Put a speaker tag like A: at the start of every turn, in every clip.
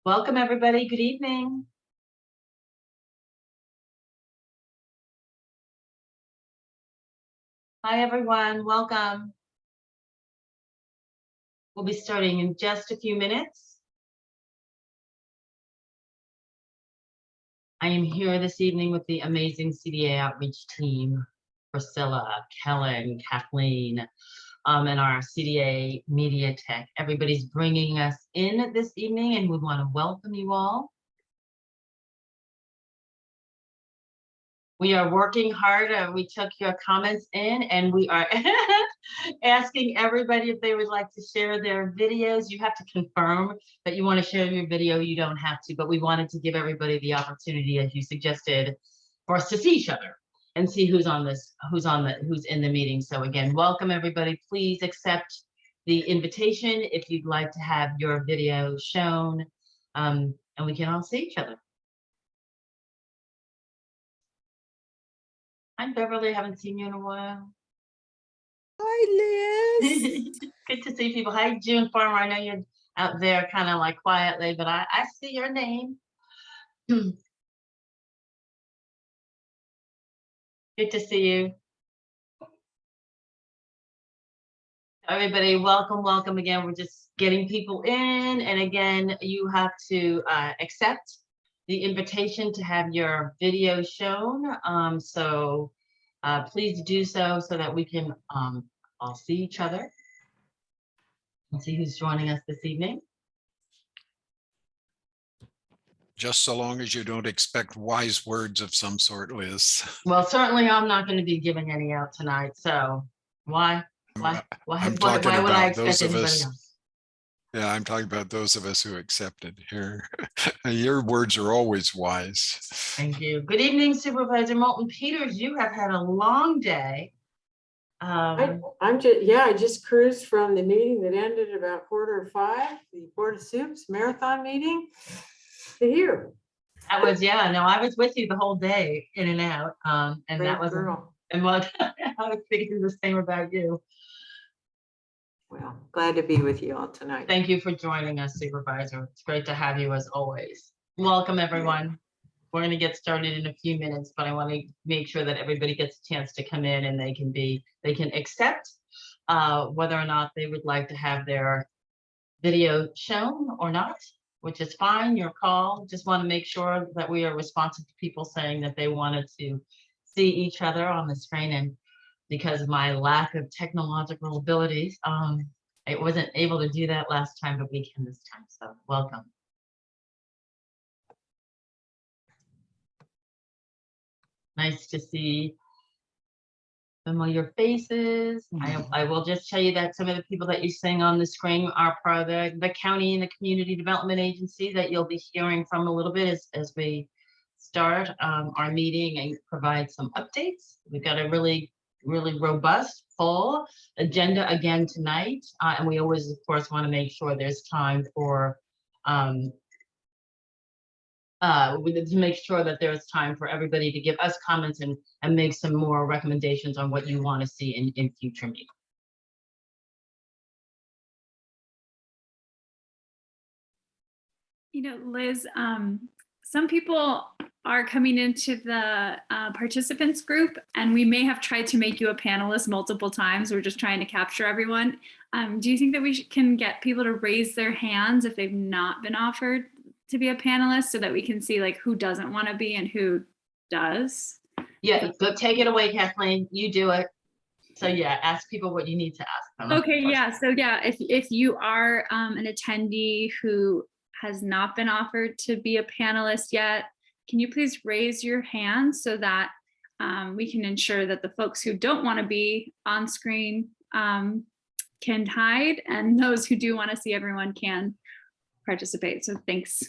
A: Welcome, everybody. Good evening. Hi, everyone. Welcome. We'll be starting in just a few minutes. I am here this evening with the amazing CDA outreach team, Priscilla, Kellen, Kathleen, and our CDA Media Tech. Everybody's bringing us in this evening, and we want to welcome you all. We are working hard. We took your comments in, and we are asking everybody if they would like to share their videos. You have to confirm that you want to share your video. You don't have to, but we wanted to give everybody the opportunity, as you suggested, for us to see each other and see who's in the meeting. So again, welcome everybody. Please accept the invitation if you'd like to have your video shown, and we can all see each other. Hi, Beverly. Haven't seen you in a while.
B: Hi, Liz.
A: Good to see people. Hi, June Farmer. I know you're out there kind of like quietly, but I see your name. Good to see you. Everybody, welcome again. We're just getting people in. And again, you have to accept the invitation to have your video shown. So please do so that we can all see each other and see who's joining us this evening.
C: Just so long as you don't expect wise words of some sort, Liz.
A: Well, certainly I'm not going to be giving any out tonight. So why would I expect anybody else?
C: Yeah, I'm talking about those of us who accepted here. Your words are always wise.
A: Thank you. Good evening, Supervisor Moulton Peters. You have had a long day.
B: I just cruised from the meeting that ended at about 4:45, the Board of Soups marathon meeting, to here.
A: I was with you the whole day, in and out. And
B: Great
A: that was,
B: girl.
A: and what I was thinking the same about you.
B: Well, glad to be with you all tonight.
A: Thank you for joining us, Supervisor. It's great to have you as always. Welcome, everyone. We're going to get started in a few minutes, but I want to make sure that everybody gets a chance to come in and they can accept whether or not they would like to have their video shown or not, which is fine, your call. Just want to make sure that we are responsive to people saying that they wanted to see each other on the screen, and because of my lack of technological abilities, I wasn't able to do that last time, but we can this time, so welcome. Nice to see familiar faces. I will just tell you that some of the people that you see on the screen are part of the county and the community development agency that you'll be hearing from a little bit as we start our meeting and provide some updates. We've got a really robust, full agenda again tonight. And we always, of course, want to make sure there's time for to make sure that there's time for everybody to give us comments and make some more recommendations on what you want to see in future meetings.
D: You know, Liz, some people are coming into the participants group, and we may have tried to make you a panelist multiple times. We're just trying to capture everyone. Do you think that we can get people to raise their hands if they've not been offered to be a panelist, so that we can see like who doesn't want to be and who does?
A: Yeah, go take it away, Kathleen. You do it. So yeah, ask people what you need to ask them.
D: Okay, yeah. So yeah, if you are an attendee who has not been offered to be a panelist yet, can you please raise your hand so that we can ensure that the folks who don't want to be on screen can hide, and those who do want to see everyone can participate. So thanks.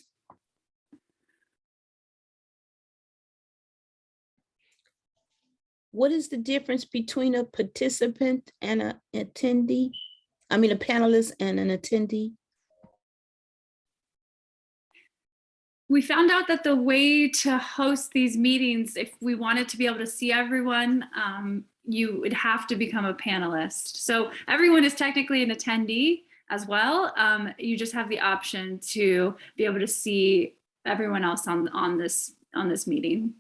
E: What is the difference between a participant and an attendee? I mean, a panelist and an attendee?
D: We found out that the way to host these meetings, if we wanted to be able to see everyone, you would have to become a panelist. So everyone is technically an attendee, as well. You just have the option to be able to see everyone else on this meeting.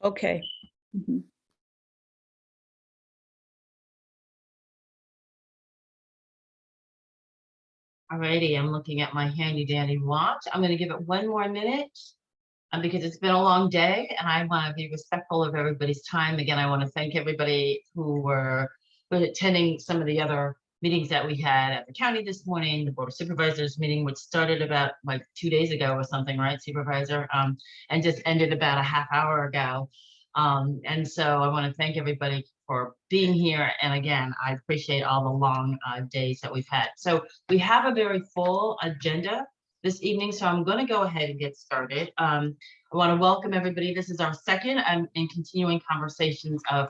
E: Okay.
D: Mhm.
A: Alrighty, I'm looking at my handy dandy watch. I'm gonna give it one more minute because it's been a long day and I want to be respectful of everybody's time. Again, I want to thank everybody who were attending some of the other meetings that we had at the county this morning, the Board of Supervisors meeting, which started about like 2 days ago or something, right, Supervisor? And just ended about a half hour ago. And so I want to thank everybody for being here. And again, I appreciate all the long days that we've had. So we have a very full agenda this evening, so I'm going to go ahead and get started. I want to welcome everybody. This is our second in continuing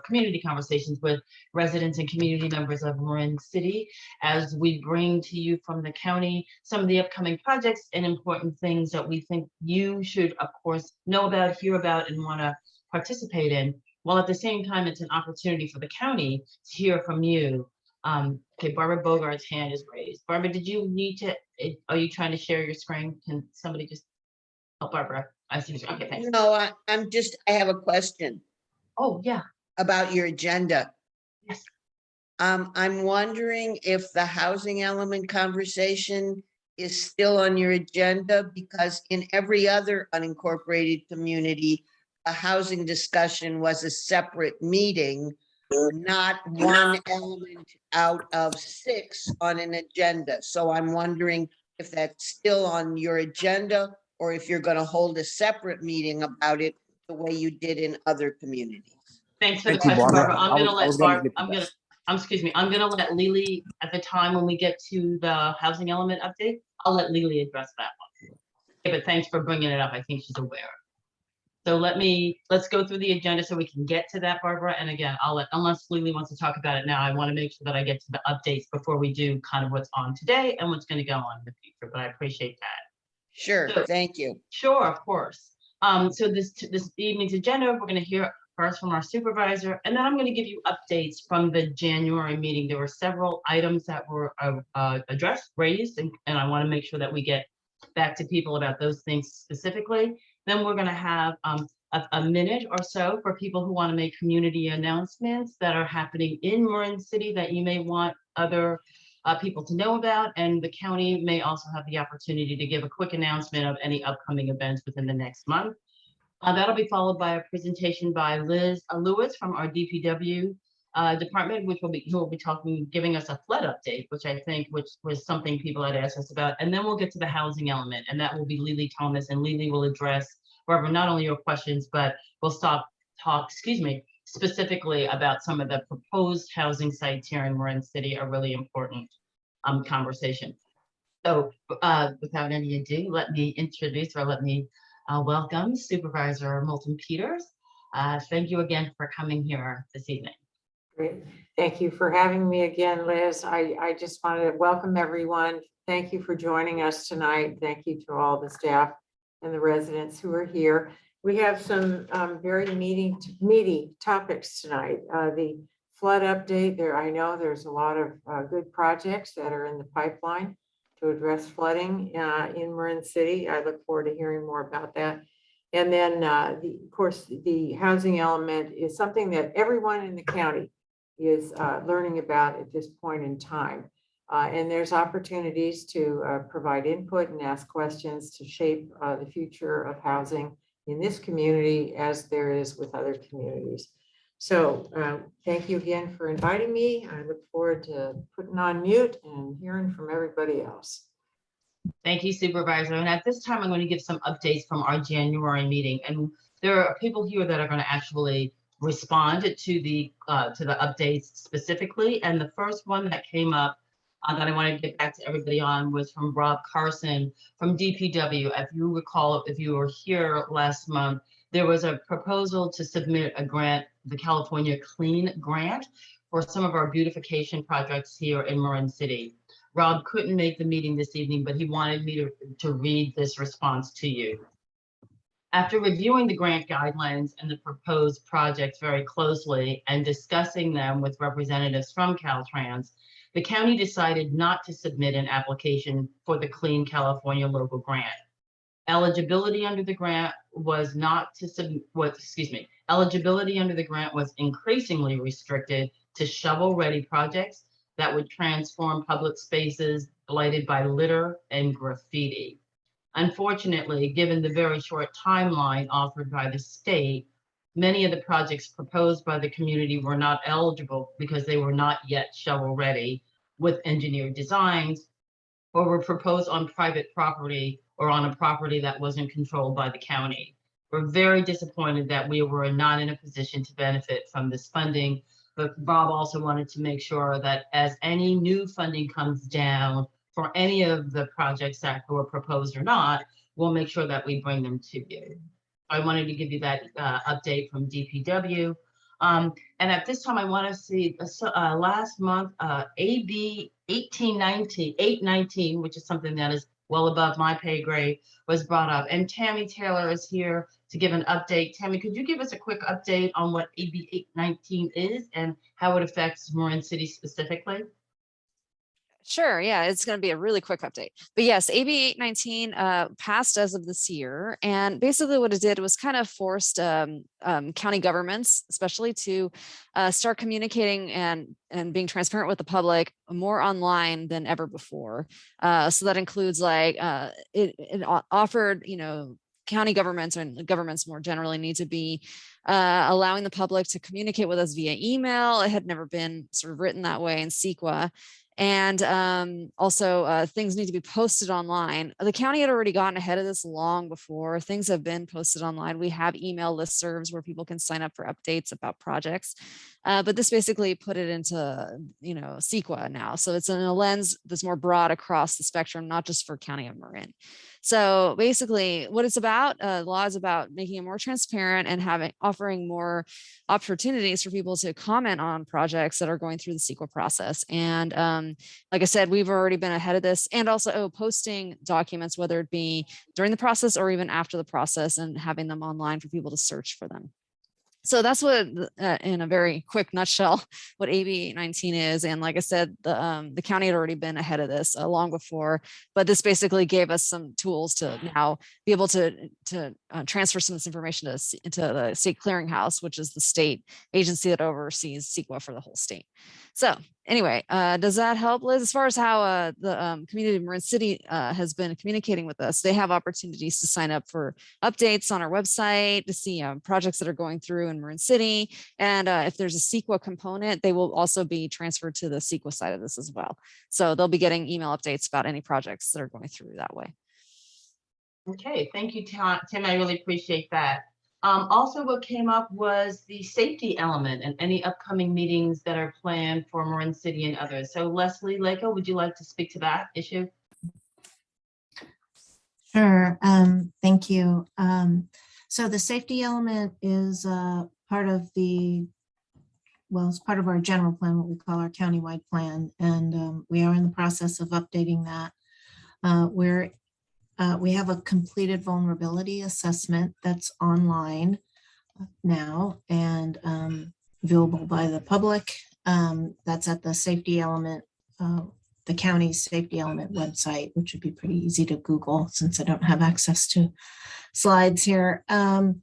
A: community conversations with residents and community members of Marin City, as we bring to you from the county some of the upcoming projects and important things that we think you should, of course, know about, hear about, and want to participate in, while at the same time it's an opportunity for the county to hear from you. Okay, Barbara Bogart's hand is raised. Barbara, did you need to, are you trying to share your screen? Can somebody just help Barbara? I see. Okay, thanks.
F: No, I have a question
A: Oh, yeah,
F: about your agenda.
A: yes.
F: I'm wondering if the housing element conversation is still on your agenda, because in every other unincorporated community, a housing discussion was a separate meeting, not one element out of 6 on an agenda. So I'm wondering if that's still on your agenda, or if you're going to hold a separate meeting about it the way you did in other communities.
A: Thanks for the
G: Thank you,
A: question,
G: Barbara.
A: Barbara. I'm
G: I
A: gonna
G: was
A: let
G: gonna
A: Barb,
G: get to
A: I'm gonna,
G: that.
A: excuse me, I'm gonna let Lily at the time when we get to the housing element update, I'll let Lily address that one. Okay, but thanks for bringing it up. I think she's aware. So let's go through the agenda so we can get to that, Barbara. And again, I'll let, unless Lily wants to talk about it now, I want to make sure that I get to the updates before we do kind of what's on today and what's going to go on in the future, but I appreciate that.
F: Sure, thank you.
A: Sure, of course. So this evening's agenda, we're going to hear first from our supervisor, and then I'm going to give you updates from the January meeting. There were several items that were raised, and I want to make sure that we get back to people about those things specifically. Then we're going to have a minute or so for people who want to make community announcements that are happening in Marin City that you may want other people to know about, and the county may also have the opportunity to give a quick announcement of any upcoming events within the next month. That'll be followed by a presentation by Liz Lewis from our DPW department, who will be giving us a flood update, which was something people had asked us about. And then we'll get to the housing element, and that will be Lily Thomas, and Lily will address, Barbara, not only your questions, but we'll talk, specifically about some of the proposed housing sites here in Marin City, a really important conversation. So without any ado, let me welcome Supervisor Moulton Peters. Thank you again for coming here this evening.
B: Great. Thank you for having me again, Liz. I just wanted to welcome everyone. Thank you for joining us tonight. Thank you to all the staff and the residents who are here. We have some very meaty topics tonight. The flood update there. I know there's a lot of good projects that are in the pipeline to address flooding in Marin City. I look forward to hearing more about that. And then, of course, the housing element is something that everyone in the county is learning about at this point in time. And there's opportunities to provide input and ask questions to shape the future of housing in this community as there is with other communities. So thank you again for inviting me. I look forward to putting on mute and hearing from everybody else.
A: Thank you, Supervisor. And at this time, I'm going to give some updates from our January meeting. And there are people here that are going to actually respond to the updates specifically. And the first one that came up that I want to get back to everybody on was from Rob Carson from DPW. If you recall, if you were here last month, there was a proposal to submit a grant, the California Clean Grant, for some of our beautification projects here in Marin City. Rob couldn't make the meeting this evening, but he wanted me to read this response to you. After reviewing the grant guidelines and the proposed projects very closely and discussing them with representatives from Caltrans, the county decided not to submit an application for the Clean California Local Grant. Eligibility under the grant was not to eligibility under the grant was increasingly restricted to shovel-ready projects that would transform public spaces blighted by litter and graffiti. Unfortunately, given the very short timeline offered by the state, many of the projects proposed by the community were not eligible because they were not yet shovel-ready with engineered designs, or were proposed on private property or on a property that wasn't controlled by the county. We're very disappointed that we were not in a position to benefit from this funding, but Bob also wanted to make sure that as any new funding comes down for any of the projects that were proposed or not, we'll make sure that we bring them to you. I wanted to give you that update from DPW. And at this time, I want to see last month, AB 819, which is something that is well above my pay grade, was brought up. And Tammy Taylor is here to give an update. Tammy, could you give us a quick update on what AB 819 is and how it affects Marin City specifically?
G: Sure. Yeah, it's going to be a really quick update. But yes, AB 819 passed as of this year. And basically what it did was kind of forced county governments, especially to start communicating and being transparent with the public more online than ever before. So that includes like it offered, county governments and governments more generally need to be allowing the public to communicate with us via email. It had never been sort of written that way in CEQA. And also things need to be posted online. The county had already gotten ahead of this long before. Things have been posted online. We have email listservs where people can sign up for updates about projects. But this basically put it into, CEQA now. So it's in a lens that's more broad across the spectrum, not just for County of Marin. So basically what it's about, law is about making it more transparent and offering more opportunities for people to comment on projects that are going through the CEQA process. And like I said, we've already been ahead of this, and also posting documents, whether it be during the process or even after the process, and having them online for people to search for them. So that's what, in a very quick nutshell, what AB 819 is. And like I said, the county had already been ahead of this long before, but this basically gave us some tools to now be able to transfer some of this information into the state clearinghouse, which is the state agency that oversees CEQA for the whole state. So anyway, does that help, Liz? As far as how the community of Marin City has been communicating with us, they have opportunities to sign up for updates on our website, to see projects that are going through in Marin City. And if there's a CEQA component, they will also be transferred to the CEQA side of this as well. So they'll be getting email updates about any projects that are going through that way.
A: Okay, thank you, Tim. I really appreciate that. Also, what came up was the safety element and any upcoming meetings that are planned for Marin City and others. So Leslie Lako, would you like to speak to that issue?
H: Sure. Thank you. So the safety element is part of it's part of our general plan, what we call our countywide plan. And we are in the process of updating that. We have a completed vulnerability assessment that's online now and viewable by the public. That's at the safety element, the county's safety element website, which would be pretty easy to Google since I don't have access to slides here. And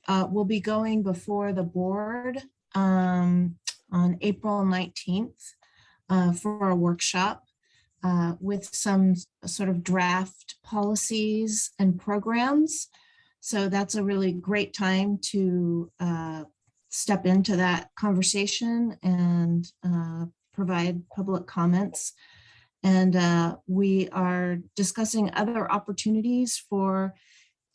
H: we'll be going before the board on April 19th for a workshop. With some sort of draft policies and programs. So that's a really great time to step into that conversation and provide public comments. And we are discussing other opportunities for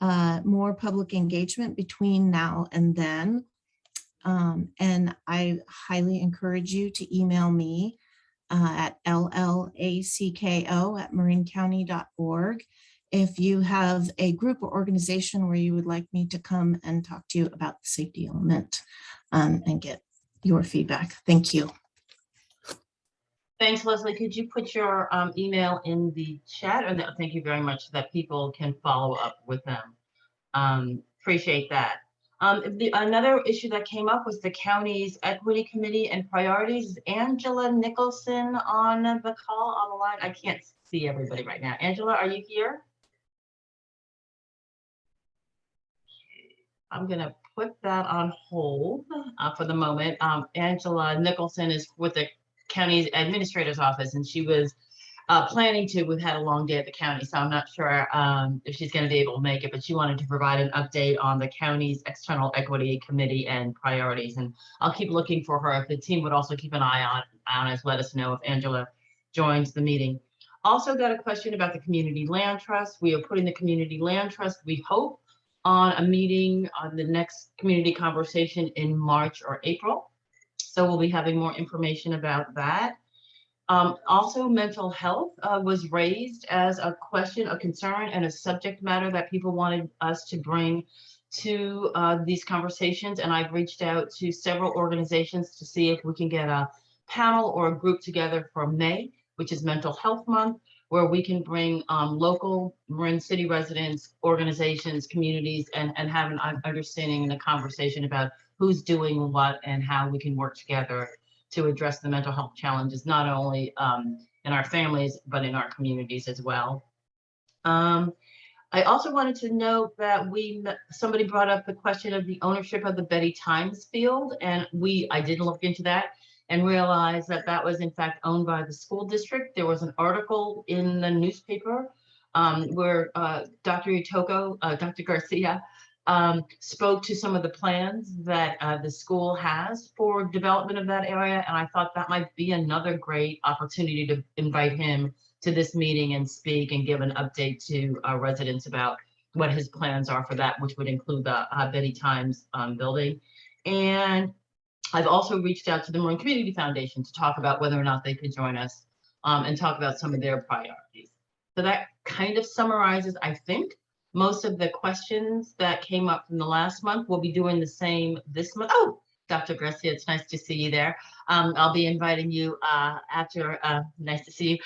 H: more public engagement between now and then. And I highly encourage you to email me at llacko@marincounty.org if you have a group or organization where you would like me to come and talk to you about the safety element and get your feedback. Thank you.
A: Thanks, Leslie. Could you put your email in the chat? And thank you very much so that people can follow up with them. Appreciate that. Another issue that came up was the county's equity committee and priorities. Is Angela Nicholson on the call on the line? I can't see everybody right now. Angela, are you here? I'm gonna put that on hold for the moment. Angela Nicholson is with the county's administrator's office, and she was planning to. We've had a long day at the county, so I'm not sure if she's going to be able to make it, but she wanted to provide an update on the county's external equity committee and priorities. And I'll keep looking for her. If the team would also keep an eye on us, let us know if Angela joins the meeting. Also got a question about the community land trust. We are putting the community land trust, we hope, on a meeting on the next community conversation in March or April. So we'll be having more information about that. Also, mental health was raised as a question, a concern, and a subject matter that people wanted us to bring to these conversations. And I've reached out to several organizations to see if we can get a panel or a group together for May, which is Mental Health Month, where we can bring local Marin City residents, organizations, communities, and have an understanding and a conversation about who's doing what and how we can work together to address the mental health challenges, not only in our families, but in our communities as well. I also wanted to note that somebody brought up the question of the ownership of the Betty Times field, and I did look into that and realized that that was in fact owned by the school district. There was an article in the newspaper where Dr. Garcia spoke to some of the plans that the school has for development of that area. And I thought that might be another great opportunity to invite him to this meeting and speak and give an update to residents about what his plans are for that, which would include the Betty Times building. And I've also reached out to the Marin Community Foundation to talk about whether or not they could join us and talk about some of their priorities. So that kind of summarizes, I think, most of the questions that came up from the last month. We'll be doing the same this month. Oh, Dr. Garcia, it's nice to see you there. I'll be inviting you after, nice to see you,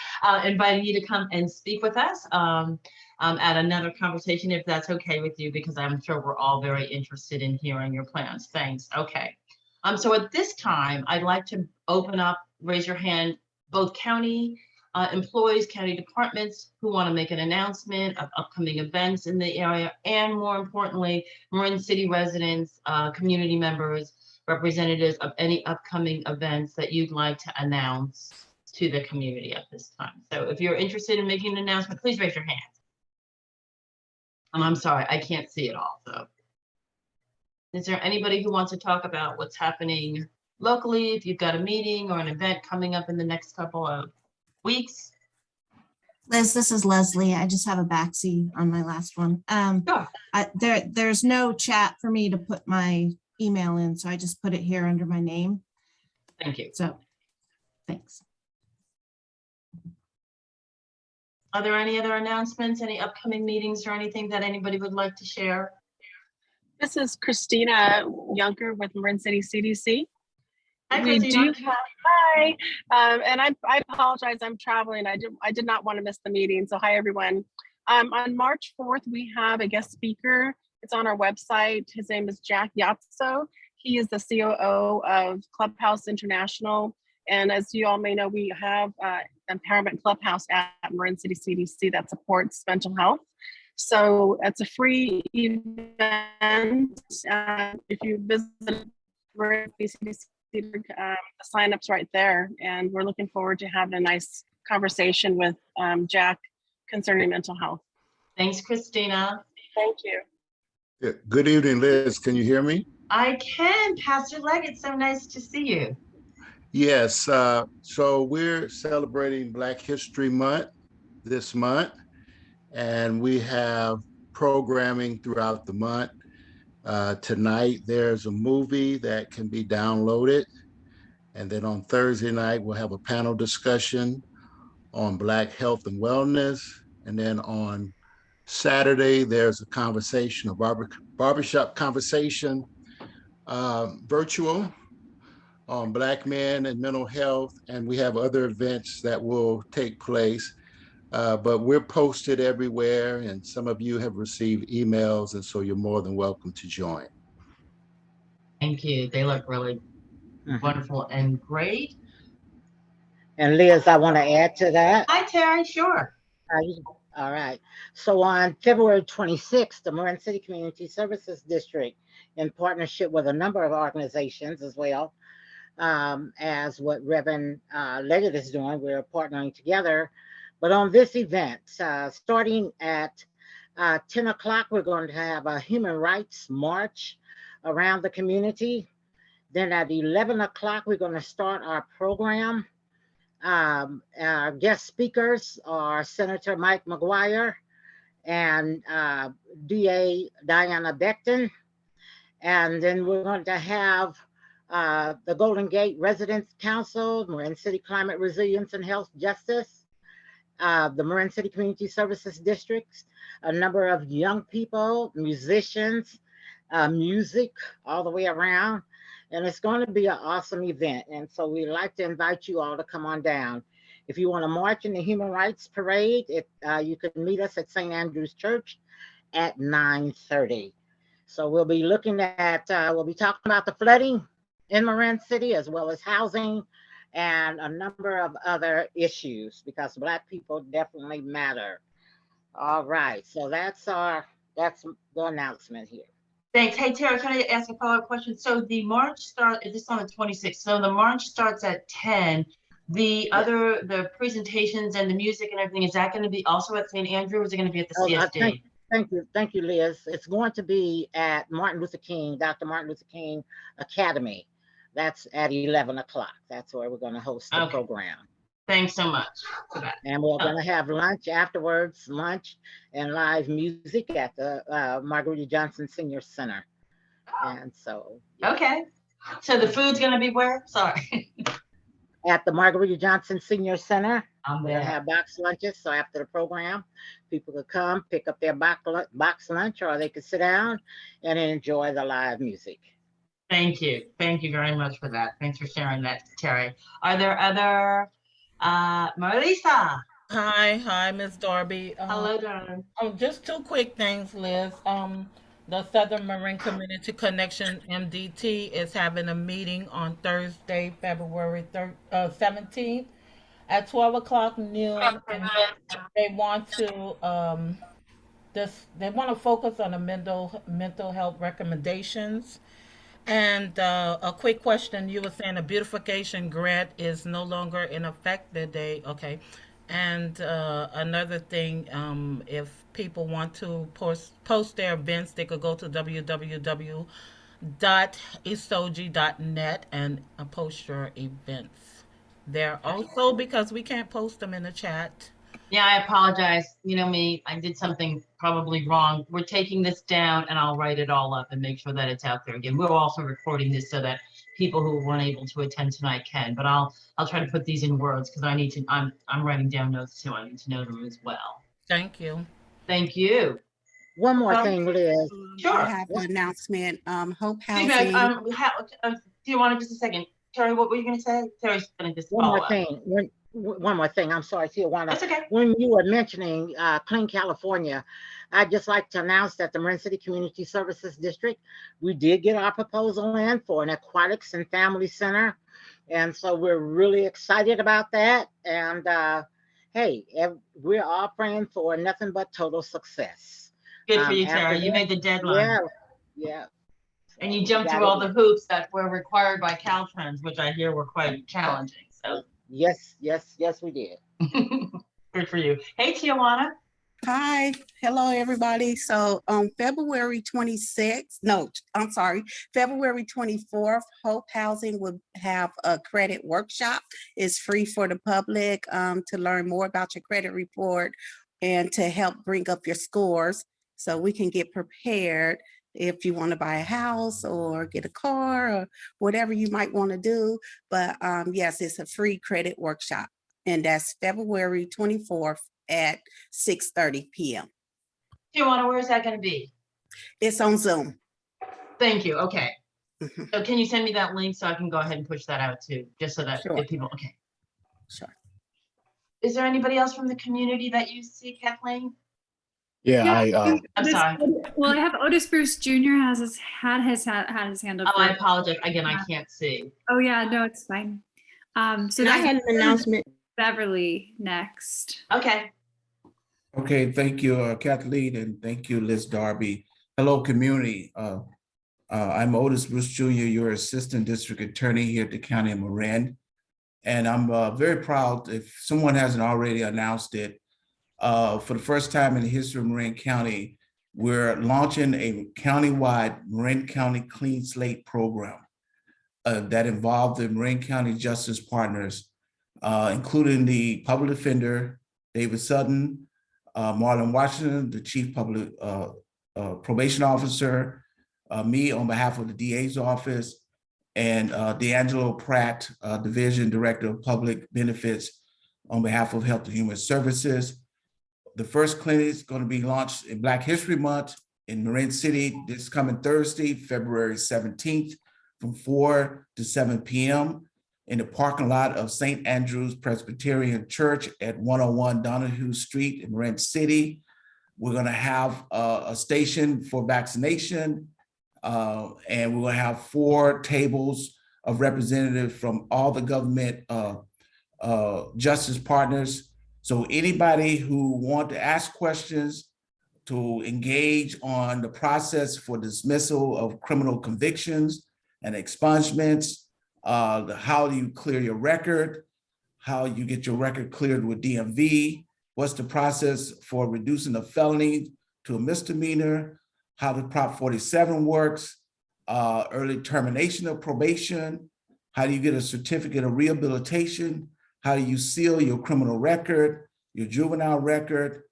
A: inviting you to come and speak with us at another conversation, if that's okay with you, because I'm sure we're all very interested in hearing your plans. Thanks. Okay. So at this time, I'd like to open up, raise your hand, both county employees, county departments who want to make an announcement of upcoming events in the area, and more importantly, Marin City residents, community members, representatives of any upcoming events that you'd like to announce to the community at this time. So if you're interested in making an announcement, please raise your hand. I'm sorry, I can't see it all. So is there anybody who wants to talk about what's happening locally? If you've got a meeting or an event coming up in the next couple of weeks?
H: Liz, this is Leslie. I just have a backseat on my last one.
A: Sure.
H: There's no chat for me to put my email in, so I just put it here under my name.
A: Thank you.
H: So, thanks.
A: Are there any other announcements, any upcoming meetings or anything that anybody would like to share?
I: This is Christina Yunker with Marin City CDC.
A: Hi,
I: We
A: Christina.
I: do have, hi, and I apologize, I'm traveling. I did not want to miss the meeting. So hi, everyone. On March 4th, we have a guest speaker. It's on our website. His name is Jack Yatso. He is the COO of Clubhouse International. And as you all may know, we have Empowerment Clubhouse at Marin City CDC that supports mental health. So it's a free event. If you visit Marin City CDC, the sign-up's right there. And we're looking forward to having a nice conversation with Jack concerning mental health.
A: Thanks, Christina.
I: Thank you.
J: Yeah, good evening, Liz. Can you hear me?
A: I can, Pastor Leggett. So nice to see you.
J: Yes. So we're celebrating Black History Month this month, and we have programming throughout the month. Tonight, there's a movie that can be downloaded. And then on Thursday night, we'll have a panel discussion on Black health and wellness. And then on Saturday, there's a conversation, a barbershop conversation, virtual on Black men and mental health. And we have other events that will take place. But we're posted everywhere, and some of you have received emails, and so you're more than welcome to join.
A: Thank you. They look really
K: Mhm.
A: wonderful and great.
K: And Liz, I want to add to that.
A: Hi, Terry. Sure.
K: All right. So on February 26th, the Marin City Community Services District, in partnership with a number of organizations as well, as what Reverend Leggett is doing, we're partnering together. But on this event, starting at 10 o'clock, we're going to have a human rights march around the community. Then at 11 o'clock, we're going to start our program. Our guest speakers are Senator Mike McGuire and DA Diana Becton. And then we're going to have the Golden Gate Residents Council, Marin City Climate Resilience and Health Justice, the Marin City Community Services Districts, a number of young people, musicians, music all the way around. And it's going to be an awesome event. And so we'd like to invite you all to come on down. If you want to march in the Human Rights Parade, you can meet us at St. Andrew's Church at 9:30. So we'll be looking at, we'll be talking about the flooding in Marin City, as well as housing and a number of other issues, because Black people definitely matter. All right, so that's the announcement here.
A: Thanks. Hey, Terry, can I ask a follow-up question? So the march starts, this is on the 26th. So the march starts at 10. The presentations and the music and everything, is that going to be also at St. Andrew, or is it going to be at the CSD?
K: Thank you, Liz. It's going to be at Dr. Martin Luther King Academy. That's at 11 o'clock. That's where we're going to host the program.
A: Thanks so much for that.
K: And we're going to have lunch afterwards, and live music at the Margarita Johnson Senior Center. And so.
A: Okay. So the food's going to be where? Sorry.
K: At the Margarita Johnson Senior Center.
A: We'll
K: have box lunches. So after the program, people could come pick up their box lunch, or they could sit down and enjoy the live music.
A: Thank you. Thank you very much for that. Thanks for sharing that, Terry. Are there other, Marisa?
L: Hi, Ms. Darby.
A: Hello, darling.
L: Just two quick things, Liz. The Southern Marin Community Connection MDT is having a meeting on Thursday, February 17th at 12 o'clock noon. And they want to focus on the mental health recommendations. And a quick question, you were saying a beautification grant is no longer in effect today. Okay. And another thing, if people want to post their events, they could go to www.isoji.net and post your events there also, because we can't post them in the chat.
A: Yeah, I apologize. You know me, I did something probably wrong. We're taking this down and I'll write it all up and make sure that it's out there again. We're also recording this so that people who weren't able to attend tonight can, but I'll try to put these in words because I need to, I'm writing down notes too. I need to know them as well.
L: Thank you.
A: Thank you.
K: One more thing, Liz.
A: Sure.
M: I have an announcement. Hope
A: Excuse
M: Housing.
A: me, do you want to just a second? Terry, what were you going to say? Terry's going to just
K: One
A: follow
K: more
A: up.
K: thing. One more thing. I'm sorry, Tijuana.
A: That's okay.
K: When you were mentioning Clean California, I'd just like to announce that the Marin City Community Services District, we did get our proposal in for an aquatics and family center. And so we're really excited about that. And hey, we're all praying for nothing but total success.
A: Good for you, Terry. You made the deadline.
K: Yeah.
A: And you jumped through all the hoops that were required by Caltrans, which I hear were quite challenging. So
K: yes, we did.
A: Good for you. Hey, Tijuana.
M: Hi, hello, everybody. So on February 24th, Hope Housing will have a credit workshop. It's free for the public to learn more about your credit report and to help bring up your scores so we can get prepared if you want to buy a house or get a car or whatever you might want to do. But yes, it's a free credit workshop, and that's February 24th at 6:30 p.m.
A: Tijuana, where is that going to be?
M: It's on Zoom.
A: Thank you. Okay. So can you send me that link so I can go ahead and push that out too, just so that if people, okay.
M: Sure.
A: Is there anybody else from the community that you see, Kathleen?
N: Yeah,
A: I'm sorry.
D: Well, I have Otis Bruce Jr. had his hand up.
A: Oh, I apologize. Again, I can't see.
D: Oh yeah, no, it's fine. So
E: And I
D: that's
E: had an announcement.
D: Beverly next.
A: Okay.
N: okay, thank you, Kathleen, and thank you, Liz Darby. Hello, community. I'm Otis Bruce Jr., your Assistant District Attorney here at the County of Marin. And I'm very proud, if someone hasn't already announced it, for the first time in the history of Marin County, we're launching a countywide Marin County Clean Slate program that involved the Marin County Justice Partners, including the public defender, David Sutton, Marlon Washington, the chief public probation officer, me on behalf of the DA's office, and D'Angelo Pratt, Division Director of Public Benefits on behalf of Health and Human Services. The first clinic is going to be launched in Black History Month in Marin City this coming Thursday, February 17th, from 4 to 7 p.m. in the parking lot of St. Andrew's Presbyterian Church at 101 Donahue Street in Marin City. We're going to have a station for vaccination, and we're going to have 4 tables of representatives from all the government justice partners. So anybody who want to ask questions, to engage on the process for dismissal of criminal convictions and expungements, how do you clear your record, how you get your record cleared with DMV, what's the process for reducing a felony to a misdemeanor, how the Prop 47 works, early termination of probation, how do you get a certificate of rehabilitation, how do you seal your criminal record, your juvenile record,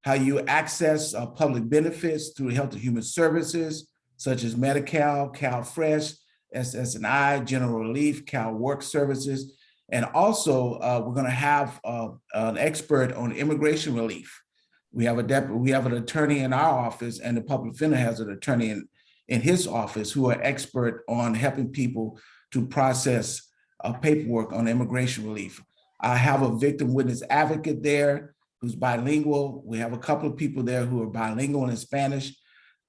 N: how you access public benefits through Health and Human Services, such as Medi-Cal, CalFresh, SSNI, General Relief, Cal Work Services. And also, we're gonna have an expert on immigration relief. We have an attorney in our office, and the public defender has an attorney in his office who are expert on helping people to process paperwork on immigration relief. I have a victim witness advocate there who's bilingual. We have a couple of people there who are bilingual in Spanish.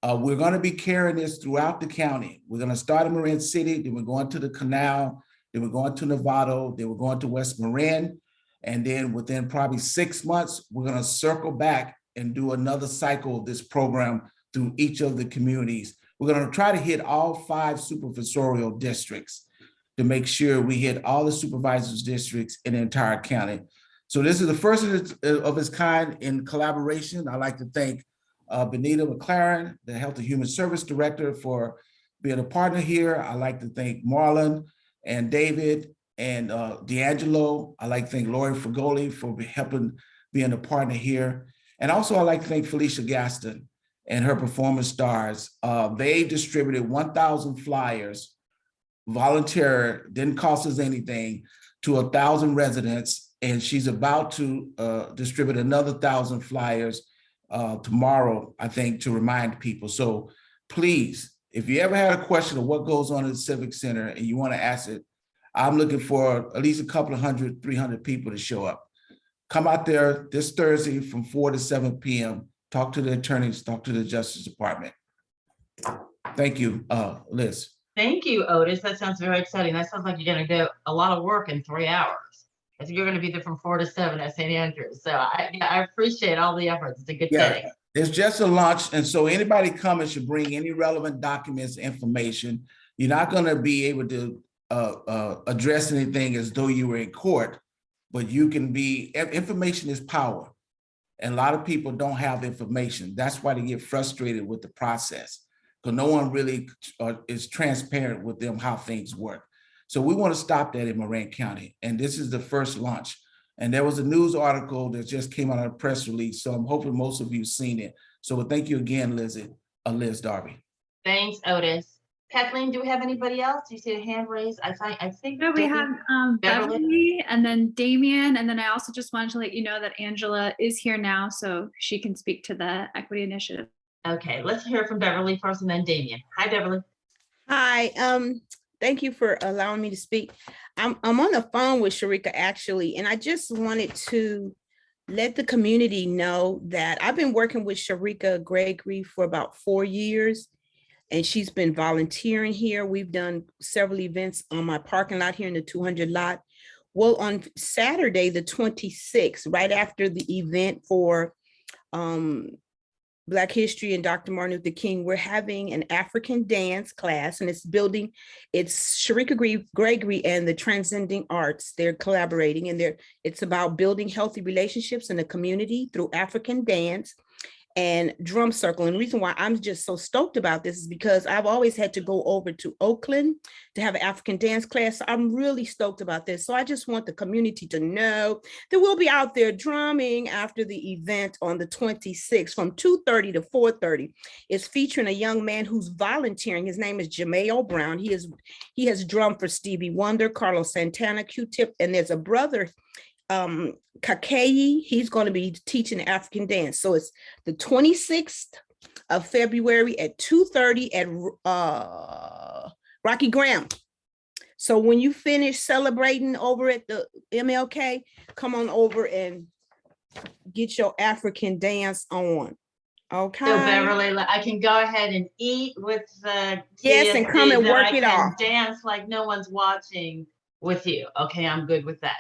N: We're going to be carrying this throughout the county. We're going to start in Marin City, then we're going to the Canal, then we're going to Novato, then we're going to West Marin. And then within probably 6 months, we're going to circle back and do another cycle of this program through each of the communities. We're going to try to hit all 5 supervisorial districts to make sure we hit all the supervisors districts in the entire county. So this is the first of its kind in collaboration. I'd like to thank Bonita Mclaren, the Health and Human Service Director, for being a partner here. I'd like to thank Marlon and David and D'Angelo. I'd like to thank Lori Fragoli for helping being a partner here. And also I'd like to thank Felicia Gaston and her Performance Stars. They distributed 1,000 flyers, volunteer, didn't cost us anything, to 1,000 residents. And she's about to distribute another 1,000 flyers tomorrow, I think, to remind people. So please, if you ever had a question of what goes on at the Civic Center and you want to ask it, I'm looking for at least a couple of 100, 300 people to show up. Come out there this Thursday from 4 to 7 p.m. Talk to the attorneys, talk to the Justice Department. Thank you, Liz.
A: Thank you, Otis. That sounds very exciting. That sounds like you're going to do a lot of work in 3 hours. I think you're going to be there from 4 to 7 at St. Andrews. So I appreciate all the efforts. It's a good thing.
N: It's just a launch. And so anybody coming should bring any relevant documents, information. You're not going to be able to address anything as though you were in court, but you can be, information is power. And a lot of people don't have information. That's why they get frustrated with the process, because no one really is transparent with them how things work. So we want to stop that in Marin County. And this is the first launch. And there was a news article that just came out of a press release. So I'm hoping most of you have seen it. So thank you again, Liz Darby.
A: Thanks, Otis. Kathleen, do we have anybody else? Do you see a hand raised? I think
D: No, we have Beverly and then Damien. And then I also just wanted to let you know that Angela is here now, so she can speak to the equity initiative.
A: Okay, let's hear from Beverly first and then Damien. Hi, Beverly.
E: Hi, thank you for allowing me to speak. I'm on the phone with Sharika actually, and I just wanted to let the community know that I've been working with Sharika Gregory for about 4 years, and she's been volunteering here. We've done several events on my parking lot here in the 200 lot. Well, on Saturday, the 26th, right after the event for Black History and Dr. Martin Luther King, we're having an African dance class, and it's Sharika Gregory and the Transcending Arts. They're collaborating, and it's about building healthy relationships in the community through African dance and drum circle. And the reason why I'm just so stoked about this is because I've always had to go over to Oakland to have an African dance class. So I'm really stoked about this. So I just want the community to know that we'll be out there drumming after the event on the 26th from 2:30 to 4:30. It's featuring a young man who's volunteering. His name is Jameo Brown. He has drummed for Stevie Wonder, Carlos Santana, Q-Tip, and there's a brother, Kakei. He's going to be teaching African dance. So it's the 26th of February at 2:30 at Rocky Graham. So when you finish celebrating over at the MLK, come on over and get your African dance on. Okay.
A: So Beverly, I can go ahead and eat with the
E: Yes, and come and
A: then
E: work
A: I
E: it
A: can
E: off.
A: dance like no one's watching with you. Okay, I'm good with that.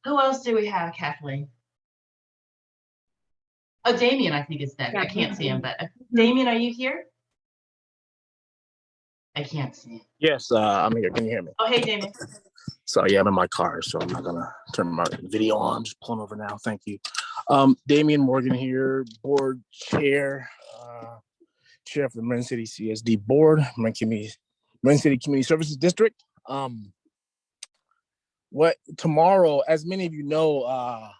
A: Who else do we have, Kathleen? Oh, Damien, I think is next. I can't see him, but Damien, are you here? I can't see him.
O: Yes, I'm here. Can you hear me?
A: Oh, hey, Damien.
O: So yeah, I'm in my car, so I'm not gonna turn my video on. Just pulling over now. Thank you. Damian Morgan here, board chair, chair for the Marin City CSD board, Marin City Community Services District. What tomorrow, as many of you know,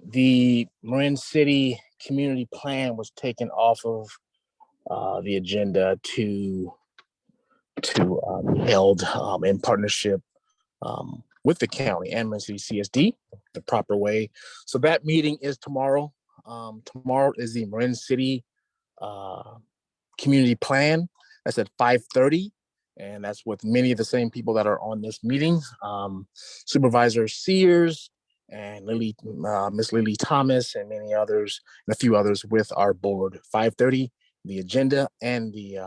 O: the Marin City Community Plan was taken off of the agenda to be held in partnership with the county and Marin City CSD the proper way. So that meeting is tomorrow. Tomorrow is the Marin City Community Plan. That's at 5:30. And that's with many of the same people that are on this meeting. Supervisor Sears and Miss Lily Thomas and many others, and a few others with our board. 5:30, the agenda and the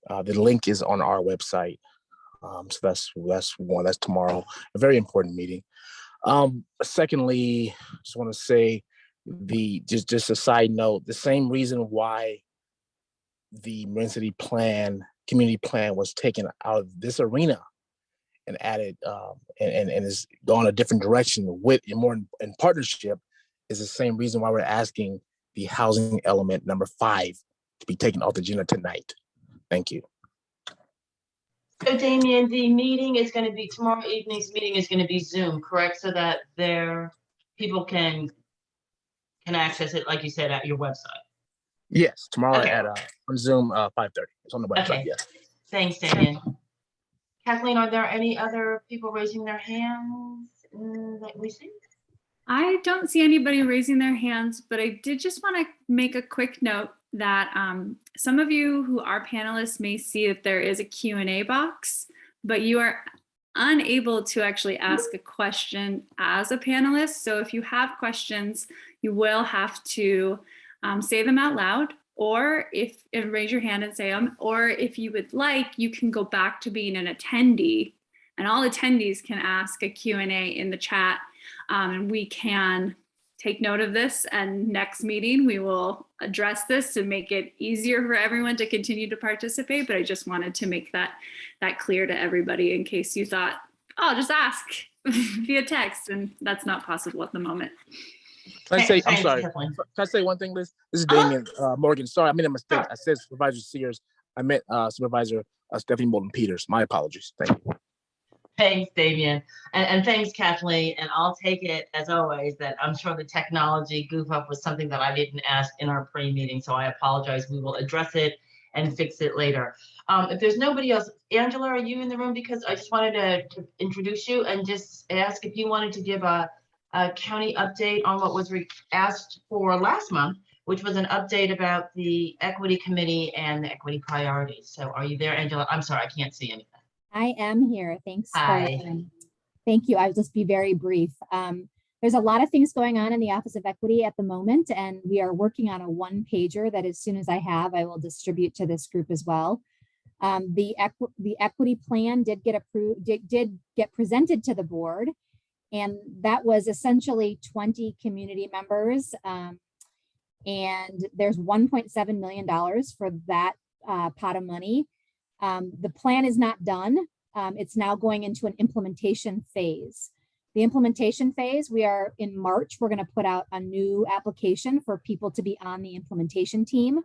O: link is on our website. So that's tomorrow, a very important meeting. Secondly, just want to say just a side note, the same reason why the Marin City Community Plan was taken out of this arena and added and is gone a different direction with more in partnership is the same reason why we're asking the housing element number 5 to be taken off the agenda tonight. Thank you.
A: So Damien, the meeting is going to be, tomorrow evening's meeting is going to be Zoom, correct? So that people can access it, like you said, at your website.
O: Yes, tomorrow
A: Okay.
O: at on Zoom 5:30. It's on the website.
A: Okay.
O: Yes.
A: Thanks, Damien. Kathleen, are there any other people raising their hands that we see?
D: I don't see anybody raising their hands, but I did just want to make a quick note that some of you who are panelists may see that there is a Q&A box, but you are unable to actually ask a question as a panelist. So if you have questions, you will have to say them out loud, or raise your hand and say them, or if you would like, you can go back to being an attendee, and all attendees can ask a Q&A in the chat, and we can take note of this, and next meeting we will address this to make it easier for everyone to continue to participate. But I just wanted to make that clear to everybody in case you thought, oh, just ask via text, and that's not possible at the moment.
O: Can I say, I'm sorry, can I say one thing, Liz? This is Damien Morgan. Sorry, I made a mistake. I said Supervisor Sears. I meant Supervisor Stephanie Moulton Peters. My apologies. Thank you.
A: Thanks, Damien. And thanks, Kathleen. And I'll take it, as always, that I'm sure the technology goof up was something that I didn't ask in our pre-meeting. So I apologize. We will address it and fix it later. If there's nobody else, Angela, are you in the room? Because I just wanted to introduce you and just ask if you wanted to give a county update on what was asked for last month, which was an update about the equity committee and the equity priorities. So are you there, Angela? I'm sorry, I can't see anything.
P: I am here. Thanks.
A: Hi.
P: Thank you. I'll just be very brief. there's a lot of things going on in the Office of Equity at the moment, and we are working on a one-pager that as soon as I have, I will distribute to this group as well. The equity plan did get approved, did get presented to the board, and that was essentially 20 community members. And there's $1.7 million for that pot of money. The plan is not done. It's now going into an implementation phase. The implementation phase, we are in March, we're going to put out a new application for people to be on the implementation team.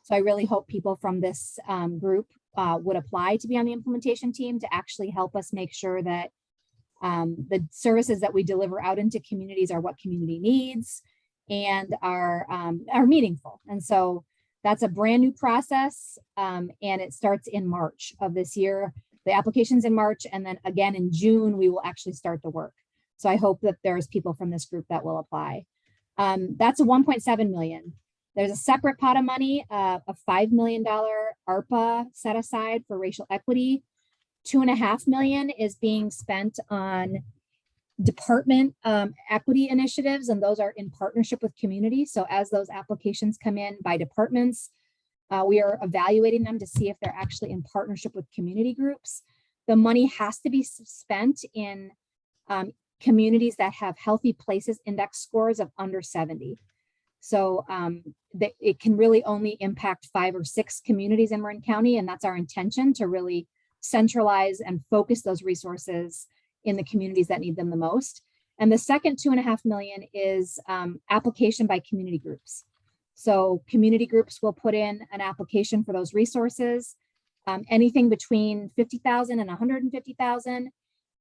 P: So I really hope people from this group would apply to be on the implementation team to actually help us make sure that the services that we deliver out into communities are what community needs and are meaningful. And so that's a brand new process, and it starts in March of this year. The application's in March, and then again in June, we will actually start the work. So I hope that there's people from this group that will apply. That's a 1.7 million. There's a separate pot of money, a $5 million ARPA set aside for racial equity. 2.5 million is being spent on department equity initiatives, and those are in partnership with communities. So as those applications come in by departments, we are evaluating them to see if they're actually in partnership with community groups. The money has to be spent in communities that have healthy places index scores of under 70. So it can really only impact 5 or 6 communities in Marin County, and that's our intention, to really centralize and focus those resources in the communities that need them the most. And the second 2.5 million is application by community groups. So community groups will put in an application for those resources, anything between 50,000 and 150,000.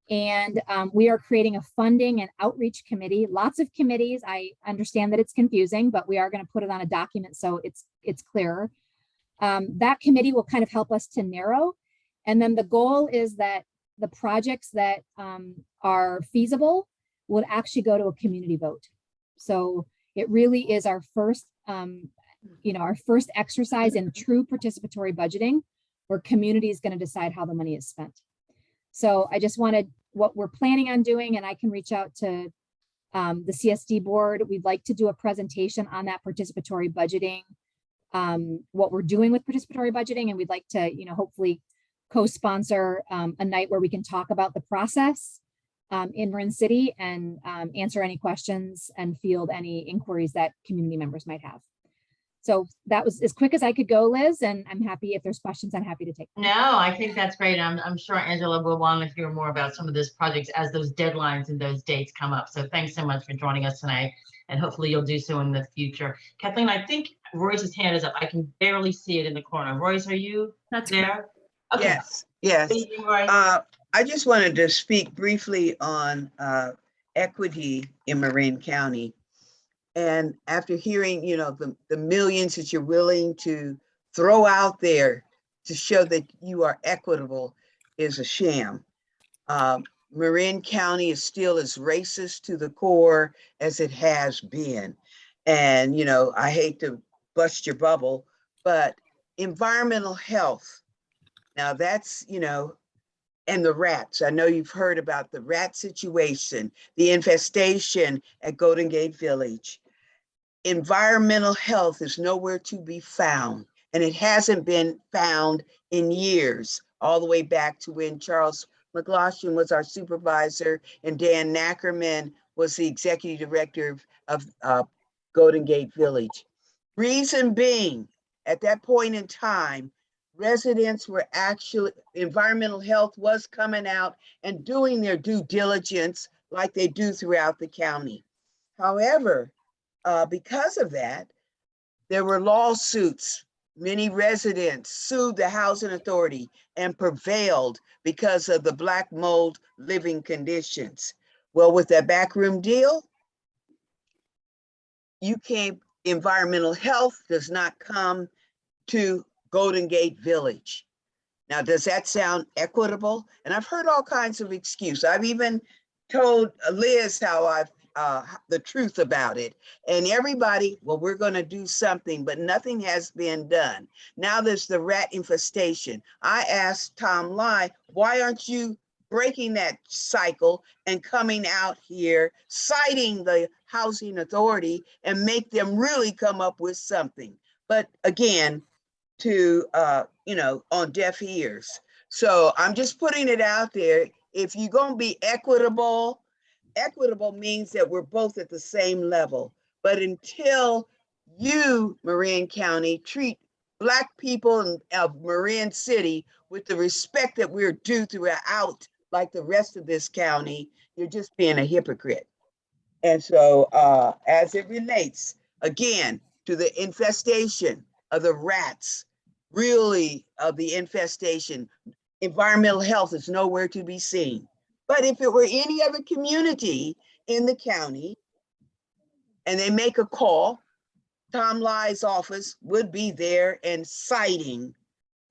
P: And we are creating a funding and outreach committee, lots of committees. I understand that it's confusing, but we are going to put it on a document so it's clearer. That committee will kind of help us to narrow. And then the goal is that the projects that are feasible would actually go to a community vote. So it really is our first, our first exercise in true participatory budgeting, where community is going to decide how the money is spent. So I just wanted what we're planning on doing, and I can reach out to the CSD board. We'd like to do a presentation on that participatory budgeting, what we're doing with participatory budgeting, and we'd like to, hopefully co-sponsor a night where we can talk about the process in Marin City and answer any questions and field any inquiries that community members might have. So that was as quick as I could go, Liz, and I'm happy if there's questions, I'm happy to take them.
A: No, I think that's great. I'm sure Angela will want to hear more about some of those projects as those deadlines and those dates come up. So thanks so much for joining us tonight, and hopefully you'll do so in the future. Kathleen, I think Royce's hand is up. I can barely see it in the corner. Royce, are you there? Okay.
Q: Yes, yes.
A: Thank you, Royce.
Q: I just wanted to speak briefly on equity in Marin County. And after hearing, the millions that you're willing to throw out there to show that you are equitable is a sham. Marin County is still as racist to the core as it has been. And, I hate to bust your bubble, but environmental health, now that's, and the rats. I know you've heard about the rat situation, the infestation at Golden Gate Village. Environmental health is nowhere to be found, and it hasn't been found in years, all the way back to when Charles McLaughlin was our supervisor and Dan Nackerman was the executive director of Golden Gate Village. Reason being, at that point in time, residents were actually, environmental health was coming out and doing their due diligence like they do throughout the county. However, because of that, there were lawsuits. Many residents sued the housing authority and prevailed because of the black mold living conditions. Well, with that backroom deal, environmental health does not come to Golden Gate Village. Now, does that sound equitable? And I've heard all kinds of excuses. I've even told Liz how the truth about it. And everybody, well, we're going to do something, but nothing has been done. Now there's the rat infestation. I asked Tom Lai, why aren't you breaking that cycle and coming out here, citing the housing authority and make them really come up with something. But again, to, on deaf ears. So I'm just putting it out there. If you're going to be equitable, equitable means that we're both at the same level. But until you, Marin County, treat Black people of Marin City with the respect that we're due throughout, like the rest of this county, you're just being a hypocrite. And so as it relates, again, to the infestation of the rats, really of the infestation, environmental health is nowhere to be seen. But if it were any other community in the county and they make a call, Tom Lai's office would be there and citing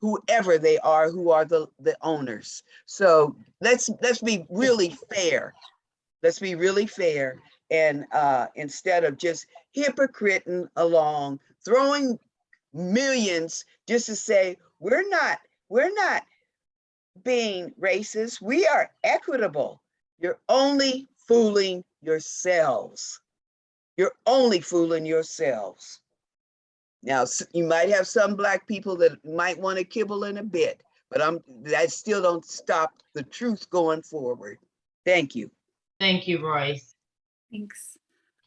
Q: whoever they are, who are the owners. So let's be really fair. Let's be really fair. And instead of just hypocriting along, throwing millions just to say, we're not being racist, we are equitable. You're only fooling yourselves. You're only fooling yourselves. Now, you might have some Black people that might want to kibble in a bit, but that still don't stop the truth going forward. Thank you.
A: Thank you, Royce.
D: Thanks.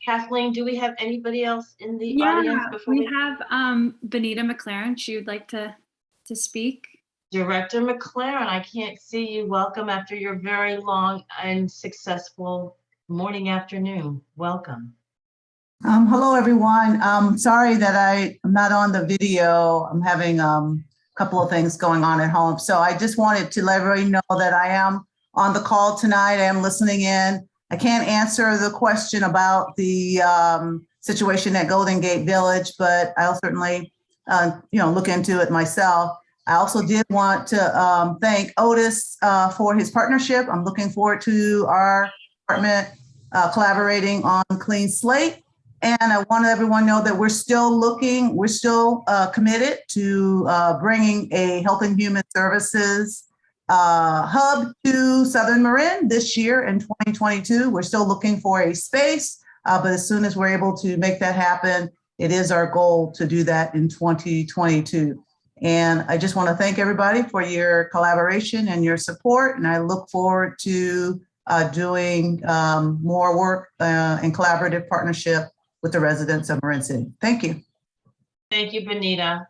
A: Kathleen, do we have anybody else in the
D: Yeah,
A: audience before
D: we have Bonita Mclaren. She would like to speak.
A: Director McLaren, I can't see you. Welcome after your very long and successful morning, afternoon. Welcome.
R: Hello, everyone. Sorry that I'm not on the video. I'm having a couple of things going on at home. So I just wanted to let everybody know that I am on the call tonight. I am listening in. I can't answer the question about the situation at Golden Gate Village, but I'll certainly look into it myself. I also did want to thank Otis for his partnership. I'm looking forward to our department collaborating on Clean Slate. And I want everyone to know that we're still committed to bringing a Health and Human Services hub to Southern Marin this year in 2022. We're still looking for a space, but as soon as we're able to make that happen, it is our goal to do that in 2022. And I just want to thank everybody for your collaboration and your support. And I look forward to doing more work in collaborative partnership with the residents of Marin City. Thank you.
A: Thank you, Bonita.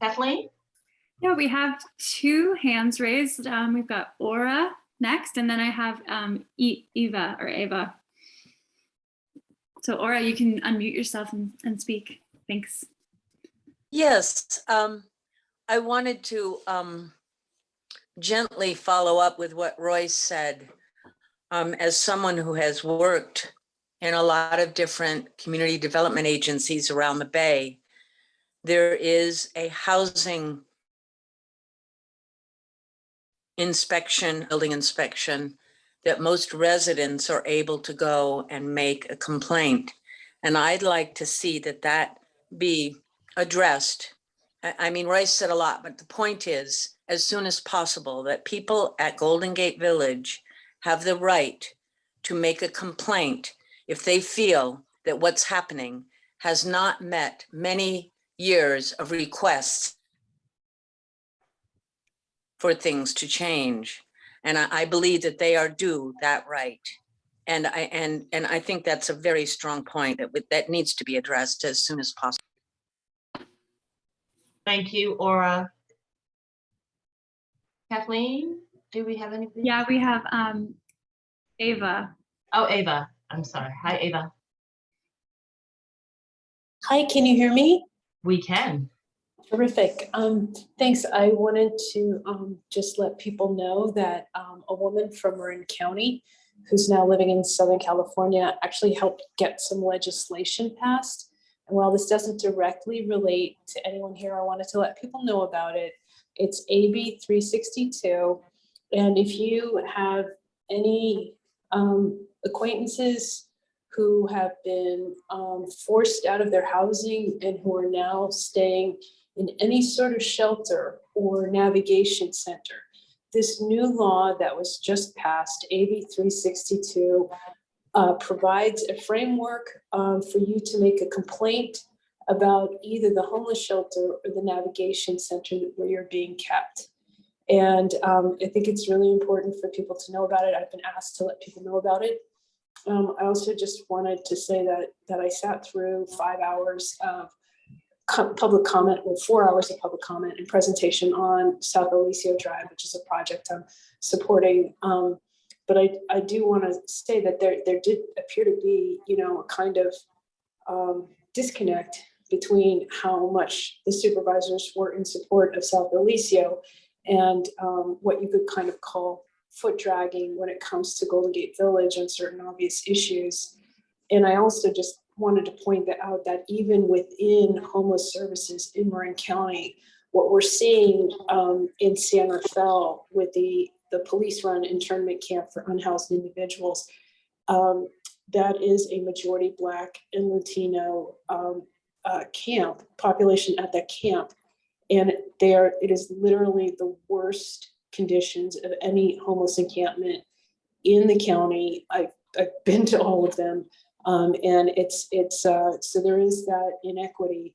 A: Kathleen?
D: Yeah, we have two hands raised. We've got Aura next, and then I have Ava. So Aura, you can unmute yourself and speak. Thanks.
S: Yes, I wanted to gently follow up with what Royce said. As someone who has worked in a lot of different community development agencies around the Bay, there is a housing inspection, building inspection, that most residents are able to go and make a complaint. And I'd like to see that be addressed. I mean, Royce said a lot, but the point is, as soon as possible, that people at Golden Gate Village have the right to make a complaint if they feel that what's happening has not met many years of requests for things to change. And I believe that they are due that right. And I think that's a very strong point that needs to be addressed as soon as possible.
A: Thank you, Aura. Kathleen, do we have anything?
D: Yeah, we have Ava.
A: Oh, Ava. I'm sorry. Hi, Ava.
T: Hi, can you hear me?
A: We can.
T: Terrific. Thanks. I wanted to just let people know that a woman from Marin County who's now living in Southern California actually helped get some legislation passed. And while this doesn't directly relate to anyone here, I wanted to let people know about it. It's AB 362. And if you have any acquaintances who have been forced out of their housing and who are now staying in any sort of shelter or navigation center, this new law that was just passed, AB 362, provides a framework for you to make a complaint about either the homeless shelter or the navigation center where you're being kept. And I think it's really important for people to know about it. I've been asked to let people know about it. I also just wanted to say that I sat through 5 hours of public comment, or 4 hours of public comment and presentation on South Alicio Drive, which is a project I'm supporting. But I do want to say that there did appear to be, a kind of disconnect between how much the supervisors were in support of South Alicio and what you could kind of call foot dragging when it comes to Golden Gate Village and certain obvious issues. And I also just wanted to point out that even within homeless services in Marin County, what we're seeing in San Rafael with the police-run internment camp for unhoused individuals, that is a majority Black and Latino camp population at that camp. And it is literally the worst conditions of any homeless encampment in the county. I've been to all of them, and it's so there is that inequity.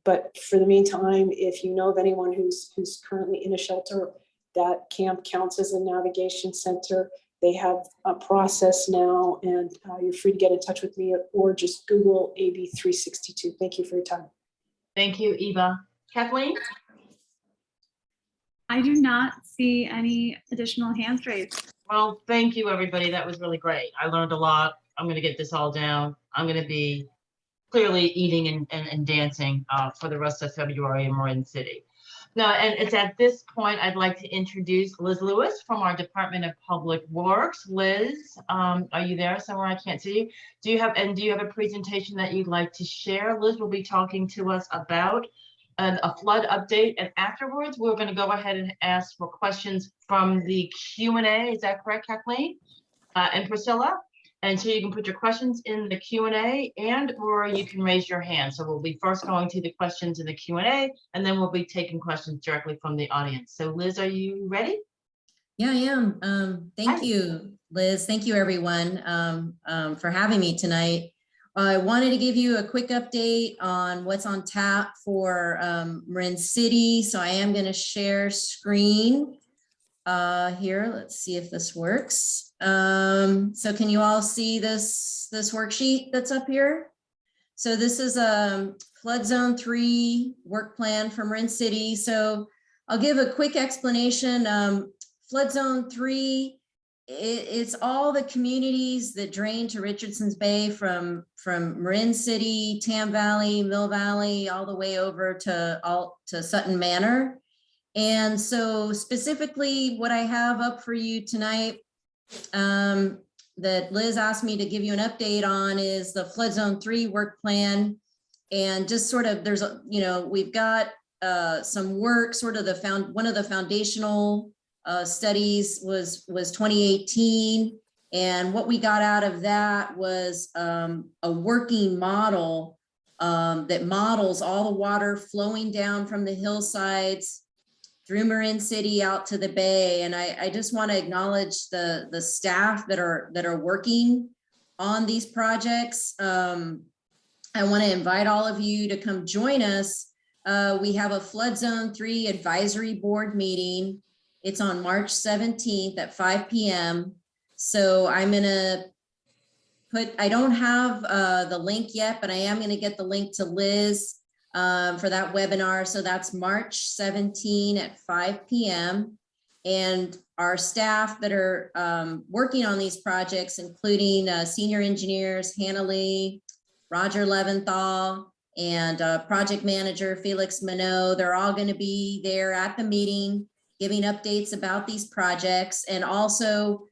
T: But for the meantime, if you know of anyone who's currently in a shelter, that camp counts as a navigation center. They have a process now, and you're free to get in touch with me or just Google AB 362. Thank you for your time.
A: Thank you, Eva. Kathleen?
D: I do not see any additional hands raised.
A: Well, thank you, everybody. That was really great. I learned a lot. I'm going to get this all down. I'm going to be clearly eating and dancing for the rest of February in Marin City. Now, and it's at this point I'd like to introduce Liz Lewis from our Department of Public Works. Liz, are you there somewhere? I can't see you. Do you have a presentation that you'd like to share? Liz will be talking to us about a flood update, and afterwards we're going to go ahead and ask for questions from the Q&A. Is that correct, Kathleen and Priscilla? And so you can put your questions in the Q&A or you can raise your hand. So we'll be first going to the questions in the Q&A, and then we'll be taking questions directly from the audience. So Liz, are you ready?
U: Yeah, I am. Thank you, Liz. Thank you, everyone, for having me tonight. I wanted to give you a quick update on what's on tap for Marin City. So I am going to share screen here. Let's see if this works. So can you all see this worksheet that's up here? So this is a flood zone 3 work plan for Marin City. So I'll give a quick explanation. Flood zone 3, it's all the communities that drain to Richardson's Bay from Marin City, Tam Valley, Mill Valley, all the way over to Sutton Manor. And so specifically what I have up for you tonight that Liz asked me to give you an update on is the flood zone 3 work plan. And just sort of we've got some work, sort of one of the foundational studies was 2018. And what we got out of that was a working model that models all the water flowing down from the hillsides through Marin City out to the bay. And I just want to acknowledge the staff that are working on these projects. I want to invite all of you to come join us. We have a Flood Zone 3 Advisory Board meeting. It's on March 17th at 5 p.m. So I'm going to I don't have the link yet, but I am going to get the link to Liz for that webinar. So that's March 17 at 5 p.m. And our staff that are working on these projects, including senior engineers, Hannah Lee, Roger Leventhal, and project manager Felix Minot, they're all going to be there at the meeting giving updates about these projects. And also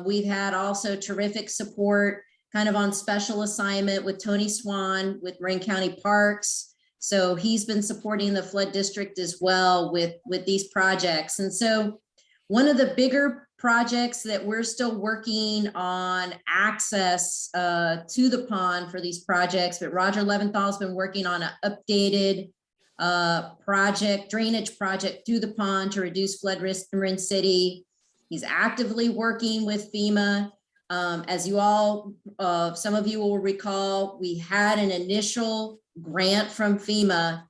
U: we've had also terrific support kind of on special assignment with Tony Swan with Marin County Parks. So he's been supporting the flood district as well with these projects. And so one of the bigger projects that we're still working on access to the pond for these projects, but Roger Leventhal's been working on an updated drainage project through the pond to reduce flood risk in Marin City. He's actively working with FEMA. As you all, some of you will recall, we had an initial grant from FEMA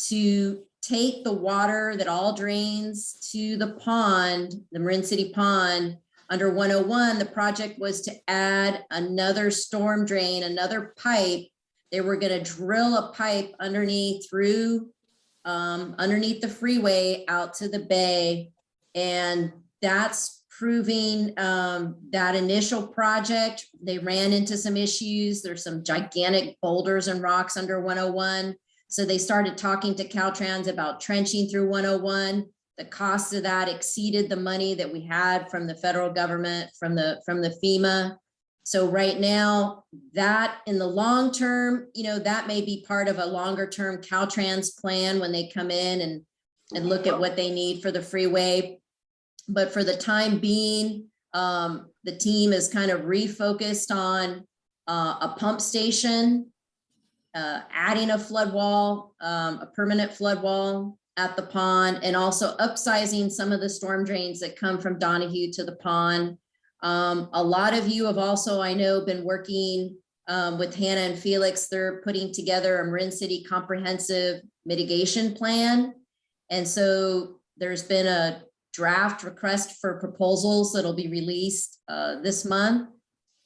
U: to take the water that all drains to the pond, the Marin City pond, under 101. The project was to add another storm drain, another pipe. They were going to drill a pipe underneath underneath the freeway out to the bay. And that's proving that initial project, they ran into some issues. There's some gigantic boulders and rocks under 101. So they started talking to Caltrans about trenching through 101. The cost of that exceeded the money that we had from the federal government, from the FEMA. So right now, that in the long term, that may be part of a longer term Caltrans plan when they come in and look at what they need for the freeway. But for the time being, the team is kind of refocused on a pump station, adding a flood wall, a permanent flood wall at the pond, and also upsizing some of the storm drains that come from Donahue to the pond. A lot of you have also, I know, been working with Hannah and Felix. They're putting together a Marin City comprehensive mitigation plan. And so there's been a draft request for proposals that'll be released this month.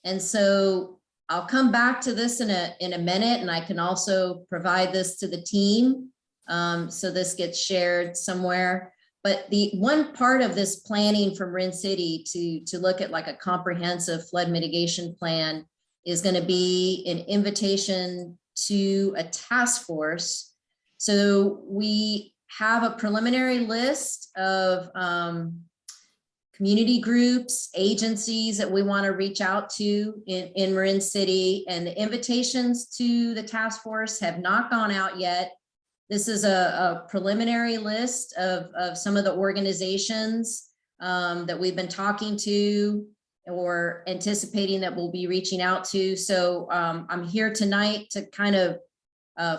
U: And so I'll come back to this in a minute, and I can also provide this to the team. So this gets shared somewhere. But the one part of this planning for Marin City to look at like a comprehensive flood mitigation plan is going to be an invitation to a task force. So we have a preliminary list of community groups, agencies that we want to reach out to in Marin City, and the invitations to the task force have not gone out yet. This is a preliminary list of some of the organizations that we've been talking to or anticipating that we'll be reaching out to. So I'm here tonight to kind of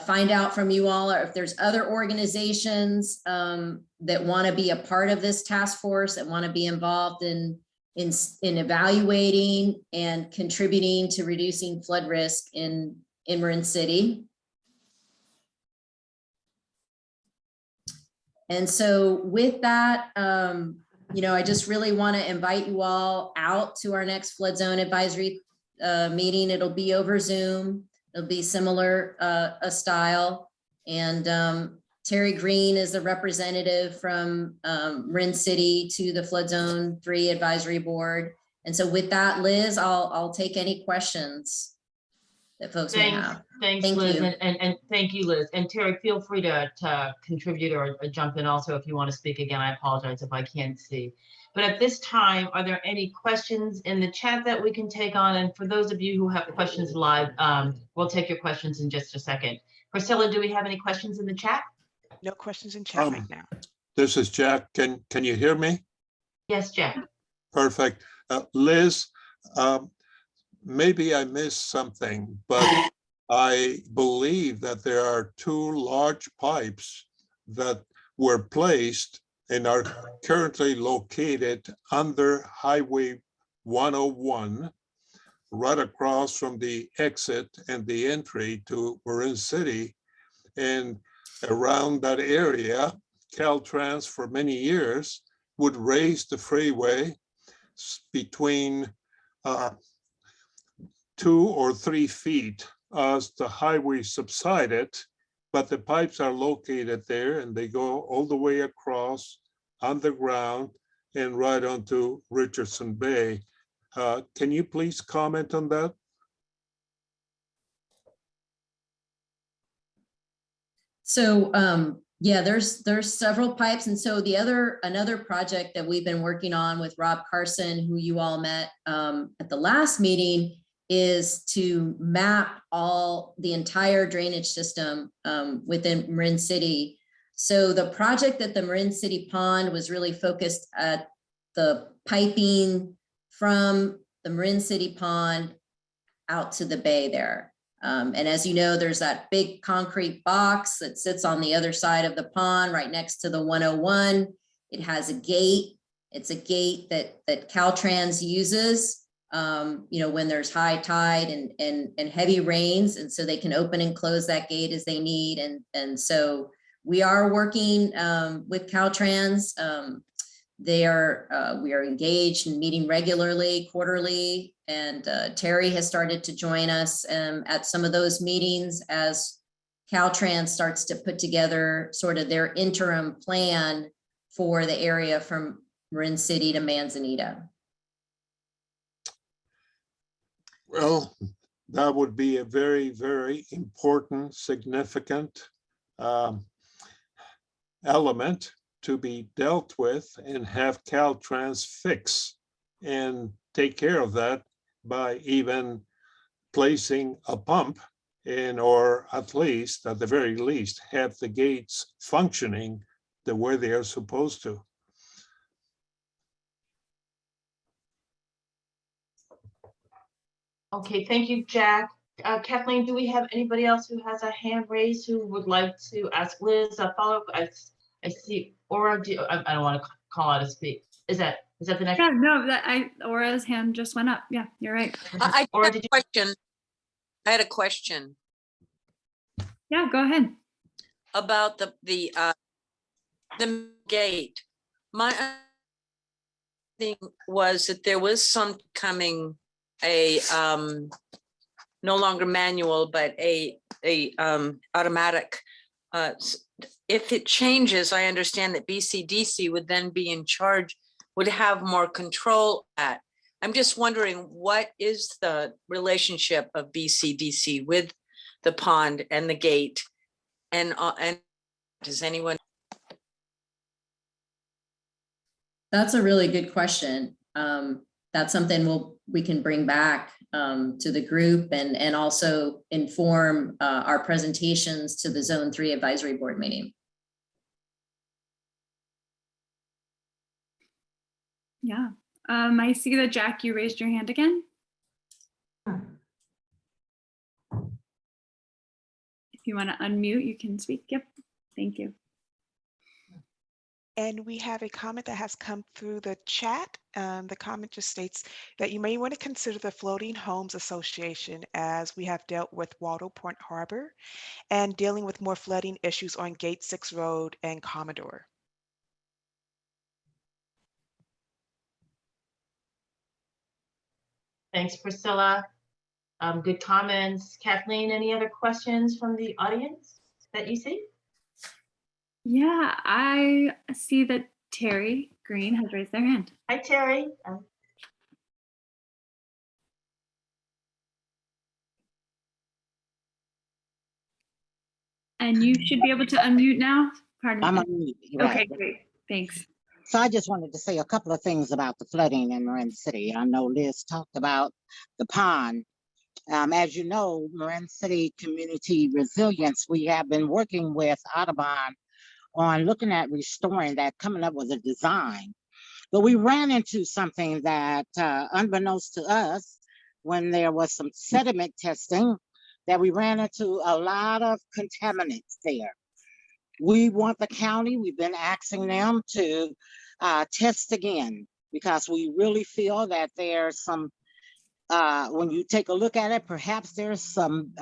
U: find out from you all, or if there's other organizations that want to be a part of this task force, that want to be involved in evaluating and contributing to reducing flood risk in Marin City. And so with that, I just really want to invite you all out to our next flood zone advisory meeting. It'll be over Zoom. It'll be similar a style. And Terry Green is the representative from Marin City to the Flood Zone 3 Advisory Board. And so with that, Liz, I'll take any questions that folks may have.
A: Thanks, Liz, and thank you, Liz. And Terry, feel free to contribute or jump in also if you want to speak again. I apologize if I can't see. But at this time, are there any questions in the chat that we can take on? And for those of you who have questions live, we'll take your questions in just a second. Priscilla, do we have any questions in the chat?
C: No questions in chat right now.
V: This is Jack. Can you hear me?
A: Yes, Jack.
V: Perfect. Liz, maybe I missed something, but I believe that there are 2 large pipes that were placed and are currently located under Highway 101, right across from the exit and the entry to Marin City. And around that area, Caltrans for many years would raise the freeway between 2 or 3 feet as the highway subsided, but the pipes are located there and they go all the way across underground and right onto Richardson Bay. Can you please comment on that?
U: So yeah, there's several pipes. And so another project that we've been working on with Rob Carson, who you all met at the last meeting, is to map the entire drainage system within Marin City. So the project at the Marin City Pond was really focused at the piping from the Marin City Pond out to the bay there. And as you know, there's that big concrete box that sits on the other side of the pond right next to the 101. It has a gate. It's a gate that Caltrans uses, when there's high tide and heavy rains. And so they can open and close that gate as they need. And so we are working with Caltrans. We are engaged and meeting regularly, quarterly, and Terry has started to join us at some of those meetings as Caltrans starts to put together sort of their interim plan for the area from Marin City to Manzanita.
V: Well, that would be a very, very important, significant element to be dealt with and have Caltrans fix and take care of that by even placing a pump in, or at the very least, have the gates functioning the way they are supposed to.
A: Okay, thank you, Jack. Kathleen, do we have anybody else who has a hand raised who would like to ask Liz a follow-up? I see Aura. I don't want to call out a speak. Is that the next?
D: Yeah, no, Aura's hand just went up. Yeah, you're right.
S: I had a question. I had a question
D: Yeah, go ahead.
S: about the gate. My thing was that there was some coming a no longer manual, but a automatic. If it changes, I understand that BCDC would then be in charge, would have more control at. I'm just wondering, what is the relationship of BCDC with the pond and the gate? And does anyone?
U: That's a really good question. That's something we can bring back to the group and also inform our presentations to the Zone 3 Advisory Board meeting.
D: Yeah. I see that, Jack, you raised your hand again. If you want to unmute, you can speak. Yep. Thank you.
C: And we have a comment that has come through the chat. The comment just states that you may want to consider the Floating Homes Association, as we have dealt with Waldo Point Harbor and dealing with more flooding issues on Gate 6 Road and Commodore.
A: Thanks, Priscilla. Good comments. Kathleen, any other questions from the audience that you see?
D: Yeah, I see that Terry Green has raised their hand.
A: Hi, Terry.
D: And you should be able to unmute now. Pardon me.
K: I'm unmuted.
D: Okay, great. Thanks.
K: So I just wanted to say a couple of things about the flooding in Marin City. I know Liz talked about the pond. As you know, Marin City Community Resilience, we have been working with Audubon on looking at restoring that, coming up with a design. But we ran into something that, unbeknownst to us, when there was some sediment testing, that we ran into a lot of contaminants there. We want the county, we've been asking them to test again, because we really feel that there's some, when you take a look at it, perhaps there's some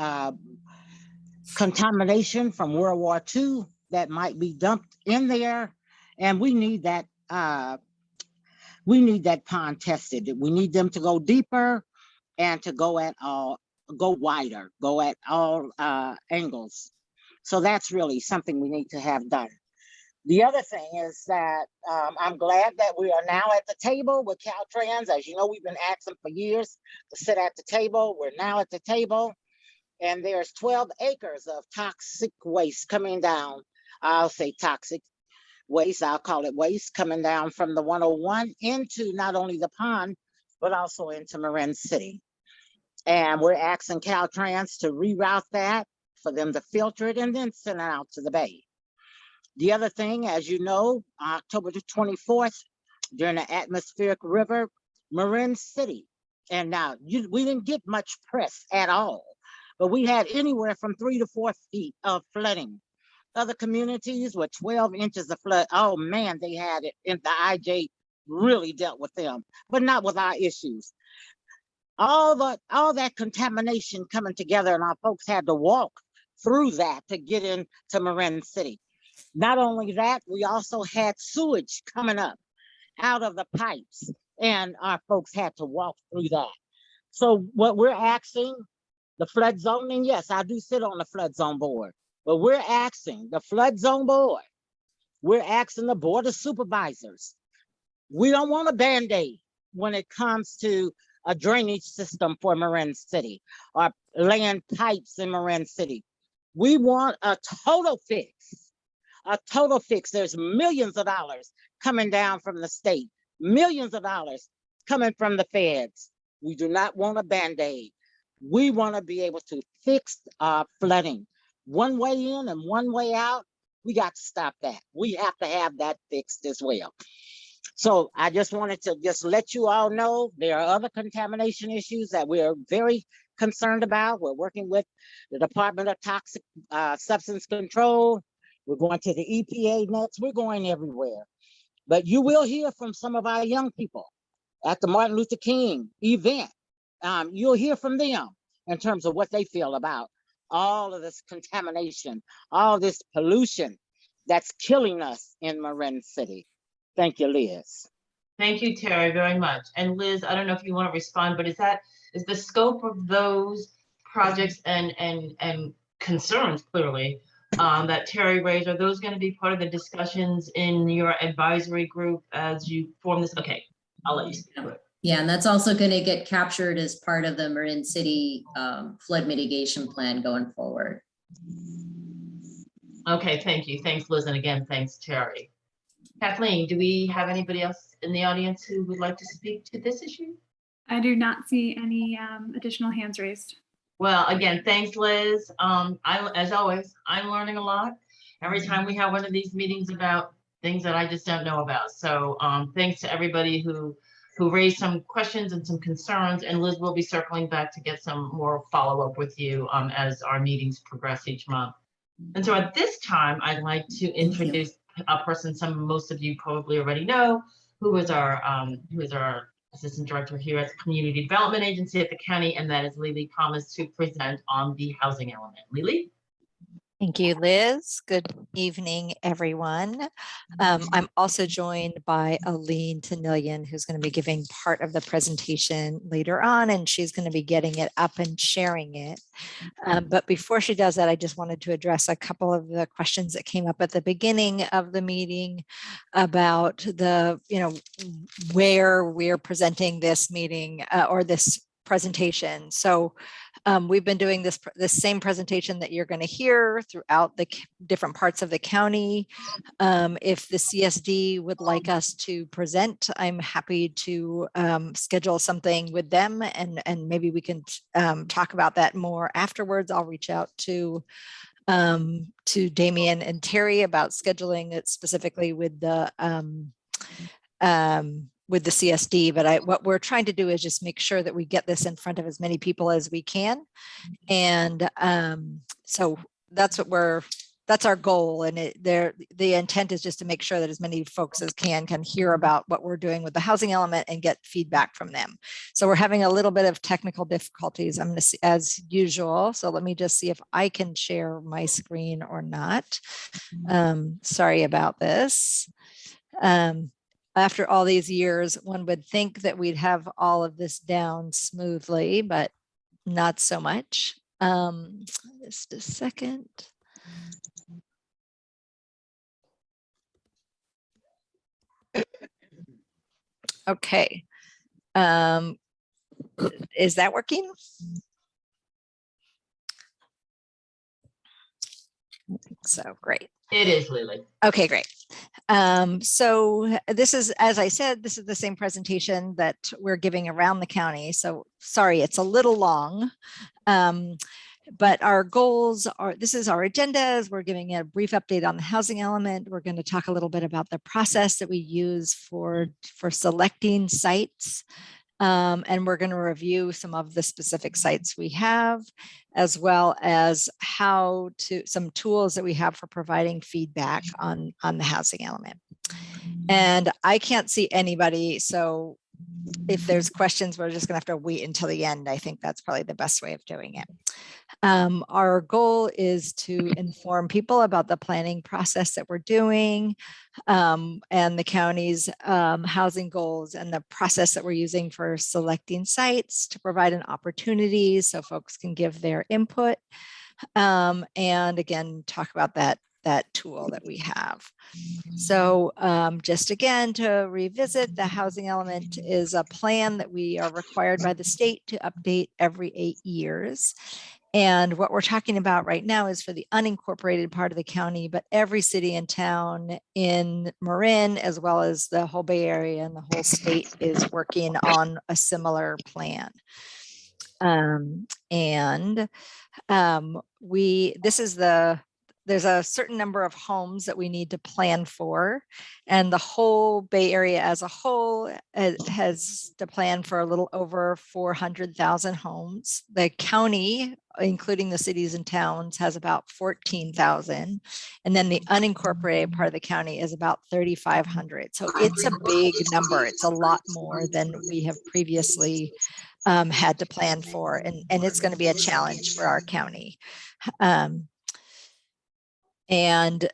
K: contamination from World War II that might be dumped in there. And we need that pond tested. We need them to go deeper and to go wider, go at all angles. So that's really something we need to have done. The other thing is that I'm glad that we are now at the table with Caltrans. As you know, we've been asking for years to sit at the table. We're now at the table, and there's 12 acres of toxic waste coming down. I'll say toxic waste, I'll call it waste, coming down from the 101 into not only the pond, but also into Marin City. And we're asking Caltrans to reroute that, for them to filter it and then send it out to the bay. The other thing, as you know, October the 24th, during the atmospheric river, Marin City. And now we didn't get much press at all, but we had anywhere from 3 to 4 feet of flooding. Other communities with 12 inches of flood. Oh man, they had it, and the IJ really dealt with them, but not with our issues. All that contamination coming together, and our folks had to walk through that to get into Marin City. Not only that, we also had sewage coming up out of the pipes, and our folks had to walk through that. So what we're asking, the flood zoning, yes, I do sit on the flood zone board, but we're asking the flood zone board, we're asking the board of supervisors. We don't want a Band-Aid when it comes to a drainage system for Marin City or laying pipes in Marin City. We want a total fix. A total fix. There's millions of dollars coming down from the state, millions of dollars coming from the feds. We do not want a Band-Aid. We want to be able to fix flooding. One way in and one way out, we got to stop that. We have to have that fixed as well. So I just wanted to just let you all know there are other contamination issues that we are very concerned about. We're working with the Department of Toxic Substance Control. We're going to the EPA next. We're going everywhere. But you will hear from some of our young people at the Martin Luther King event. You'll hear from them in terms of what they feel about all of this contamination, all this pollution that's killing us in Marin City. Thank you, Liz.
A: Thank you, Terry, very much. And Liz, I don't know if you want to respond, but is the scope of those projects and concerns clearly that Terry raised, are those going to be part of the discussions in your advisory group as you form this? Okay, I'll let you speak to it.
U: Yeah, and that's also going to get captured as part of the Marin City flood mitigation plan going forward.
A: Okay, thank you. Thanks, Liz. And again, thanks, Terry. Kathleen, do we have anybody else in the audience who would like to speak to this issue?
D: I do not see any additional hands raised.
A: Well, again, thanks, Liz. As always, I'm learning a lot every time we have one of these meetings about things that I just don't know about. So thanks to everybody who raised some questions and some concerns, and Liz will be circling back to get some more follow-up with you as our meetings progress each month. And so at this time, I'd like to introduce a person most of you probably already know, who is our Assistant Director here at the Community Development Agency at the county, and that is Lily Thomas, to present on the housing element. Lily?
B: Thank you, Liz. Good evening, everyone. I'm also joined by Aline Tanillian, who's going to be giving part of the presentation later on, and she's going to be getting it up and sharing it. But before she does that, I just wanted to address a couple of the questions that came up at the beginning of the meeting about the, where we're presenting this meeting or this presentation. So we've been doing this same presentation that you're going to hear throughout the different parts of the county. If the CSD would like us to present, I'm happy to schedule something with them, and maybe we can talk about that more afterwards. I'll reach out to Damian and Terry about scheduling it specifically with the CSD, but what we're trying to do is just make sure that we get this in front of as many people as we can. And so that's our goal. And the intent is just to make sure that as many folks as can hear about what we're doing with the housing element and get feedback from them. So we're having a little bit of technical difficulties, I'm going to see, as usual. So let me just see if I can share my screen or not. Sorry about this. After all these years, one would think that we'd have all of this down smoothly, but not so much. Just a second. Okay. Is that working? I think so. Great.
A: It is, Lily.
B: Okay, great. So this is, as I said, this is the same presentation that we're giving around the county. So sorry, it's a little long, but our goals are, this is our agendas. We're giving a brief update on the housing element. We're going to talk a little bit about the process that we use for selecting sites. And we're going to review some of the specific sites we have, as well as some tools that we have for providing feedback on the housing element. And I can't see anybody, so if there's questions, we're just going to have to wait until the end. I think that's probably the best way of doing it. Our goal is to inform people about the planning process that we're doing, and the county's housing goals and the process that we're using for selecting sites, to provide an opportunity so folks can give their input, and again, talk about that tool that we have. So just again, to revisit, the housing element is a plan that we are required by the state to update every 8 years. And what we're talking about right now is for the unincorporated part of the county, but every city and town in Marin, as well as the whole Bay Area and the whole state, is working on a similar plan. There's a certain number of homes that we need to plan for, and the whole Bay Area as a whole has to plan for a little over 400,000 homes. The county, including the cities and towns, has about 14,000, and then the unincorporated part of the county is about 3,500. So it's a big number. It's a lot more than we have previously had to plan for, and it's going to be a challenge for our county. And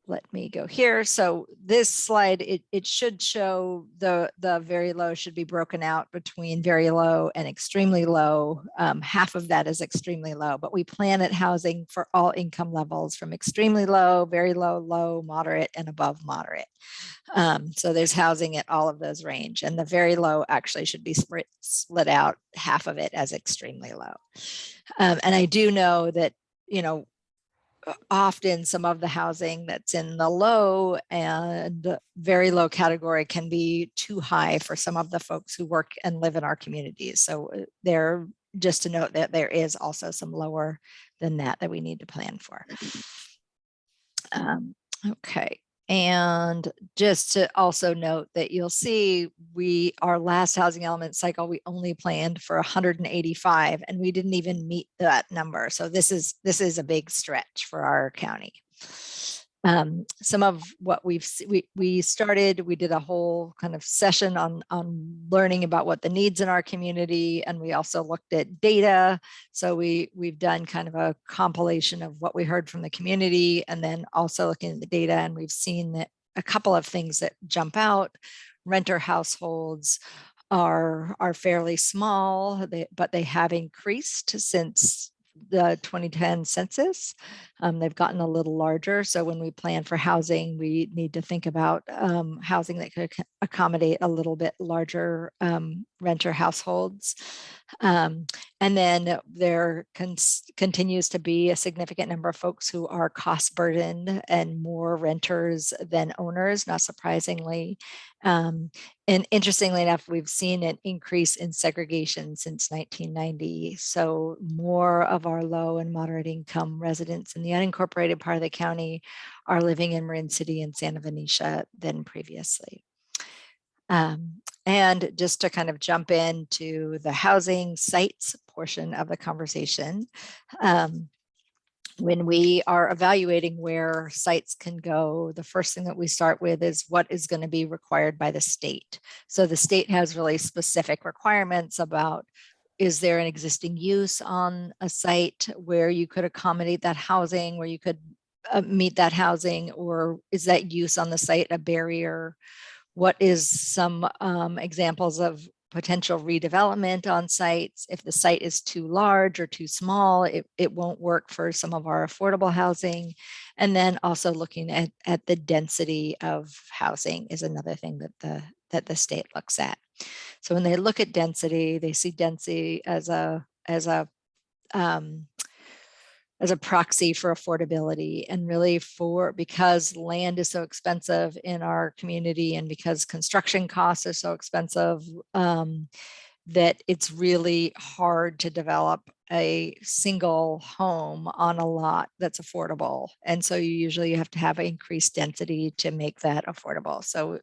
B: let me go here. So this slide, it should show the very low should be broken out between very low and extremely low. Half of that is extremely low, but we plan at housing for all income levels, from extremely low, very low, low, moderate, and above moderate. So there's housing at all of those range, and the very low actually should be split out, half of it as extremely low. And I do know that, often some of the housing that's in the low and very low category can be too high for some of the folks who work and live in our communities. So there, just to note that there is also some lower than that we need to plan for. Okay. And just to also note that you'll see our last housing element cycle, we only planned for 185, and we didn't even meet that number. So this is a big stretch for our county. Some of what we did a whole kind of session on learning about what the needs in our community, and we also looked at data. So we've done kind of a compilation of what we heard from the community, and then also looking at the data, and we've seen that a couple of things that jump out. Renter households are fairly small, but they have increased since the 2010 census. They've gotten a little larger. So when we plan for housing, we need to think about housing that could accommodate a little bit larger renter households. And then there continues to be a significant number of folks who are cost burdened and more renters than owners, not surprisingly. And interestingly enough, we've seen an increase in segregation since 1990. So more of our low and moderate income residents in the unincorporated part of the county are living in Marin City and Santa Venetia than previously. And just to kind of jump into the housing sites portion of the conversation, when we are evaluating where sites can go, the first thing that we start with is what is going to be required by the state. So the state has really specific requirements about, is there an existing use on a site where you could accommodate that housing, where you could meet that housing, or is that use on the site a barrier? What is some examples of potential redevelopment on sites? If the site is too large or too small, it won't work for some of our affordable housing. And then also looking at the density of housing is another thing that the state looks at. So when they look at density, they see density as a proxy for affordability, and really because land is so expensive in our community, and because construction costs are so expensive, that it's really hard to develop a single home on a lot that's affordable. And so you usually have to have increased density to make that affordable. So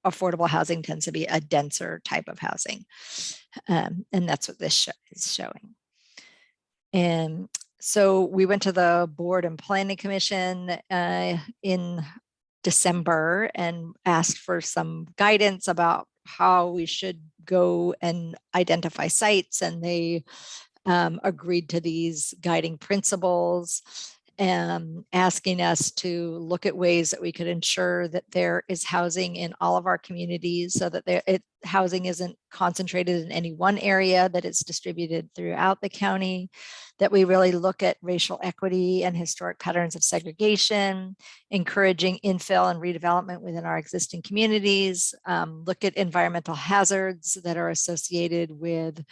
B: affordable housing tends to be a denser type of housing. And that's what this is showing. And so we went to the Board and Planning Commission in December and asked for some guidance about how we should go and identify sites, and they agreed to these guiding principles, asking us to look at ways that we could ensure that there is housing in all of our communities, so that housing isn't concentrated in any one area, that it's distributed throughout the county, that we really look at racial equity and historic patterns of segregation, encouraging infill and redevelopment within our existing communities, look at environmental hazards that are associated with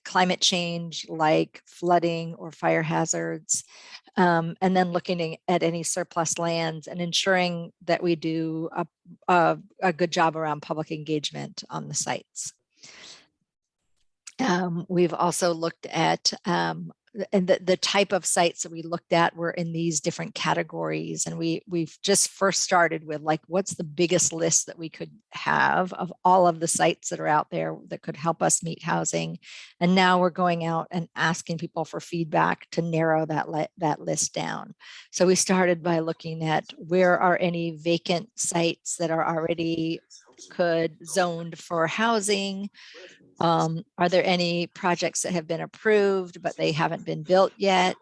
B: climate change, like flooding or fire hazards, and then looking at any surplus lands and ensuring that we do a good job around public engagement on the sites. We've also looked at, and the type of sites that we looked at were in these different categories. And we've just first started with, like, what's the biggest list that we could have of all of the sites that are out there that could help us meet housing. And now we're going out and asking people for feedback to narrow that list down. So we started by looking at where are any vacant sites that are already zoned for housing. Are there any projects that have been approved, but they haven't been built yet?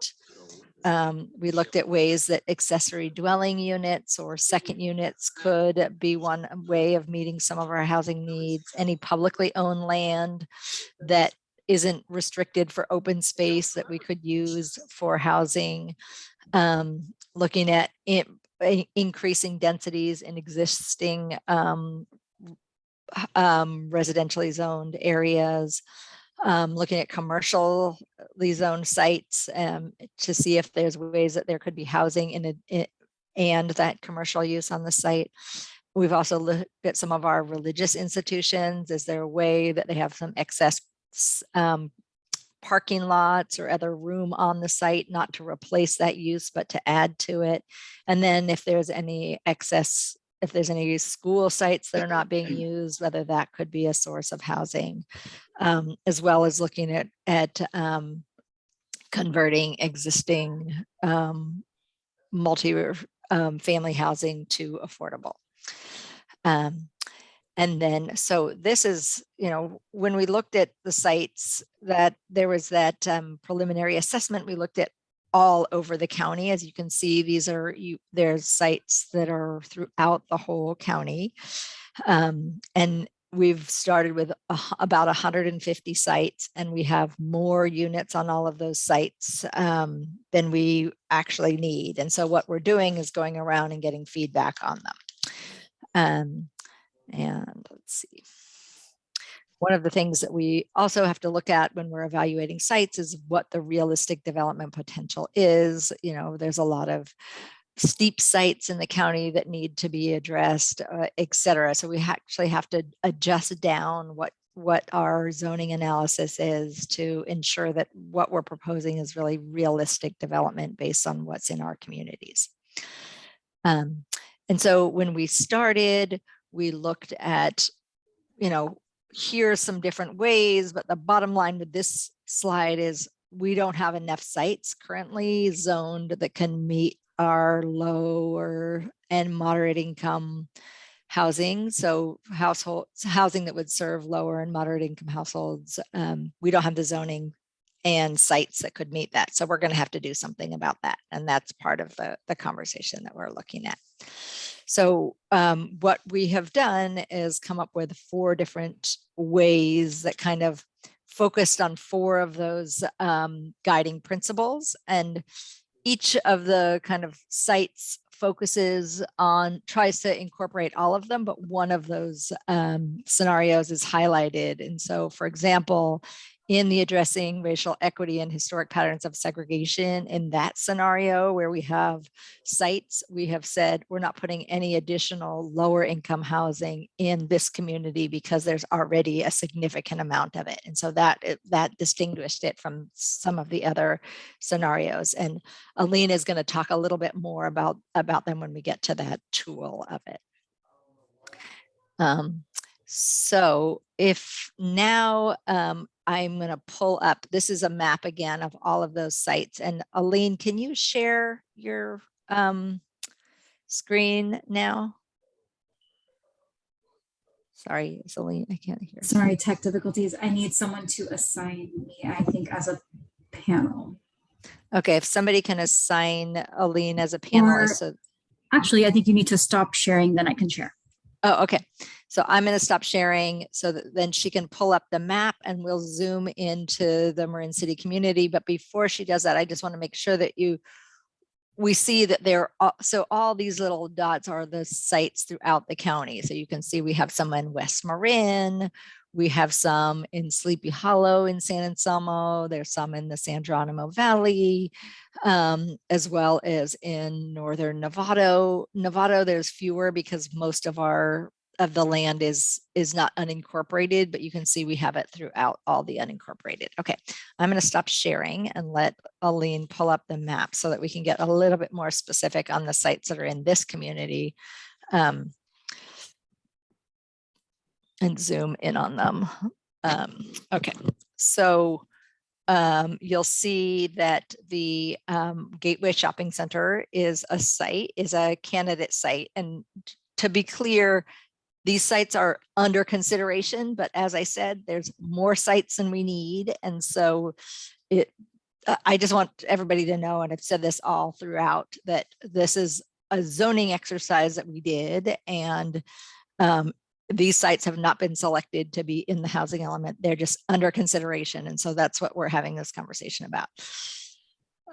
B: We looked at ways that accessory dwelling units or second units could be one way of meeting some of our housing needs. Any publicly owned land that isn't restricted for open space that we could use for housing. Looking at increasing densities in existing residentially zoned areas, looking at commercially zoned sites to see if there's ways that there could be housing and that commercial use on the site. We've also looked at some of our religious institutions. Is there a way that they have some excess parking lots or other room on the site, not to replace that use, but to add to it? And then if there's any excess, if there's any school sites that are not being used, whether that could be a source of housing, as well as looking at converting existing multi-family housing to affordable. And then, so this is, when we looked at the sites, that there was that preliminary assessment, we looked at all over the county. As you can see, there's sites that are throughout the whole county. And we've started with about 150 sites, and we have more units on all of those sites than we actually need. And so what we're doing is going around and getting feedback on them. And let's see. One of the things that we also have to look at when we're evaluating sites is what the realistic development potential is. There's a lot of steep sites in the county that need to be addressed, et cetera. So we actually have to adjust down what our zoning analysis is to ensure that what we're proposing is really realistic development based on what's in our communities. And so when we started, we looked at, here's some different ways, but the bottom line with this slide is we don't have enough sites currently zoned that can meet our lower and moderate income housing. So housing that would serve lower and moderate income households. We don't have the zoning and sites that could meet that. So we're going to have to do something about that. And that's part of the conversation that we're looking at. So what we have done is come up with 4 different ways that kind of focused on 4 of those guiding principles. And each of the kind of sites tries to incorporate all of them, but one of those scenarios is highlighted. And so, for example, in the addressing racial equity and historic patterns of segregation, in that scenario where we have sites, we have said we're not putting any additional lower income housing in this community because there's already a significant amount of it. And so that distinguished it from some of the other scenarios. And Aline is going to talk a little bit more about them when we get to that tool of it. So if now I'm going to pull up, this is a map again of all of those sites. And Aline, can you share your screen now? Sorry, it's Aline, I can't hear.
F: Sorry, tech difficulties. I need someone to assign me, I think, as a panel.
B: Okay, if somebody can assign Aline as a panelist. So
F: actually, I think you need to stop sharing, then I can share.
B: Oh, okay. So I'm going to stop sharing so that then she can pull up the map and we'll zoom into the Marin City community. But before she does that, I just want to make sure that we see that so all these little dots are the sites throughout the county. So you can see we have some in West Marin, we have some in Sleepy Hollow in San Anselmo, there's some in the San Geronimo Valley, as well as in northern Novato. Novato, there's fewer because most of the land is not unincorporated, but you can see we have it throughout all the unincorporated. Okay, I'm going to stop sharing and let Aline pull up the map so that we can get a little bit more specific on the sites that are in this community and zoom in on them. Okay, so you'll see that the Gateway Shopping Center is a candidate site. And to be clear, these sites are under consideration, but as I said, there's more sites than we need. And so I just want everybody to know, and I've said this all throughout, that this is a zoning exercise that we did. And these sites have not been selected to be in the housing element. They're just under consideration. And so that's what we're having this conversation about.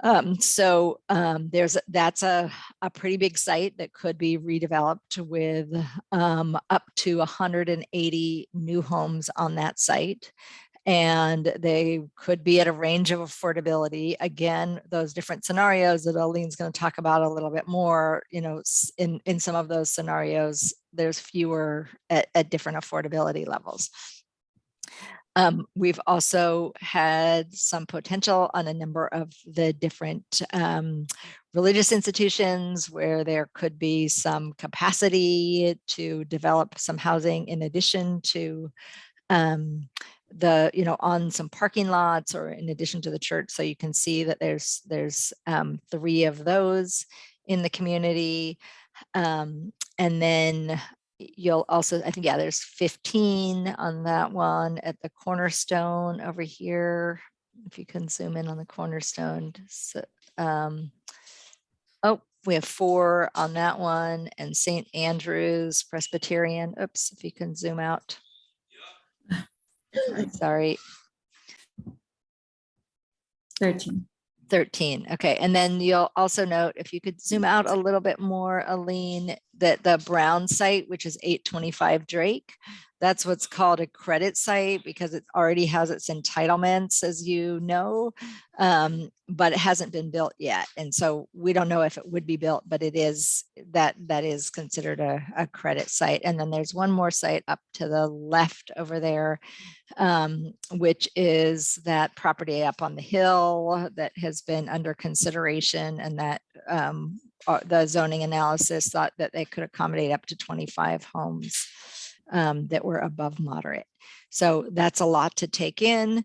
B: That's a pretty big site that could be redeveloped with up to 180 new homes on that site. And they could be at a range of affordability. Again, those different scenarios that Aline's going to talk about a little bit more, in some of those scenarios, there's fewer at different affordability levels. We've also had some potential on a number of the different religious institutions where there could be some capacity to develop some housing in addition to on some parking lots or in addition to the church. So you can see that there's 3 of those in the community. And then you'll also, I think, there's 15 on that one at the Cornerstone over here. If you can zoom in on the Cornerstone. So, we have 4 on that one, and St. Andrew's Presbyterian. Oops, if you can zoom out. Sorry.
F: 13.
B: Okay, and then you'll also note, if you could zoom out a little bit more, Aline, that the Brown site, which is 825 Drake, that's what's called a credit site because it already has its entitlements, as you know, but it hasn't been built yet. And so we don't know if it would be built, but it is, that is considered a credit site. And then there's one more site up to the left over there, which is that property up on the hill that has been under consideration, and that the zoning analysis thought that they could accommodate up to 25 homes that were above moderate. So that's a lot to take in.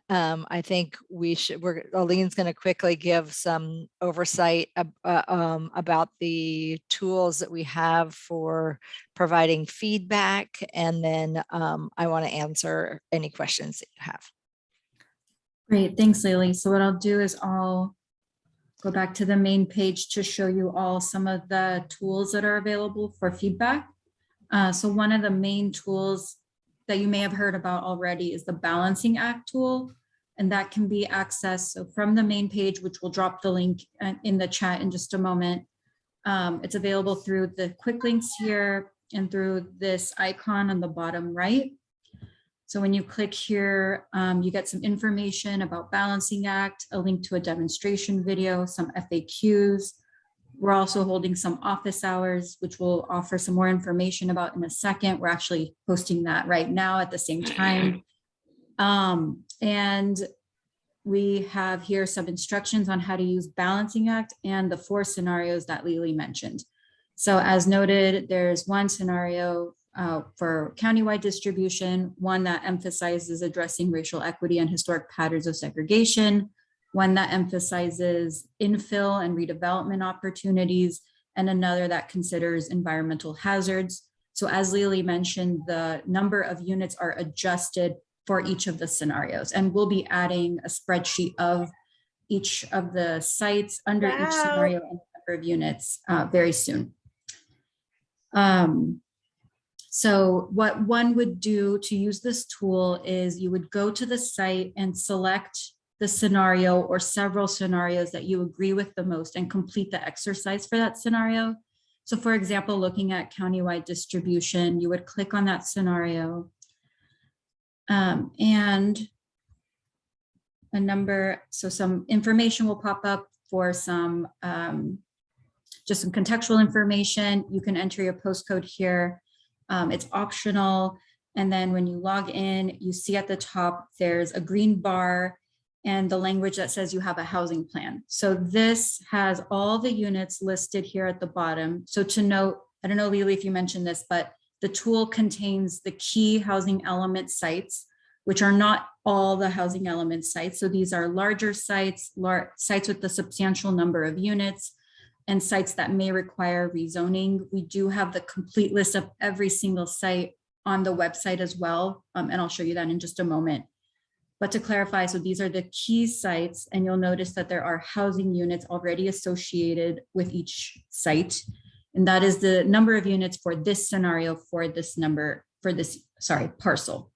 B: I think Aline's going to quickly give some oversight about the tools that we have for providing feedback. And then I want to answer any questions that you have.
F: Great, thanks, Lily. So what I'll do is I'll go back to the main page to show you all some of the tools that are available for feedback. So one of the main tools that you may have heard about already is the Balancing Act tool, and that can be accessed from the main page, which we'll drop the link in the chat in just a moment. It's available through the quick links here and through this icon on the bottom right. So when you click here, you get some information about Balancing Act, a link to a demonstration video, some FAQs. We're also holding some office hours, which we'll offer some more information about in a second. We're actually posting that right now at the same time. And we have here some instructions on how to use Balancing Act and the 4 scenarios that Lily mentioned. So as noted, there's one scenario for countywide distribution, one that emphasizes addressing racial equity and historic patterns of segregation, one that emphasizes infill and redevelopment opportunities, and another that considers environmental hazards. So as Lily mentioned, the number of units are adjusted for each of the scenarios, and we'll be adding a spreadsheet of each of the sites under each scenario and the number of units very soon. So what one would do to use this tool is you would go to the site and select the scenario or several scenarios that you agree with the most and complete the exercise for that scenario. So for example, looking at countywide distribution, you would click on that scenario and a number, so some information will pop up for some, just some contextual information. You can enter your postcode here. It's optional. And then when you log in, you see at the top, there's a green bar and the language that says you have a housing plan. So this has all the units listed here at the bottom. So to note, I don't know, Lily, if you mentioned this, but the tool contains the key housing element sites, which are not all the housing element sites. So these are larger sites, sites with a substantial number of units, and sites that may require rezoning. We do have the complete list of every single site on the website as well, and I'll show you that in just a moment. But to clarify, so these are the key sites, and you'll notice that there are housing units already associated with each site. And that is the number of units for this scenario for this number, for this, parcel.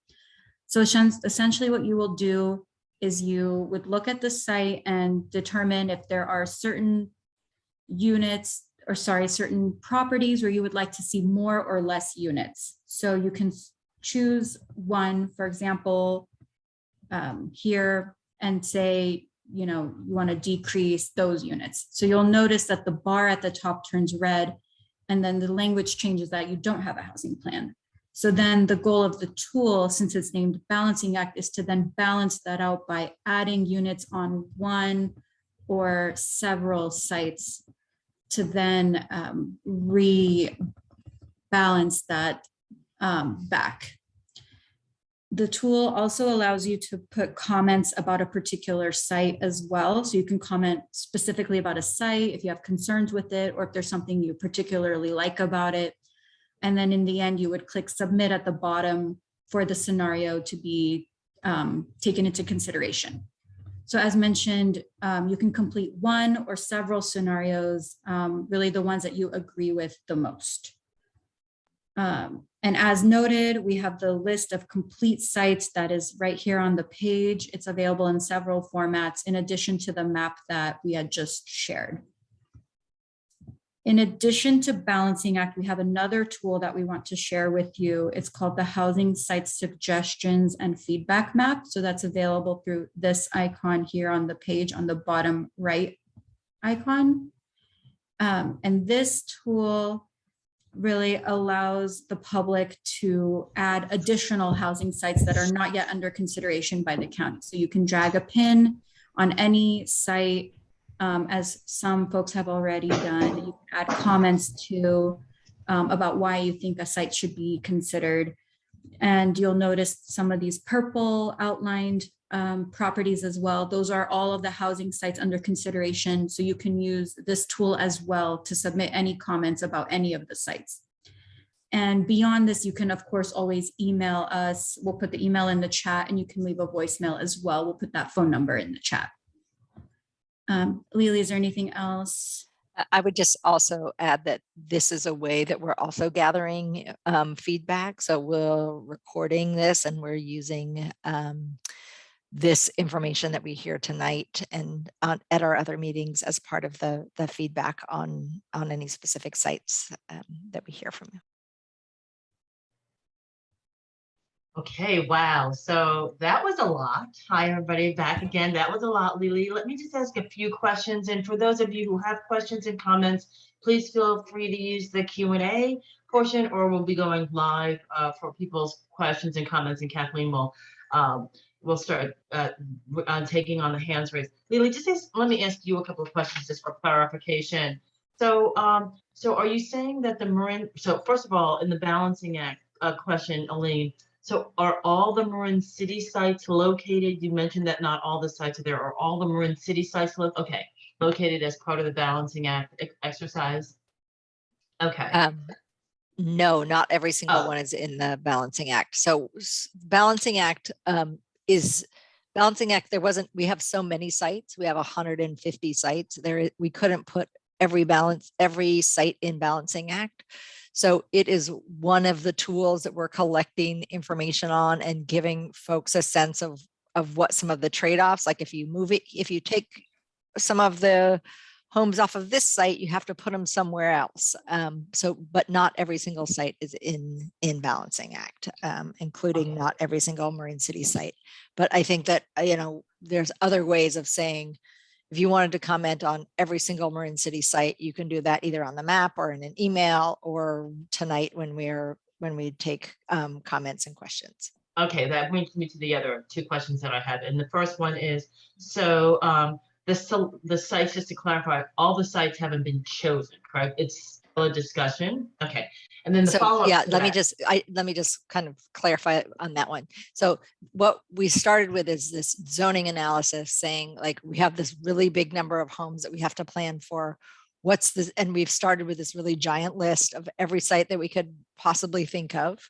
F: So essentially what you will do is you would look at the site and determine if there are certain units, or certain properties where you would like to see more or less units. So you can choose one, for example, here, and say, you want to decrease those units. So you'll notice that the bar at the top turns red, and then the language changes that you don't have a housing plan. So then the goal of the tool, since it's named Balancing Act, is to then balance that out by adding units on one or several sites to then rebalance that back. The tool also allows you to put comments about a particular site as well. So you can comment specifically about a site if you have concerns with it, or if there's something you particularly like about it. And then in the end, you would click submit at the bottom for the scenario to be taken into consideration. So as mentioned, you can complete one or several scenarios, really the ones that you agree with the most. And as noted, we have the list of complete sites that is right here on the page. It's available in several formats, in addition to the map that we had just shared. In addition to Balancing Act, we have another tool that we want to share with you. It's called the Housing Site Suggestions and Feedback Map. So that's available through this icon here on the page on the bottom right icon. And this tool really allows the public to add additional housing sites that are not yet under consideration by the county. So you can drag a pin on any site, as some folks have already done. You can add comments to about why you think a site should be considered. And you'll notice some of these purple outlined properties as well. Those are all of the housing sites under consideration. So you can use this tool as well to submit any comments about any of the sites. And beyond this, you can of course always email us. We'll put the email in the chat, and you can leave a voicemail as well. We'll put that phone number in the chat. Lily, is there anything else?
B: I would just also add that this is a way that we're also gathering feedback. So we're recording this, and we're using this information that we hear tonight and at our other meetings as part of the feedback on any specific sites that we hear from you.
A: Okay, wow. So that was a lot. Hi, everybody, back again. That was a lot, Lily. Let me just ask a few questions. And for those of you who have questions and comments, please feel free to use the Q&A portion, or we'll be going live for people's questions and comments, and Kathleen will start on taking on the hands raised. Lily, let me ask you a couple of questions just for clarification. So, so are you saying that the Marin, so first of all, in the Balancing Act, a question, Elaine. So are all the Marin City sites located? You mentioned that not all the sites are there. Are all the Marin City sites located as part of the balancing act exercise? Okay.
B: No, not every single one is in the balancing act. So balancing act is balancing act. We have so many sites. We have 150 sites there. We couldn't put every site in balancing act. So it is one of the tools that we're collecting information on and giving folks a sense of what some of the trade-offs, like if you take some of the homes off of this site, you have to put them somewhere else. But not every single site is in balancing act, including not every single Marin City site. But I think that, there's other ways of saying, if you wanted to comment on every single Marin City site, you can do that either on the map or in an email or tonight when we take comments and questions.
A: Okay, that brings me to the other two questions that I had. And the first one is, so the sites, just to clarify, all the sites haven't been chosen, correct? It's still a discussion. Okay. And then the follow-up.
B: Yeah, let me just kind of clarify on that one. So what we started with is this zoning analysis saying, like, we have this really big number of homes that we have to plan for. What's this? And we've started with this really giant list of every site that we could possibly think of.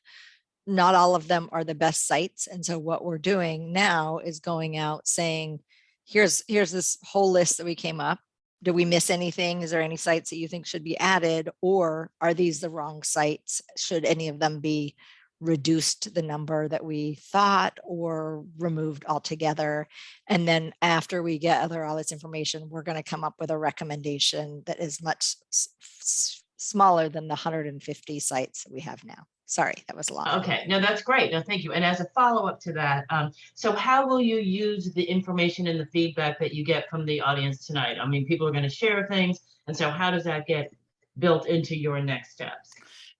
B: Not all of them are the best sites. And so what we're doing now is going out saying, here's this whole list that we came up. Do we miss anything? Is there any sites that you think should be added, or are these the wrong sites? Should any of them be reduced to the number that we thought or removed altogether? And then after we gather all this information, we're going to come up with a recommendation that is much smaller than the 150 sites that we have now. Sorry, that was a lot.
A: Okay, no, that's great. No, thank you. And as a follow-up to that, so how will you use the information and the feedback that you get from the audience tonight? I mean, people are going to share things. And so how does that get built into your next steps?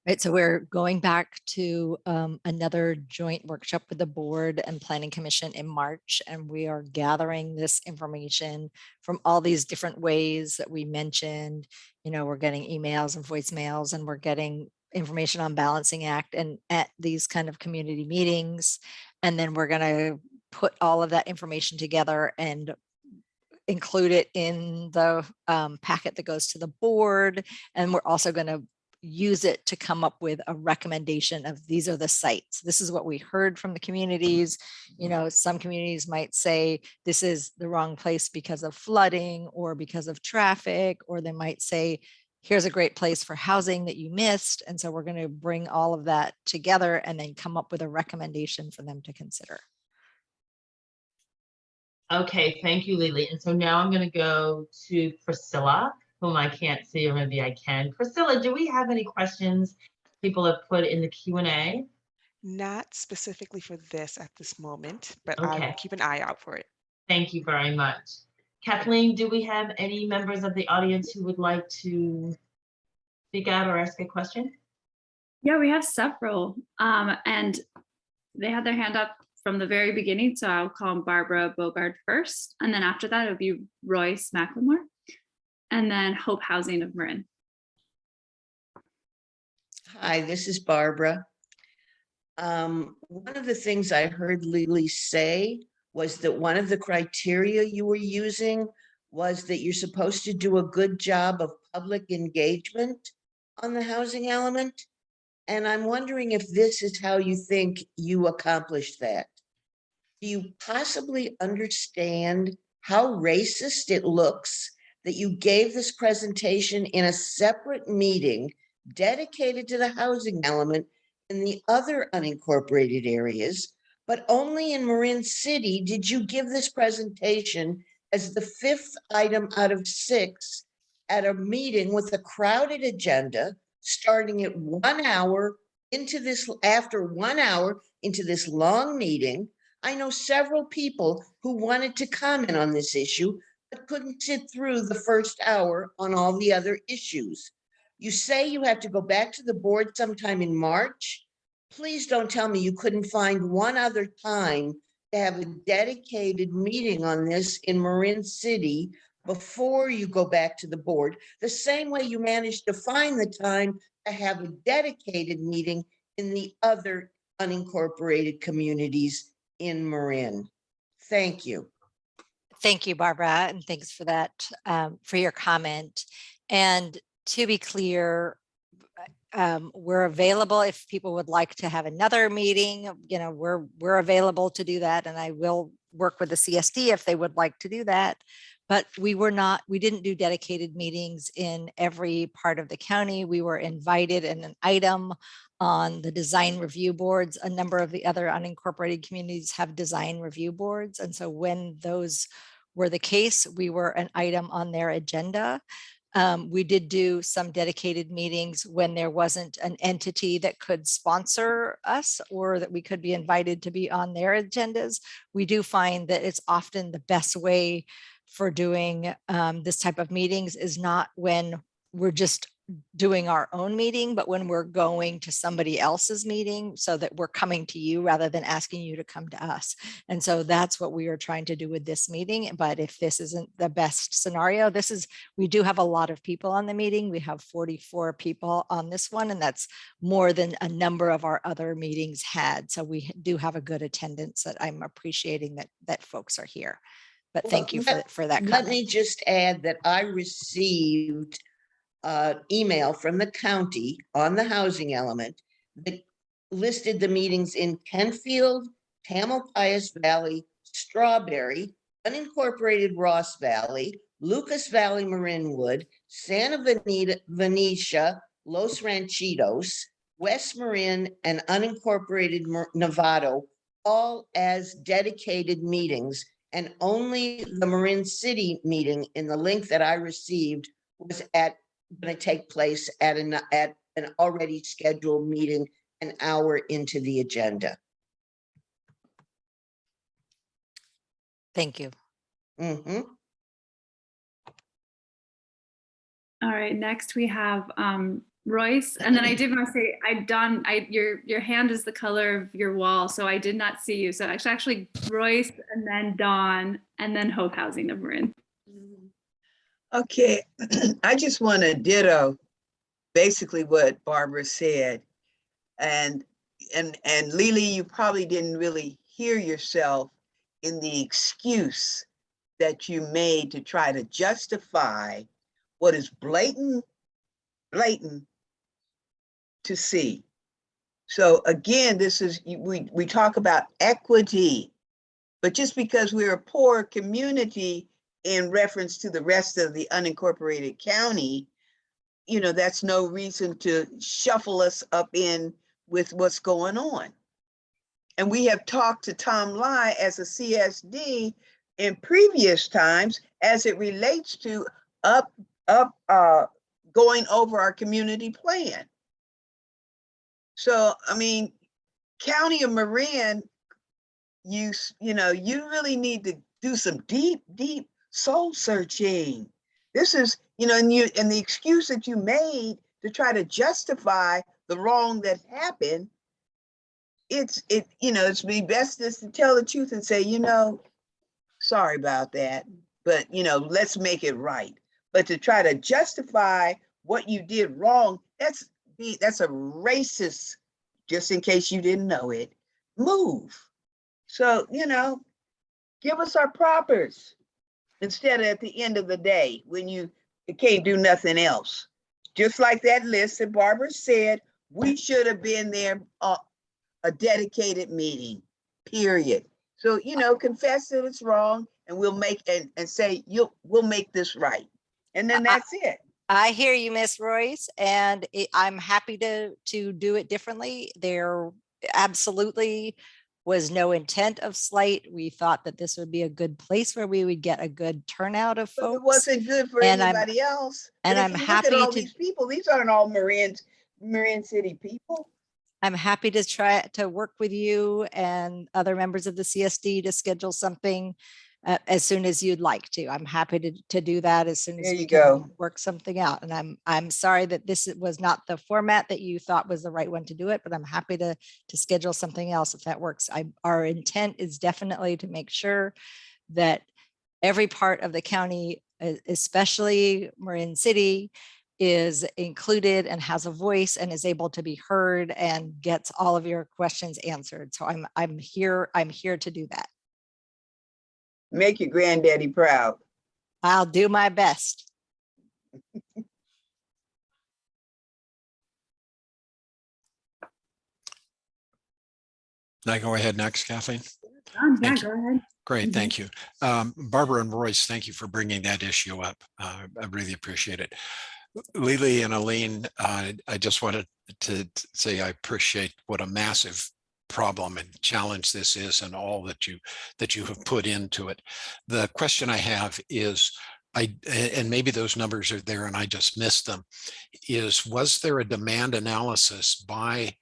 B: Right, so we're going back to another joint workshop with the board and planning commission in March, and we are gathering this information from all these different ways that we mentioned. We're getting emails and voicemails, and we're getting information on balancing act and at these kind of community meetings. And then we're going to put all of that information together and include it in the packet that goes to the board. And we're also going to use it to come up with a recommendation of, these are the sites. This is what we heard from the communities. Some communities might say this is the wrong place because of flooding or because of traffic, or they might say, here's a great place for housing that you missed. And so we're going to bring all of that together and then come up with a recommendation for them to consider.
A: Okay, thank you, Lily. And so now I'm going to go to Priscilla, whom I can't see, or maybe I can. Priscilla, do we have any questions people have put in the Q&A?
C: Not specifically for this at this moment, but I
A: Okay.
C: will keep an eye out for it.
A: Thank you very much. Kathleen, do we have any members of the audience who would like to speak out or ask a question?
D: Yeah, we have several, and they had their hand up from the very beginning, so I'll call Barbara Bogard first, and then after that, it'll be Royce McLemore, and then Hope Housing of Marin.
G: Hi, this is Barbara. One of the things I heard Lily say was that one of the criteria you were using was that you're supposed to do a good job of public engagement on the housing element. And I'm wondering if this is how you think you accomplished that. Do you possibly understand how racist it looks that you gave this presentation in a separate meeting dedicated to the housing element in the other unincorporated areas, but only in Marin City did you give this presentation as the 5th item out of 6 at a meeting with a crowded agenda, starting at 1 hour into this, after 1 hour into this long meeting. I know several people who wanted to comment on this issue, but couldn't sit through the first hour on all the other issues. You say you have to go back to the board sometime in March. Please don't tell me you couldn't find one other time to have a dedicated meeting on this in Marin City before you go back to the board, the same way you managed to find the time to have a dedicated meeting in the other unincorporated communities in Marin. Thank you.
B: Thank you, Barbara, and thanks for that, for your comment. And to be clear, we're available if people would like to have another meeting. You know, we're available to do that, and I will work with the CSD if they would like to do that. But we didn't do dedicated meetings in every part of the county. We were invited in an item on the design review boards. A number of the other unincorporated communities have design review boards. And so when those were the case, we were an item on their agenda. We did do some dedicated meetings when there wasn't an entity that could sponsor us or that we could be invited to be on their agendas. We do find that it's often the best way for doing this type of meetings is not when we're just doing our own meeting, but when we're going to somebody else's meeting so that we're coming to you rather than asking you to come to us. And so that's what we are trying to do with this meeting. But if this isn't the best scenario, we do have a lot of people on the meeting. We have 44 people on this one, and that's more than a number of our other meetings had. So we do have a good attendance that I'm appreciating that folks are here. But thank you for that comment.
G: Let me just add that I received email from the county on the housing element that listed the meetings in Kentfield, Tamalpais Valley, Strawberry, unincorporated Ross Valley, Lucas Valley, Marinwood, Santa Venetia, Los Ranchitos, West Marin, and unincorporated Novato, all as dedicated meetings. And only the Marin City meeting in the link that I received was going to take place at an already scheduled meeting an hour into the agenda.
B: Thank you.
G: Mm-hmm.
D: All right, next we have Royce, and then I did want to say, Don, your hand is the color of your wall, so I did not see you. So actually Royce, and then Don, and then Hope Housing of Marin.
Q: Okay, I just want to ditto basically what Barbara said. And Lily, you probably didn't really hear yourself in the excuse that you made to try to justify what is blatant to see. So again, this is, we talk about equity, but just because we're a poor community in reference to the rest of the unincorporated county, you know, that's no reason to shuffle us up in with what's going on. And we have talked to Tom Lai as a CSD in previous times as it relates to going over our community plan. So, I mean, County of Marin, you really need to do some deep soul searching. This is, and the excuse that you made to try to justify the wrong that happened, it's be best is to tell the truth and say, sorry about that, but let's make it right. But to try to justify what you did wrong, that's a racist, just in case you didn't know it, move. So, give us our propers instead of at the end of the day when you can't do nothing else. Just like that list that Barbara said, we should have been there a dedicated meeting, period. So, confess that it's wrong, and we'll make and say we'll make this right. And then that's it.
B: I hear you, Miss Royce, and I'm happy to do it differently. There absolutely was no intent of Slate. We thought that this would be a good place where we would get a good turnout of folks.
Q: But it wasn't good for anybody else.
B: And I'm happy
Q: look at all these people. These aren't all Marin City people.
B: I'm happy to try to work with you and other members of the CSD to schedule something as soon as you'd like to. I'm happy to do that as soon as we can work something out. And I'm sorry that this was not the format that you thought was the right one to do it, but I'm happy to schedule something else if that works. Our intent is definitely to make sure that every part of the county, especially Marin City, is included and has a voice and is able to be heard and gets all of your questions answered. So I'm here to do that.
Q: Make your granddaddy proud.
B: I'll do my best.
H: Can I go ahead next, Kathleen?
D: Yeah,
H: Thank
D: go ahead.
H: Great, thank you. Barbara and Royce, thank you for bringing that issue up. I really appreciate it. Lily and Aline, I just wanted to say I appreciate what a massive problem and challenge this is and all that you have put into it. The question I have is, and maybe those numbers are there and I just missed them, was there a demand analysis by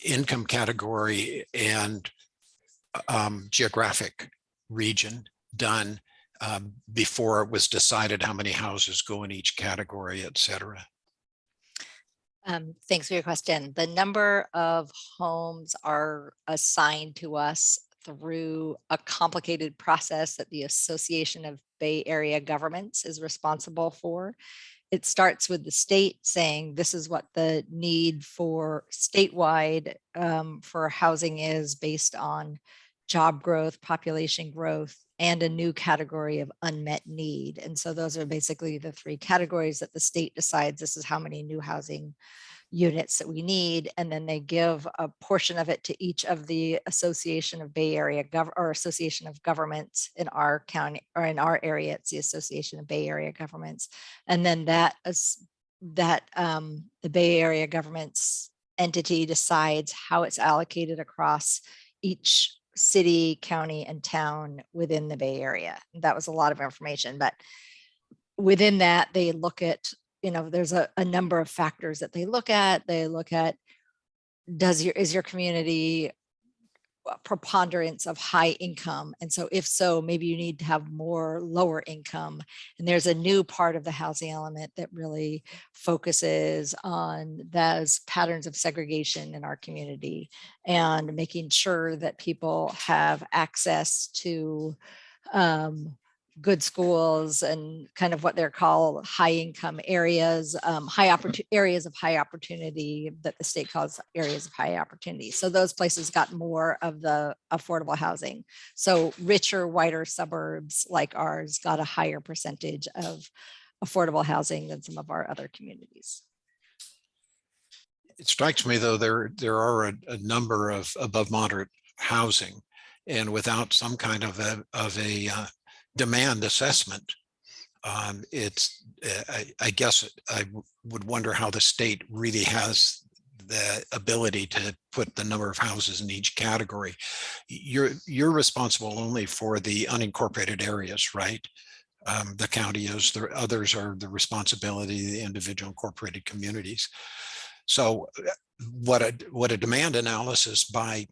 H: income category and geographic region done before it was decided how many houses go in each category, et cetera?
B: Thanks for your question. The number of homes are assigned to us through a complicated process that the Association of Bay Area Governments is responsible for. It starts with the state saying this is what the need for statewide for housing is based on job growth, population growth, and a new category of unmet need. And so those are basically the three categories that the state decides this is how many new housing units that we need. And then they give a portion of it to each of the Association of Bay Area or Association of Governments in our county or in our area. It's the Association of Bay Area Governments. And then the Bay Area Governments entity decides how it's allocated across each city, county, and town within the Bay Area. That was a lot of information, but within that, they look at, there's a number of factors that they look at. They look at, is your community a preponderance of high income? And so if so, maybe you need to have more lower income. And there's a new part of the housing element that really focuses on those patterns of segregation in our community and making sure that people have access to good schools and kind of what they're called high income areas, areas of high opportunity that the state calls areas of high opportunity. So those places got more of the affordable housing. So richer, whiter suburbs like ours got a higher percentage of affordable housing than some of our other communities.
H: It strikes me though, there are a number of above moderate housing, and without some kind of a demand assessment, I guess I would wonder how the state really has the ability to put the number of houses in each category. You're responsible only for the unincorporated areas, right? The county is, the others are the responsibility of the individual incorporated communities. So what a demand analysis by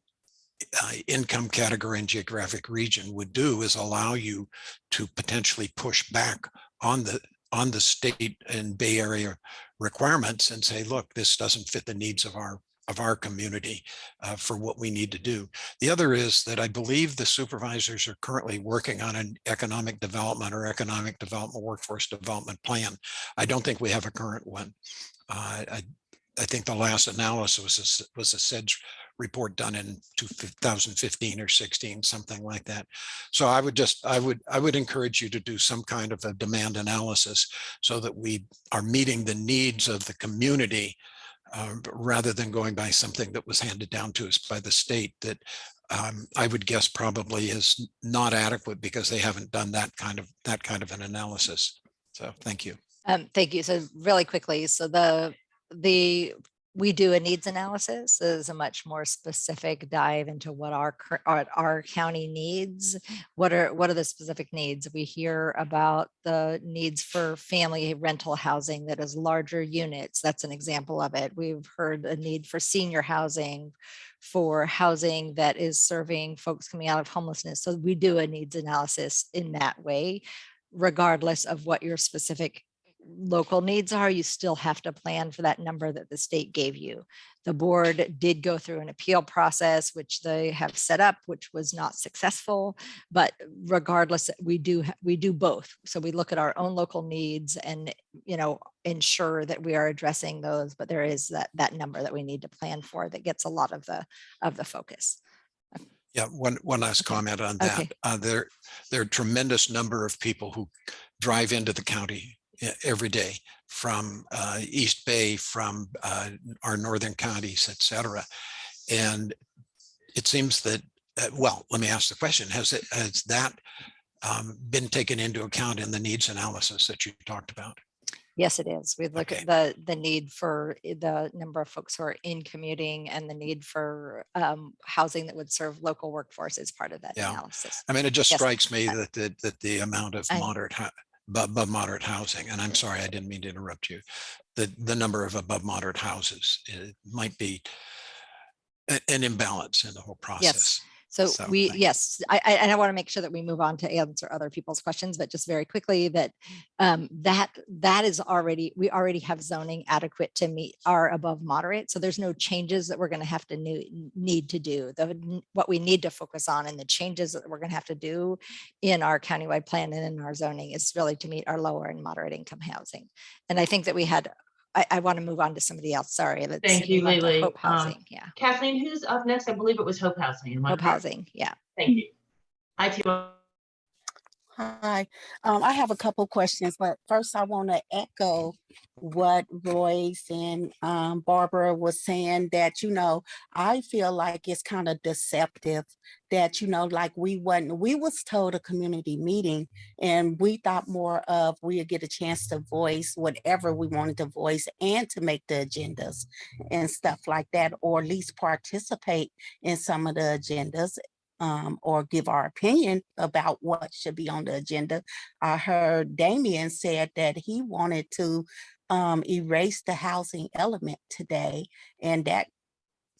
H: income category and geographic region would do is allow you to potentially push back on the state and Bay Area requirements and say, look, this doesn't fit the needs of our community for what we need to do. The other is that I believe the supervisors are currently working on an economic development or economic development workforce development plan. I don't think we have a current one. I think the last analysis was a SEDS report done in 2015 or 16, something like that. So I would encourage you to do some kind of a demand analysis so that we are meeting the needs of the community rather than going by something that was handed down to us by the state that I would guess probably is not adequate because they haven't done that kind of an analysis. So thank you.
B: Thank you. So really quickly, so we do a needs analysis. This is a much more specific dive into what our county needs. What are the specific needs? We hear about the needs for family rental housing that is larger units. That's an example of it. We've heard a need for senior housing, for housing that is serving folks coming out of homelessness. So we do a needs analysis in that way, regardless of what your specific local needs are, you still have to plan for that number that the state gave you. The board did go through an appeal process, which they have set up, which was not successful. But regardless, we do both. So we look at our own local needs and, you know, ensure that we are addressing those. But there is that number that we need to plan for that gets a lot of the focus.
H: Yeah, one last comment on that.
B: Okay.
H: There are a tremendous number of people who drive into the county every day from East Bay, from our northern counties, et cetera. And it seems that, well, let me ask the question, has that been taken into account in the needs analysis that you talked about?
B: Yes, it is. We look at the need for the number of folks who are in commuting and the need for housing that would serve local workforce as part of that analysis.
H: I mean, it just
B: Yes.
H: strikes me that the amount of above moderate housing, and I'm sorry, I didn't mean to interrupt you, the number of above moderate houses, it might be an imbalance in the whole process.
B: Yes. So yes, I want to make sure that we move on to answer other people's questions, but just very quickly that that is we already have zoning adequate to meet our above moderate. So there's no changes that we're going to have to need to do. What we need to focus on and the changes that we're going to have to do in our countywide plan and in our zoning is really to meet our lower and moderate income housing. And I think that we had, I want to move on to somebody else. Sorry.
A: Thank you, Lily.
B: Hope Housing. Yeah.
A: Kathleen, who's up next? I believe it was Hope Housing.
B: Hope Housing. Yeah.
A: Thank you.
M: Hi, I have a couple questions, but first I want to echo what Royce and Barbara was saying that, you know, I feel like it's kind of deceptive that, you know, like we was told a community meeting and we thought more of we'd get a chance to voice whatever we wanted to voice and to make the agendas and stuff like that, or at least participate in some of the agendas. Or give our opinion about what should be on the agenda. I heard Damien said that he wanted to erase the housing element today, and that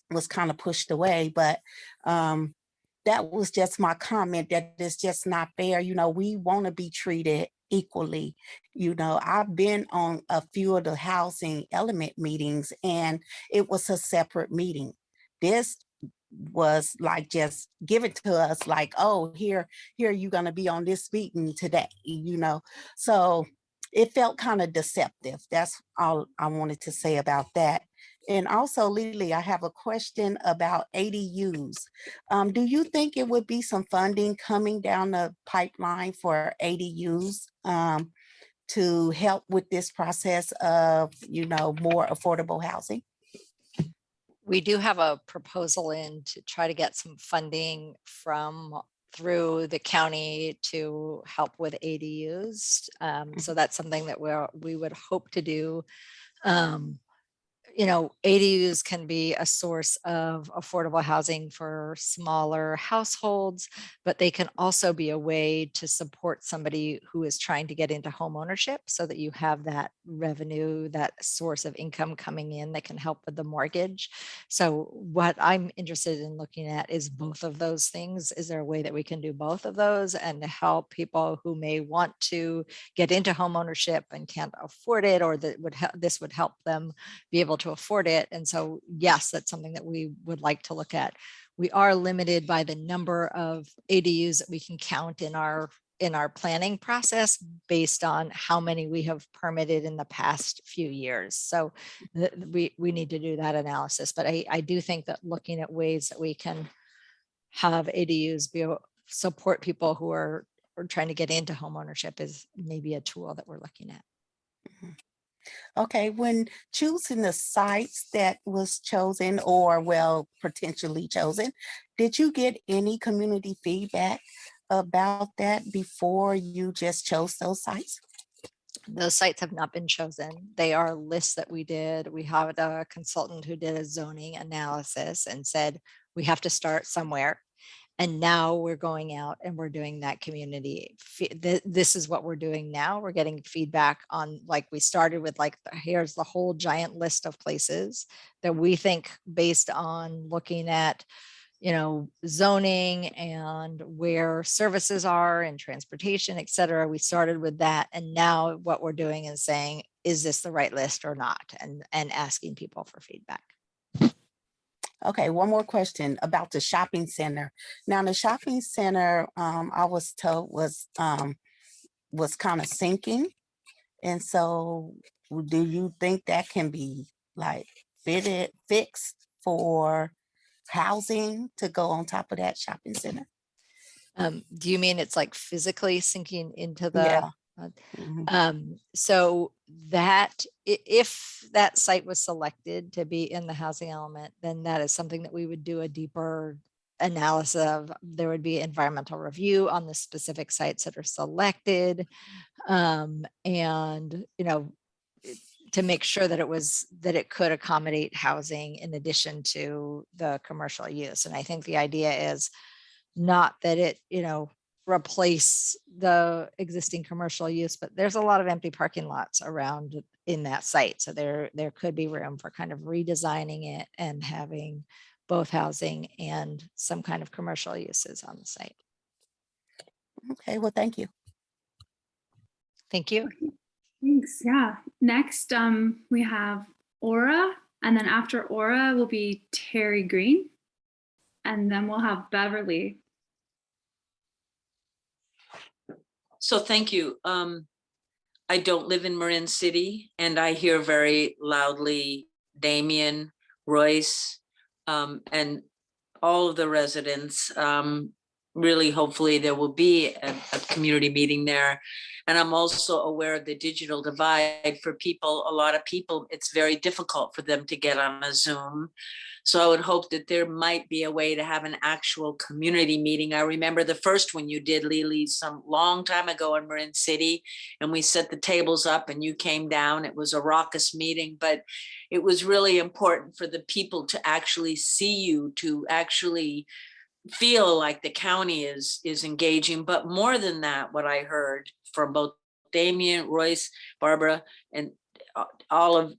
M: was kind of pushed away, but that was just my comment, that it's just not fair. You know, we want to be treated equally. You know, I've been on a few of the housing element meetings and it was a separate meeting. This was like just give it to us like, oh, here you're gonna be on this meeting today, you know. So it felt kind of deceptive. That's all I wanted to say about that. And also, Lily, I have a question about ADUs. Do you think it would be some funding coming down the pipeline for ADUs to help with this process of, you know, more affordable housing?
B: We do have a proposal in to try to get some funding through the county to help with ADUs. So that's something that we would hope to do. You know, ADUs can be a source of affordable housing for smaller households, but they can also be a way to support somebody who is trying to get into home ownership so that you have that revenue, that source of income coming in that can help with the mortgage. So what I'm interested in looking at is both of those things. Is there a way that we can do both of those and help people who may want to get into home ownership and can't afford it, or that this would help them be able to afford it? And so, yes, that's something that we would like to look at. We are limited by the number of ADUs that we can count in our planning process based on how many we have permitted in the past few years. So we need to do that analysis. But I do think that looking at ways that we can have ADUs support people who are trying to get into home ownership is maybe a tool that we're looking at.
M: Okay, when choosing the sites that was chosen or potentially chosen, did you get any community feedback about that before you just chose those sites?
B: Those sites have not been chosen. They are lists that we did. We have a consultant who did a zoning analysis and said, we have to start somewhere. And now we're going out and we're doing that community. This is what we're doing now. We're getting feedback on, like we started with, like, here's the whole giant list of places that we think, based on looking at zoning and where services are and transportation, et cetera. We started with that. And now what we're doing is saying, is this the right list or not? And asking people for feedback.
M: Okay, one more question about the shopping center. Now, the shopping center, I was told was kind of sinking. And so do you think that can be like fixed for housing to go on top of that shopping center?
B: Do you mean it's like physically sinking into the?
M: Yeah.
B: So that if that site was selected to be in the housing element, then that is something that we would do a deeper analysis of. There would be environmental review on the specific sites that are selected, and to make sure that it could accommodate housing in addition to the commercial use. And I think the idea is not that it replace the existing commercial use, but there's a lot of empty parking lots around in that site. So there could be room for kind of redesigning it and having both housing and some kind of commercial uses on the site.
M: Okay, well, thank you.
B: Thank you.
D: Thanks. Yeah. Next, we have Aura, and then after Aura will be Terry Green, and then we'll have Beverly.
S: So thank you. I don't live in Marin City, and I hear very loudly Damien, Royce, and all of the residents. Really, hopefully there will be a community meeting there. And I'm also aware of the digital divide for people. A lot of people, it's very difficult for them to get on a Zoom. So I would hope that there might be a way to have an actual community meeting. I remember the first one you did, Lily, some long time ago in Marin City, and we set the tables up and you came down. It was a raucous meeting, but it was really important for the people to actually see you, to actually feel like the county is engaging. But more than that, what I heard from both Damien, Royce, Barbara, and all of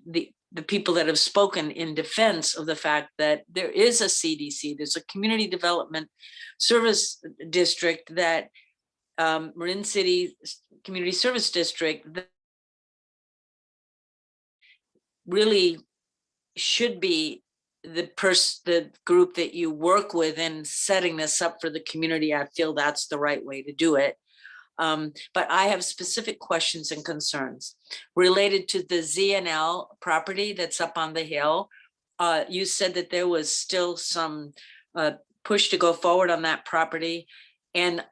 S: the people that have spoken in defense of the fact that there is a CDC, there's a community development service district that Marin City Community Service District that really should be the group that you work with in setting this up for the community. I feel that's the right way to do it. But I have specific questions and concerns related to the ZNL property that's up on the hill. You said that there was still some push to go forward on that property. And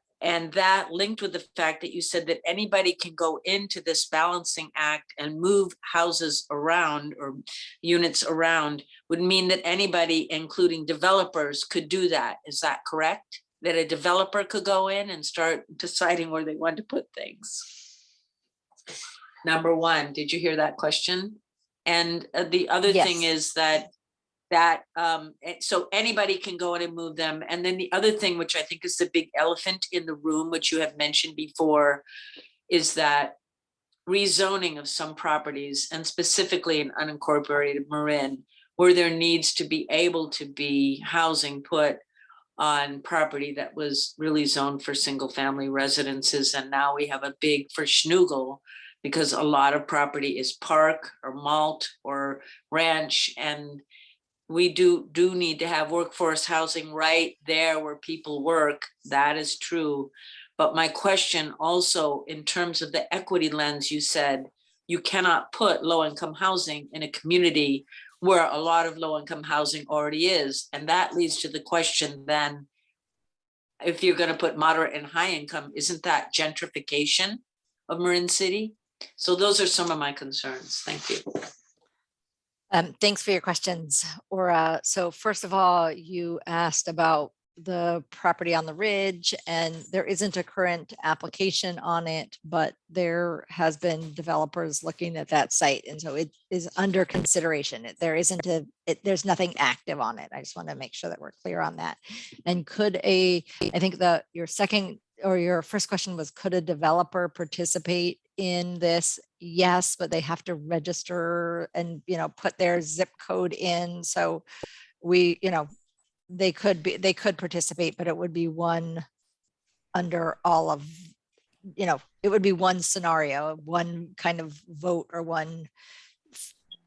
S: that linked with the fact that you said that anybody can go into this balancing act and move houses around or units around would mean that anybody, including developers, could do that. Is that correct? That a developer could go in and start deciding where they want to put things? Number one, did you hear that question? And the other thing is that so anybody can go in and move them. And then the other thing, which I think is the big elephant in the room, which you have mentioned before, is that rezoning of some properties, and specifically in unincorporated Marin, where there needs to be able to be housing put on property that was really zoned for single family residences. And now we have a big for Schnugel, because a lot of property is park or malt or ranch, and we do need to have workforce housing right there where people work. That is true. But my question also, in terms of the equity lens, you said you cannot put low-income housing in a community where a lot of low-income housing already is. And that leads to the question then, if you're going to put moderate and high income, isn't that gentrification of Marin City? So those are some of my concerns. Thank you.
B: Thanks for your questions, Aura. So first of all, you asked about the property on the ridge, and there isn't a current application on it, but there has been developers looking at that site. And so it is under consideration. There's nothing active on it. I just want to make sure that we're clear on that. And I think your second or your first question was, could a developer participate in this? Yes, but they have to register and put their zip code in. So they could participate, but it would be one under all of, it would be one scenario, one kind of vote or one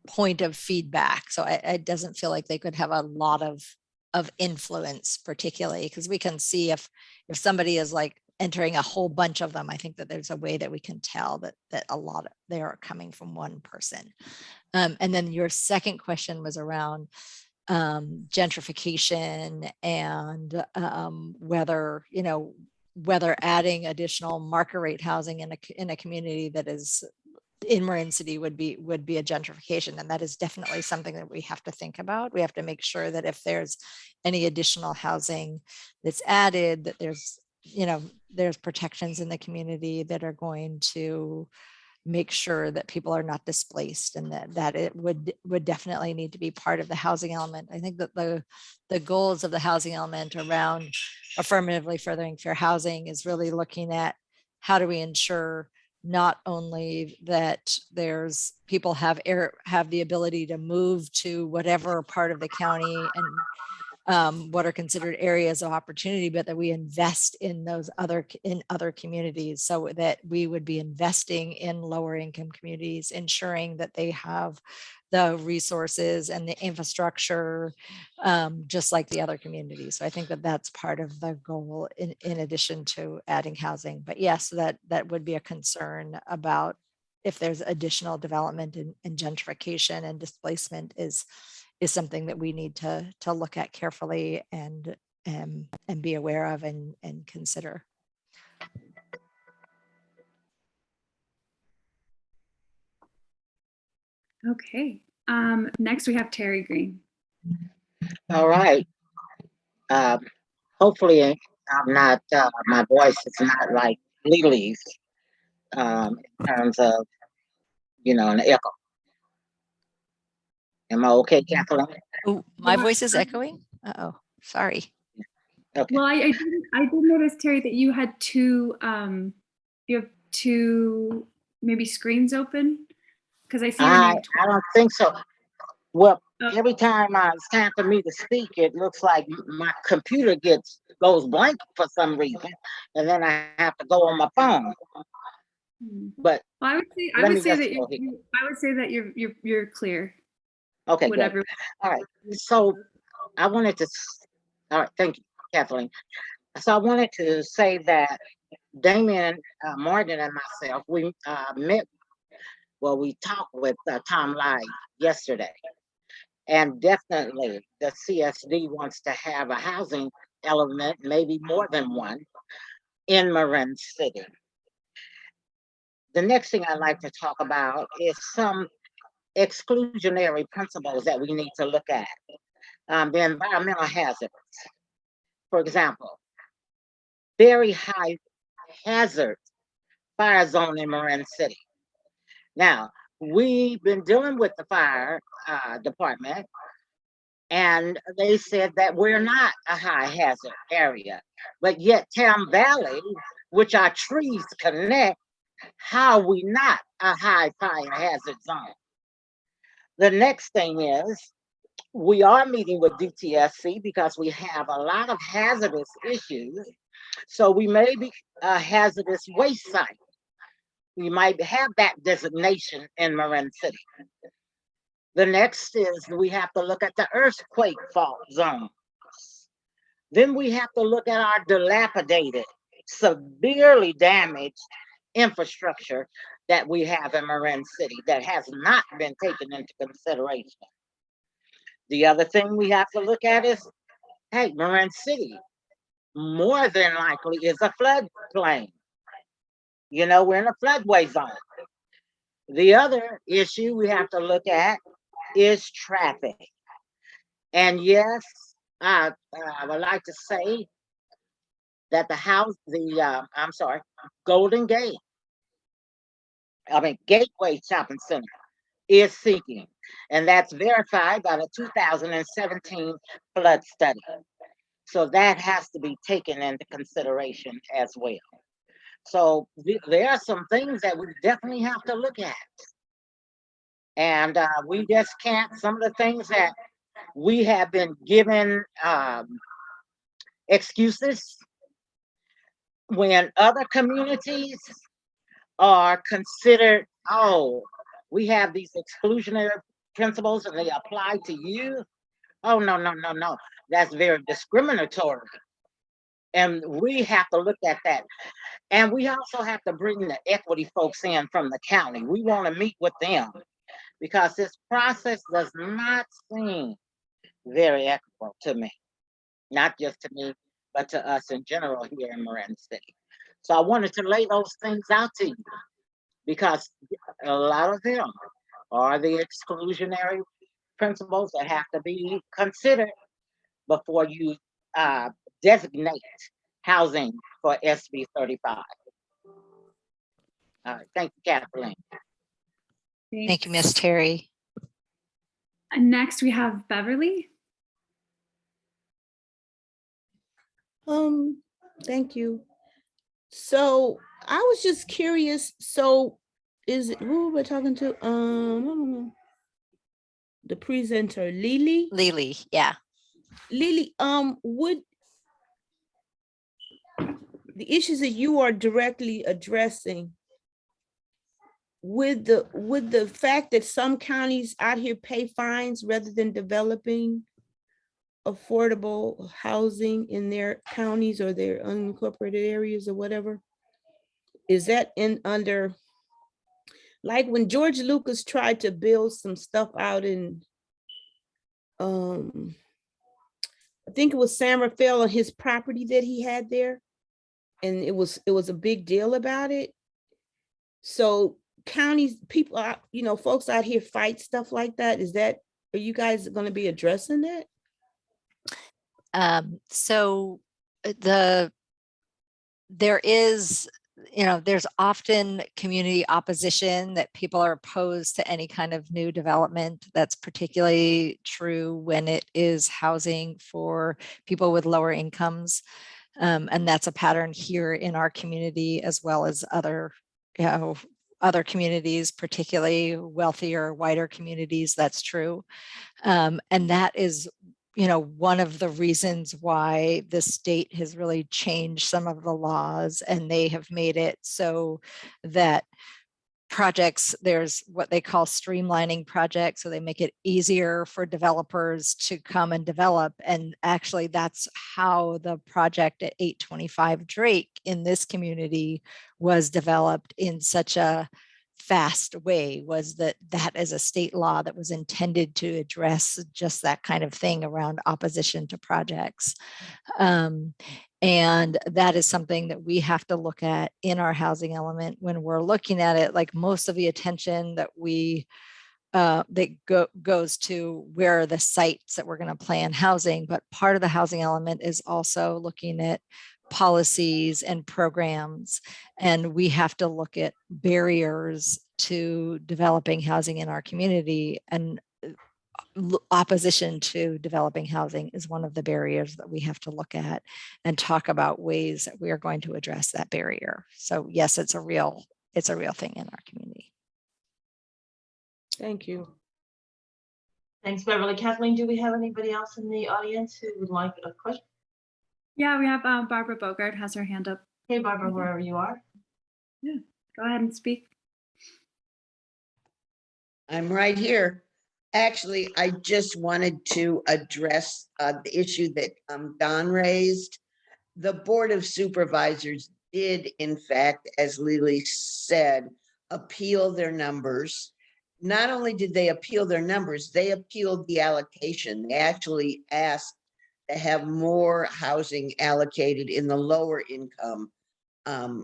B: point of feedback. So it doesn't feel like they could have a lot of influence, particularly because we can see if somebody is like entering a whole bunch of them. I think that there's a way that we can tell that a lot of they are coming from one person. And then your second question was around gentrification and whether adding additional market rate housing in a community that is in Marin City would be a gentrification. And that is definitely something that we have to think about. We have to make sure that if there's any additional housing that's added, that there's protections in the community that are going to make sure that people are not displaced, and that it would definitely need to be part of the housing element. I think that the goals of the housing element around affirmatively furthering fair housing is really looking at how do we ensure not only that there's people have the ability to move to whatever part of the county and what are considered areas of opportunity, but that we invest in those other communities, so that we would be investing in lower income communities, ensuring that they have the resources and the infrastructure, just like the other communities. So I think that that's part of the goal in addition to adding housing. But yes, that would be a concern about if there's additional development and gentrification and displacement is something that we need to look at carefully and be aware of and consider.
D: Okay. Next we have Terry Green.
K: All right. Hopefully I'm not, my voice is not like Lily's in terms of, an echo. Am I okay, Kathleen?
B: Oh, my voice is echoing? Uh-oh, sorry.
K: Okay.
D: Well, I did notice, Terry, that you had two maybe screens open, because I see your name.
K: I don't think so. Well, every time it's time for me to speak, it looks like my computer goes blank for some reason, and then I have to go on my phone. But
D: well, I would say that you're clear.
K: Okay,
D: whatever.
K: good. All right. So I wanted to. All right, thank you, Kathleen. So I wanted to say that Damien, Morgan, and myself, we met. Well, we talked with Tom Lai yesterday. And definitely the CSD wants to have a housing element, maybe more than one, in Marin City. The next thing I'd like to talk about is some exclusionary principles that we need to look at. The environmental hazards. For example, very high hazard fire zone in Marin City. Now, we've been dealing with the fire department, and they said that we're not a high hazard area, but yet Tam Valley, which our trees connect, how are we not a high fire hazard zone? The next thing is, we are meeting with DTSC because we have a lot of hazardous issues. So we may be a hazardous waste site. We might have that designation in Marin City. The next is we have to look at the earthquake fault zone. Then we have to look at our dilapidated, severely damaged infrastructure that we have in Marin City that has not been taken into consideration. The other thing we have to look at is, hey, Marin City, more than likely is a floodplain. We're in a floodway zone. The other issue we have to look at is traffic. And yes, I would like to say that Golden Gate, Gateway Shopping Center is seeking, and that's verified by the 2017 flood study. So that has to be taken into consideration as well. So there are some things that we definitely have to look at. And we just can't, some of the things that we have been given excuses when other communities are considered, oh, we have these exclusionary principles and they apply to you. Oh, no, no, no, no. That's very discriminatory. And we have to look at that. And we also have to bring the equity folks in from the county. We want to meet with them because this process does not seem very equitable to me. Not just to me, but to us in general here in Marin City. So I wanted to lay those things out to you because a lot of them are the exclusionary principles that have to be considered before you designate housing for SB 35. All right, thank you, Kathleen.
B: Thank you, Miss Terry.
D: And next we have Beverly.
E: Thank you. So I was just curious. So is it who we're talking to? The presenter, Lily?
B: Lily, yeah.
E: Lily, would the issues that you are directly addressing with the fact that some counties out here pay fines rather than developing affordable housing in their counties or their unincorporated areas or whatever, is that in under, like when George Lucas tried to build some stuff out in I think it was San Rafael on his property that he had there, and it was a big deal about it. So counties, people are, folks out here fight stuff like that. Are you guys going to be addressing that?
B: So there is, there's often community opposition that people are opposed to any kind of new development. That's particularly true when it is housing for people with lower incomes. And that's a pattern here in our community as well as other communities, particularly wealthier, whiter communities. That's true. And that is, one of the reasons why the state has really changed some of the laws, and they have made it so that projects, there's what they call streamlining projects. So they make it easier for developers to come and develop. And actually that's how the project at 825 Drake in this community was developed in such a fast way, was that is a state law that was intended to address just that kind of thing around opposition to projects. And that is something that we have to look at in our housing element when we're looking at it. Like most of the attention that goes to where are the sites that we're going to plan housing, but part of the housing element is also looking at policies and programs, and we have to look at barriers to developing housing in our community, and opposition to developing housing is one of the barriers that we have to look at and talk about ways that we are going to address that barrier. So yes, it's a real thing in our community.
E: Thank you.
A: Thanks, Beverly. Kathleen, do we have anybody else in the audience who would like a question?
D: Yeah, we have Barbara Bogart has her hand up.
A: Hey, Barbara, wherever you are.
D: Yeah, go ahead and speak.
G: I'm right here. Actually, I just wanted to address the issue that Don raised. The Board of Supervisors did, in fact, as Lily said, appeal their numbers. Not only did they appeal their numbers, they appealed the allocation. They actually asked to have more housing allocated in the lower income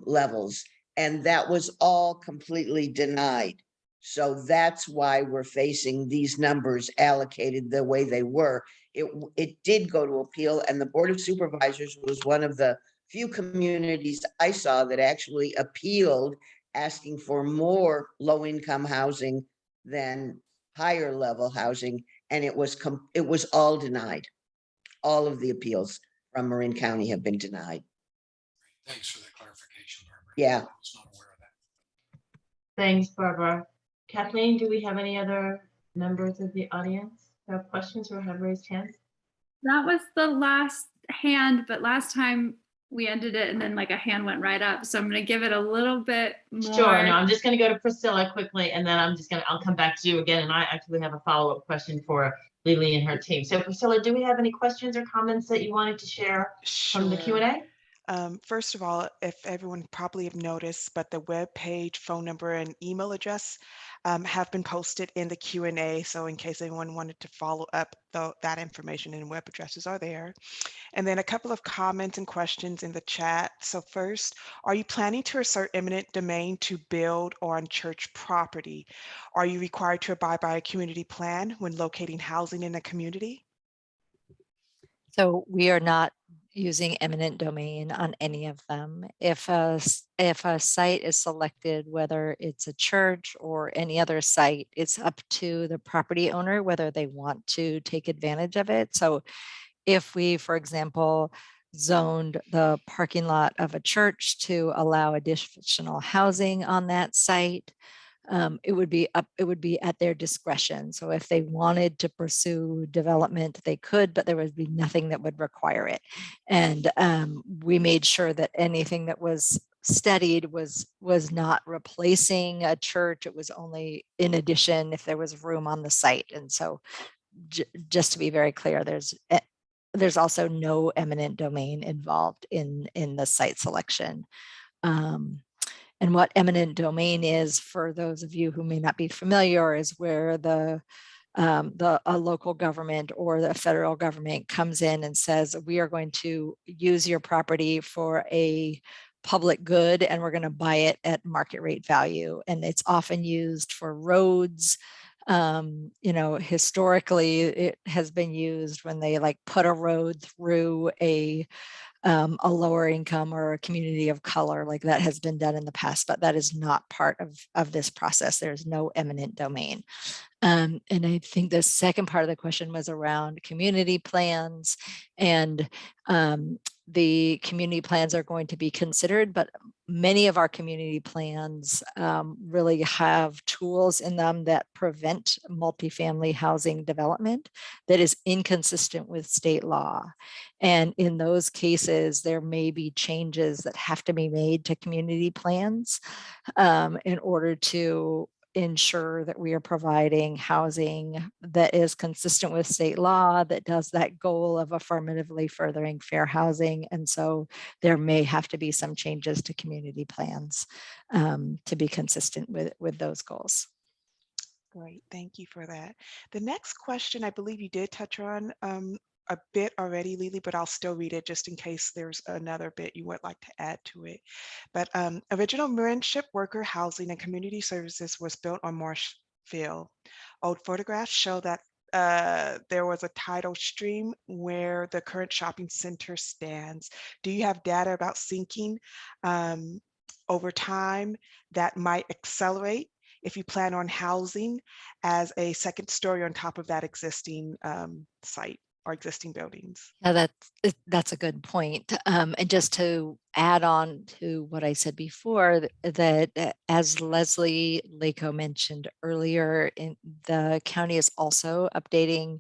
G: levels, and that was all completely denied. So that's why we're facing these numbers allocated the way they were. It did go to appeal, and the Board of Supervisors was one of the few communities I saw that actually appealed, asking for more low-income housing than higher level housing, and it was all denied. All of the appeals from Marin County have been denied.
H: Thanks for the clarification, Barbara.
G: Yeah.
H: I was not aware of that.
A: Thanks, Barbara. Kathleen, do we have any other members of the audience Do you have questions or have raised hands?
D: That was the last hand, but last time we ended it and then like a hand went right up. So I'm going to give it a little bit more.
A: Sure. No, I'm just going to go to Priscilla quickly, and then I'll come back to you again. And I actually have a follow-up question for Lily and her team. So Priscilla, do we have any questions or comments that you wanted to share from the Q&A?
C: First of all, if everyone probably have noticed, but the web page, phone number, and email address have been posted in the Q&A. So in case anyone wanted to follow up, that information and web addresses are there. And then a couple of comments and questions in the chat. So first, are you planning to assert eminent domain to build on church property? Are you required to abide by a community plan when locating housing in a community?
B: So we are not using eminent domain on any of them. If a site is selected, whether it's a church or any other site, it's up to the property owner whether they want to take advantage of it. So if we, for example, zoned the parking lot of a church to allow additional housing on that site, it would be at their discretion. So if they wanted to pursue development, they could, but there would be nothing that would require it. And we made sure that anything that was studied was not replacing a church. It was only in addition if there was room on the site. And so just to be very clear, there's also no eminent domain involved in the site selection. And what eminent domain is, for those of you who may not be familiar, is where a local government or the federal government comes in and says, we are going to use your property for a public good and we're going to buy it at market rate value. And it's often used for roads. Historically, it has been used when they like put a road through a lower income or a community of color, like that has been done in the past, but that is not part of this process. There's no eminent domain. And I think the second part of the question was around community plans, and the community plans are going to be considered, but many of our community plans really have tools in them that prevent multifamily housing development that is inconsistent with state law. And in those cases, there may be changes that have to be made to community plans in order to ensure that we are providing housing that is consistent with state law, that does that goal of affirmatively furthering fair housing. And so there may have to be some changes to community plans to be consistent with those goals.
C: Great, thank you for that. The next question, I believe you did touch on a bit already, Lily, but I'll still read it just in case there's another bit you would like to add to it. But original Marin ship worker housing and community services was built on Marshfield. Old photographs show that there was a tidal stream where the current shopping center stands. Do you have data about sinking over time that might accelerate if you plan on housing as a second story on top of that existing site or existing buildings?
B: Yeah, that's a good point. And just to add on to what I said before, that as Leslie Lako mentioned earlier, the county is also updating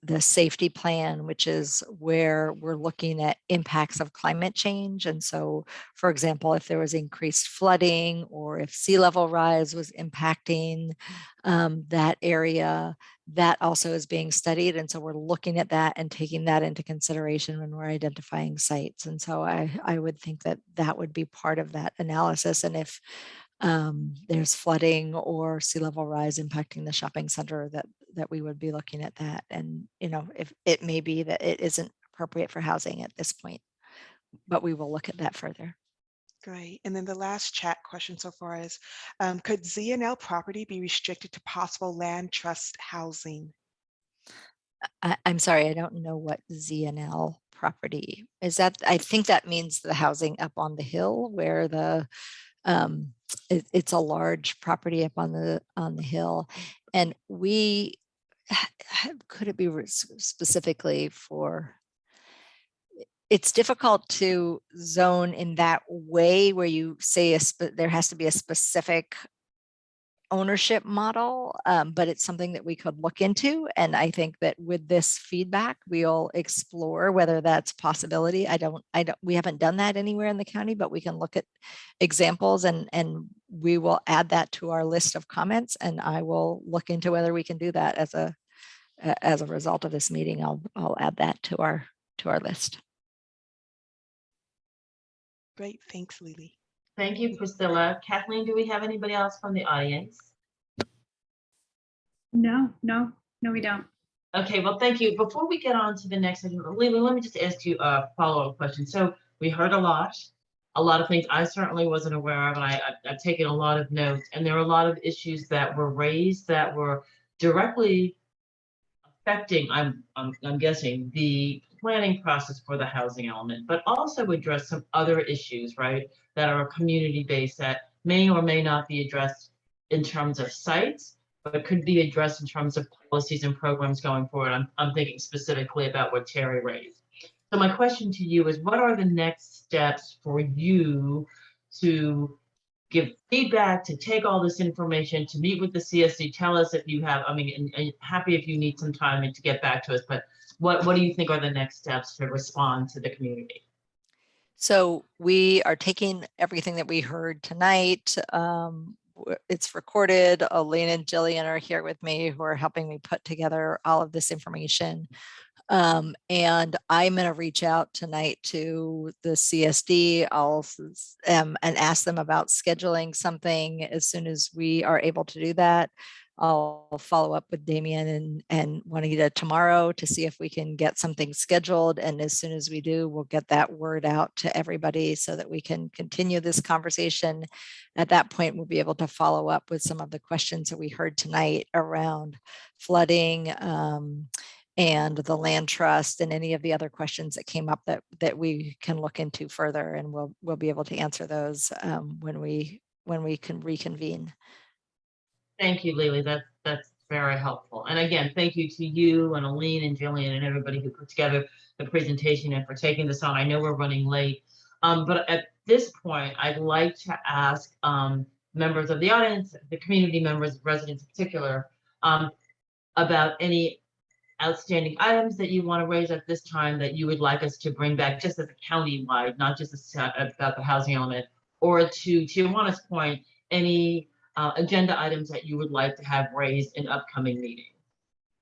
B: the safety plan, which is where we're looking at impacts of climate change. And so, for example, if there was increased flooding or if sea level rise was impacting that area, that also is being studied. And so we're looking at that and taking that into consideration when we're identifying sites. And so I would think that that would be part of that analysis. And if there's flooding or sea level rise impacting the shopping center, that we would be looking at that. And, if it may be that it isn't appropriate for housing at this point, but we will look at that further.
C: Great. And then the last chat question so far is, could ZNL property be restricted to possible land trust housing?
B: I'm sorry, I don't know what ZNL property is. That I think that means the housing up on the hill where it's a large property up on the hill, and we could it be specifically for. It's difficult to zone in that way where you say there has to be a specific ownership model, but it's something that we could look into. And I think that with this feedback, we'll explore whether that's a possibility. We haven't done that anywhere in the county, but we can look at examples and we will add that to our list of comments. And I will look into whether we can do that as a result of this meeting. I'll add that to our list.
C: Great, thanks, Lily.
A: Thank you, Priscilla. Kathleen, do we have anybody else from the audience?
D: No, we don't.
A: Okay, well, thank you. Before we get on to the next, Lily, let me just ask you a follow-up question. So we heard a lot of things I certainly wasn't aware of, and I've taken a lot of notes, and there are a lot of issues that were raised that were directly affecting, I'm guessing, the planning process for the housing element, but also address some other issues, right, that are community-based that may or may not be addressed in terms of sites, but could be addressed in terms of policies and programs going forward. I'm thinking specifically about what Terry raised. So my question to you is, what are the next steps for you to give feedback, to take all this information, to meet with the CSD, tell us if you have, and happy if you need some time and to get back to us, but what do you think are the next steps to respond to the community?
B: So we are taking everything that we heard tonight. It's recorded. Aline and Jillian are here with me who are helping me put together all of this information. And I'm going to reach out tonight to the CSD and ask them about scheduling something as soon as we are able to do that. I'll follow up with Damien and Juanita tomorrow to see if we can get something scheduled. And as soon as we do, we'll get that word out to everybody so that we can continue this conversation. At that point, we'll be able to follow up with some of the questions that we heard tonight around flooding, and the land trust and any of the other questions that came up that we can look into further, and we'll be able to answer those when we can reconvene.
A: Thank you, Lily. That's very helpful. And again, thank you to you and Aline and Jillian and everybody who put together the presentation and for taking this on. I know we're running late, but at this point, I'd like to ask members of the audience, the community members, residents in particular, about any outstanding items that you want to raise at this time that you would like us to bring back, just as a county-wide, not just about the housing element, or to Tijuana's point, any agenda items that you would like to have raised in upcoming meetings.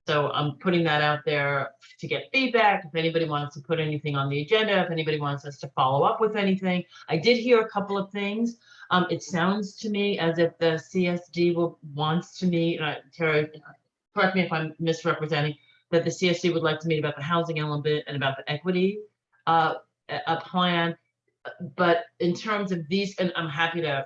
A: So I'm putting that out there to get feedback. If anybody wants to put anything on the agenda, if anybody wants us to follow up with anything. I did hear a couple of things. It sounds to me as if the CSD wants to meet, Terry, correct me if I'm misrepresenting, that the CSD would like to meet about the housing element and about the equity plan. But in terms of these, and I'm happy to,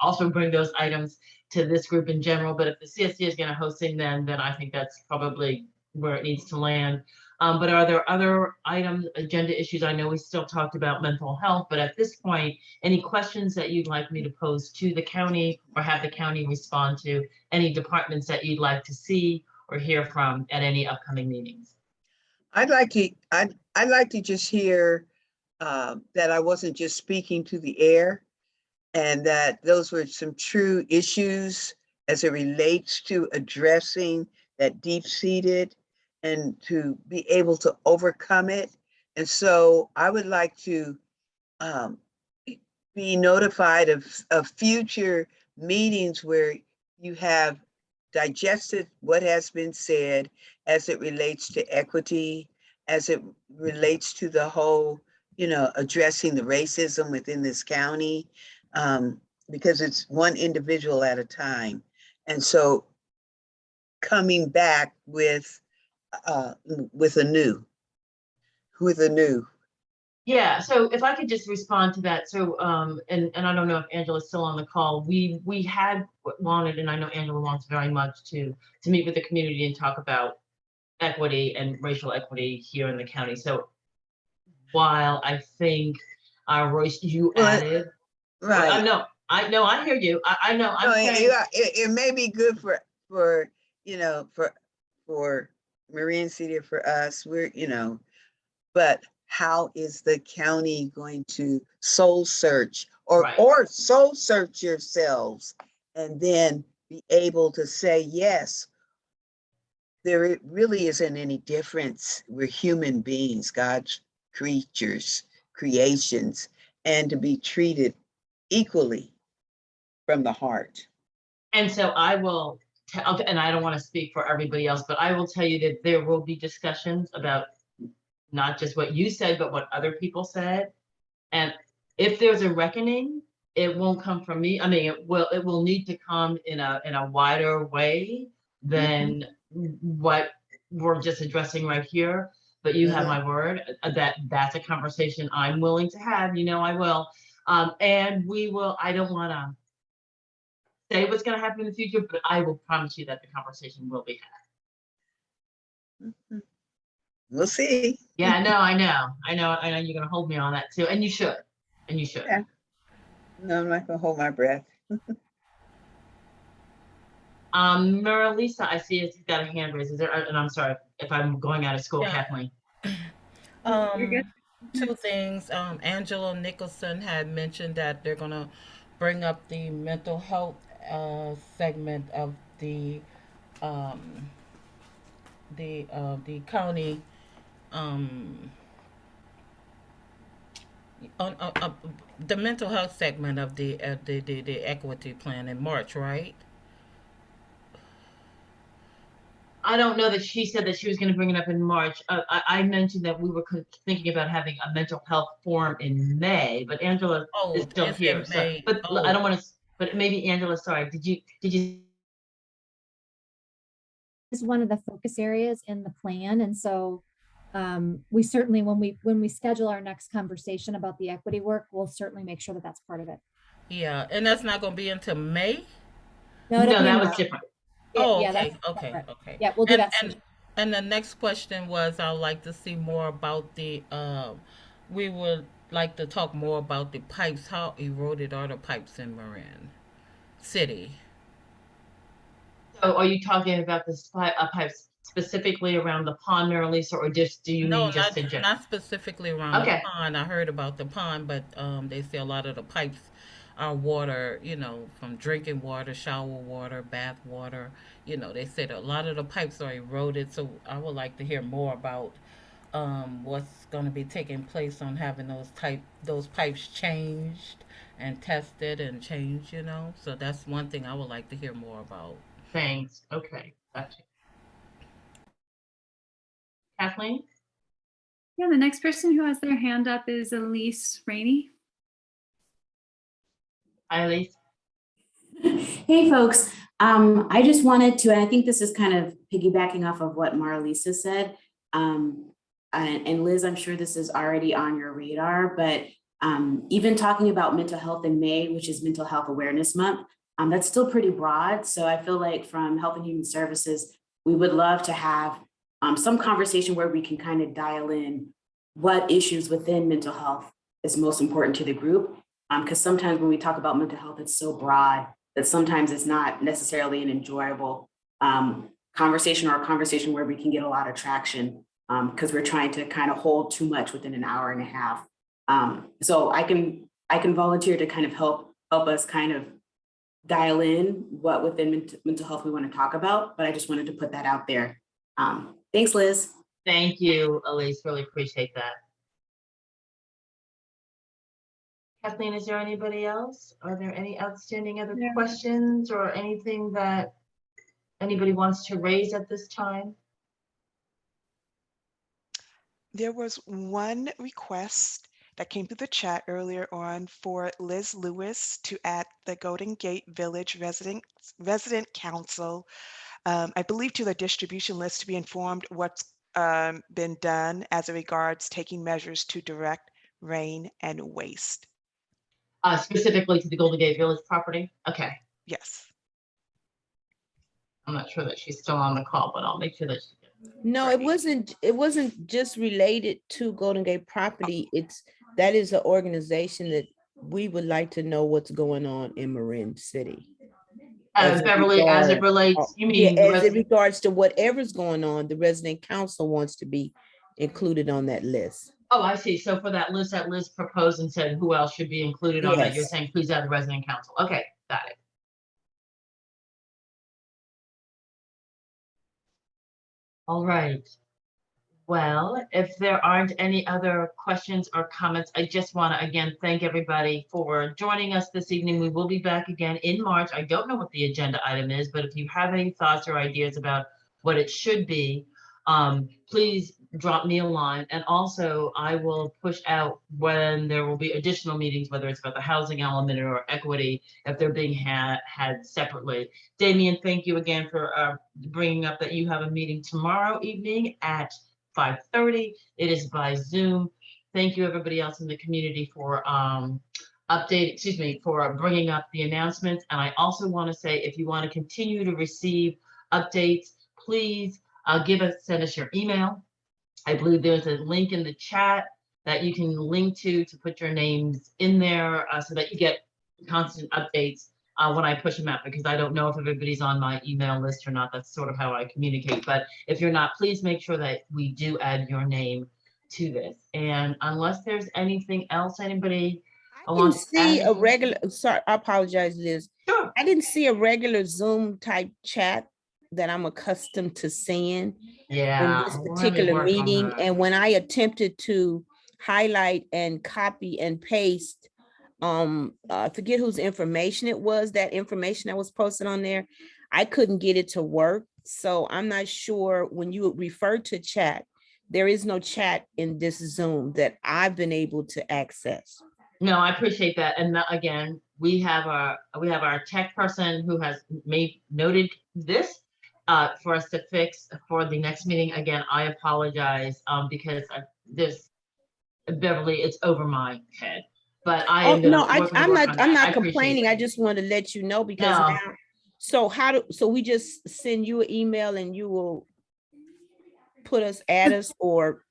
A: also bring those items to this group in general, but if the CSD is going to hosting them, then I think that's probably where it needs to land. But are there other items, agenda issues? I know we still talked about mental health, but at this point, any questions that you'd like me to pose to the county or have the county respond to, any departments that you'd like to see or hear from at any upcoming meetings?
Q: I'd like to just hear that I wasn't just speaking to the air, and that those were some true issues as it relates to addressing that deep-seated and to be able to overcome it. And so I would like to be notified of future meetings where you have digested what has been said as it relates to equity, as it relates to the whole, addressing the racism within this county, because it's one individual at a time. And so coming back with a new.
A: Yeah, so if I could just respond to that. So, and I don't know if Angela's still on the call. We had wanted, and I know Angela wants very much to meet with the community and talk about equity and racial equity here in the county. So while I think, Royce, you added,
Q: right?
A: I hear you. I know. I'm saying
Q: it may be good for Marin City, for us. But how is the county going to soul search or soul search yourselves and then be able to say, yes, there really isn't any difference. We're human beings, God's creatures, creations, and to be treated equally from the heart.
A: And so I will tell, and I don't want to speak for everybody else, but I will tell you that there will be discussions about not just what you said, but what other people said. And if there's a reckoning, it won't come from me. I mean, it will need to come in a wider way than what we're just addressing right here. But you have my word that that's a conversation I'm willing to have. You know, I will. And we will, I don't want to say what's going to happen in the future, but I will promise you that the conversation will be had.
Q: We'll see.
A: Yeah, I know you're going to hold me on that too. And you should.
Q: Yeah. No, I'm not going to hold my breath.
A: Maralisa, I see you've got a hand raised. Is there, and I'm sorry if I'm going out of school,
L: Yeah.
A: Kathleen.
L: Two things. Angela Nicholson had mentioned that they're gonna bring up the mental health segment of the county on the mental health segment of the equity plan in March, right?
A: I don't know that she said that she was going to bring it up in March. I mentioned that we were thinking about having a mental health forum in May, but Angela is still
L: it's in
A: here. So,
L: May.
A: but I don't want to. But maybe Angela, sorry. Did you?
P: Is one of the focus areas in the plan, and so we certainly, when we schedule our next conversation about the equity work, we'll certainly make sure that that's part of it.
L: Yeah, and that's not going to be until May.
P: No,
A: that was different.
L: Oh,
P: Yeah,
L: okay,
P: that's
L: okay,
P: separate.
L: okay.
P: Yeah, we'll do that soon.
L: And the next question was, I would like to see more about the, we would like to talk more about the pipes. How eroded are the pipes in Marin City?
A: So, are you talking about the pipes specifically around the pond, Maralisa, or just do you
L: No,
A: mean just in general?
L: not specifically around the
A: Okay.
L: pond. I heard about the pond, but they say a lot of the pipes are water, you know, from drinking water, shower water, bath water. You know, they said a lot of the pipes are eroded. So I would like to hear more about what's going to be taking place on having those pipes changed and tested and changed. You know, so that's one thing I would like to hear more about.
A: Thanks. Okay, gotcha. Kathleen?
D: Yeah, the next person who has their hand up is Elise Rainey.
A: Hi, Elise.
I: Hey, folks. I just wanted to, and I think this is kind of piggybacking off of what Maralisa said. And Liz, I'm sure this is already on your radar, but even talking about mental health in May, which is Mental Health Awareness Month, that's still pretty broad. So I feel like from Health and Human Services, we would love to have some conversation where we can kind of dial in what issues within mental health is most important to the group. Because sometimes when we talk about mental health, it's so broad that sometimes it's not necessarily an enjoyable conversation, or a conversation where we can get a lot of traction, because we're trying to kind of hold too much within an hour and a half. So I can volunteer to kind of help us kind of dial in what within mental health we want to talk about, but I just wanted to put that out there. Thanks, Liz.
A: Thank you, Elise. Really appreciate that. Kathleen, is there anybody else? Are there any outstanding other questions or anything that anybody wants to raise at this time?
C: There was one request that came through the chat earlier on for Liz Lewis to add the Golden Gate Village Resident Council, I believe, to the distribution list to be informed what's been done as it regards taking measures to direct rain and waste.
A: Specifically to the Golden Gate Village property? Okay.
C: Yes.
A: I'm not sure that she's still on the call, but I'll make sure that she gets.
E: No, it wasn't just related to Golden Gate property. That is an organization that we would like to know what's going on in Marin City.
A: Beverly, as it relates, you mean?
E: Yeah, as it regards to whatever's going on, the resident council wants to be included on that list.
A: Oh, I see. So for that Liz proposed and said who else should be included on that, you're
E: Yes.
A: saying please add the resident council. Okay, got it. All right. Well, if there aren't any other questions or comments, I just want to again thank everybody for joining us this evening. We will be back again in March. I don't know what the agenda item is, but if you have any thoughts or ideas about what it should be, please drop me a line. And also I will push out when there will be additional meetings, whether it's about the housing element or equity, if they're being had separately. Damien, thank you again for bringing up that you have a meeting tomorrow evening at 5:30. It is by Zoom. Thank you, everybody else in the community for for bringing up the announcements. And I also want to say, if you want to continue to receive updates, please send us your email. I believe there's a link in the chat that you can link to put your names in there so that you get constant updates when I push them out, because I don't know if everybody's on my email list or not. That's sort of how I communicate. But if you're not, please make sure that we do add your name to this. And unless there's anything else, anybody
E: I didn't see a regular, sorry, I apologize, Liz.
A: Sure.
E: I didn't see a regular Zoom type chat that I'm accustomed to seeing in this particular meeting. And when I attempted to highlight and copy and paste, I forget whose information it was, that information that was posted on there, I couldn't get it to work. So I'm not sure, when you refer to chat, there is no chat in this Zoom that I've been able to access.
A: No, I appreciate that. And again, we have our tech person who has noted this for us to fix for the next meeting. Again, I apologize because Beverly, it's over my head. But I am
E: I'm not complaining. I just want to let you know, because now, so we just send you an email and you will add us, or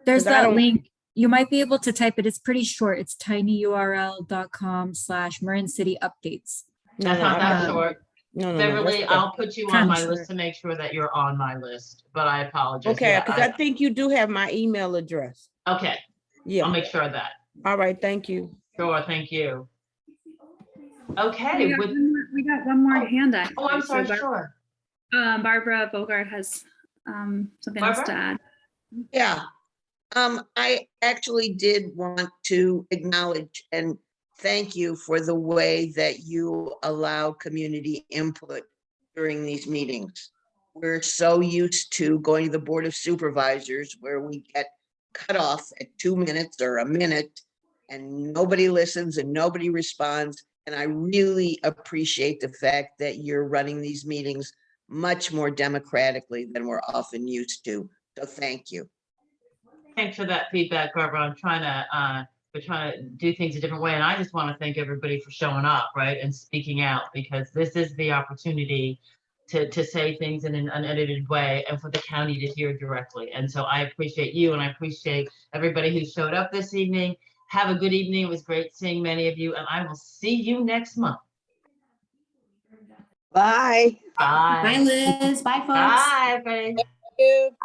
F: there's that link. You might be able to type it. It's pretty short. It's tinyurl.com/Marin City updates.
A: That's not that short.
E: No,
A: Beverly, I'll put you on my list to make sure that you're on my list, but I apologize.
E: Okay, because I think you do have my email address.
A: Okay. Yeah. I'll make sure of that.
E: All right, thank you.
A: Sure, thank you. Okay.
D: We got one more hand up.
A: Oh, I'm sorry, sure.
D: Barbara Bogart has something else to add.
G: Yeah. I actually did want to acknowledge and thank you for the way that you allow community input during these meetings. We're so used to going to the Board of Supervisors where we get cut off at 2 minutes or a minute and nobody listens and nobody responds. And I really appreciate the fact that you're running these meetings much more democratically than we're often used to. So thank you.
A: Thanks for that feedback, Barbara. We're trying to do things a different way. And I just want to thank everybody for showing up, right, and speaking out, because this is the opportunity to say things in an unedited way and for the county to hear directly. And so I appreciate you, and I appreciate everybody who showed up this evening. Have a good evening. It was great seeing many of you, and I will see you next month.
G: Bye.
A: Bye.
I: Bye, Liz. Bye, folks.
A: Bye, everybody.
E: Thank you.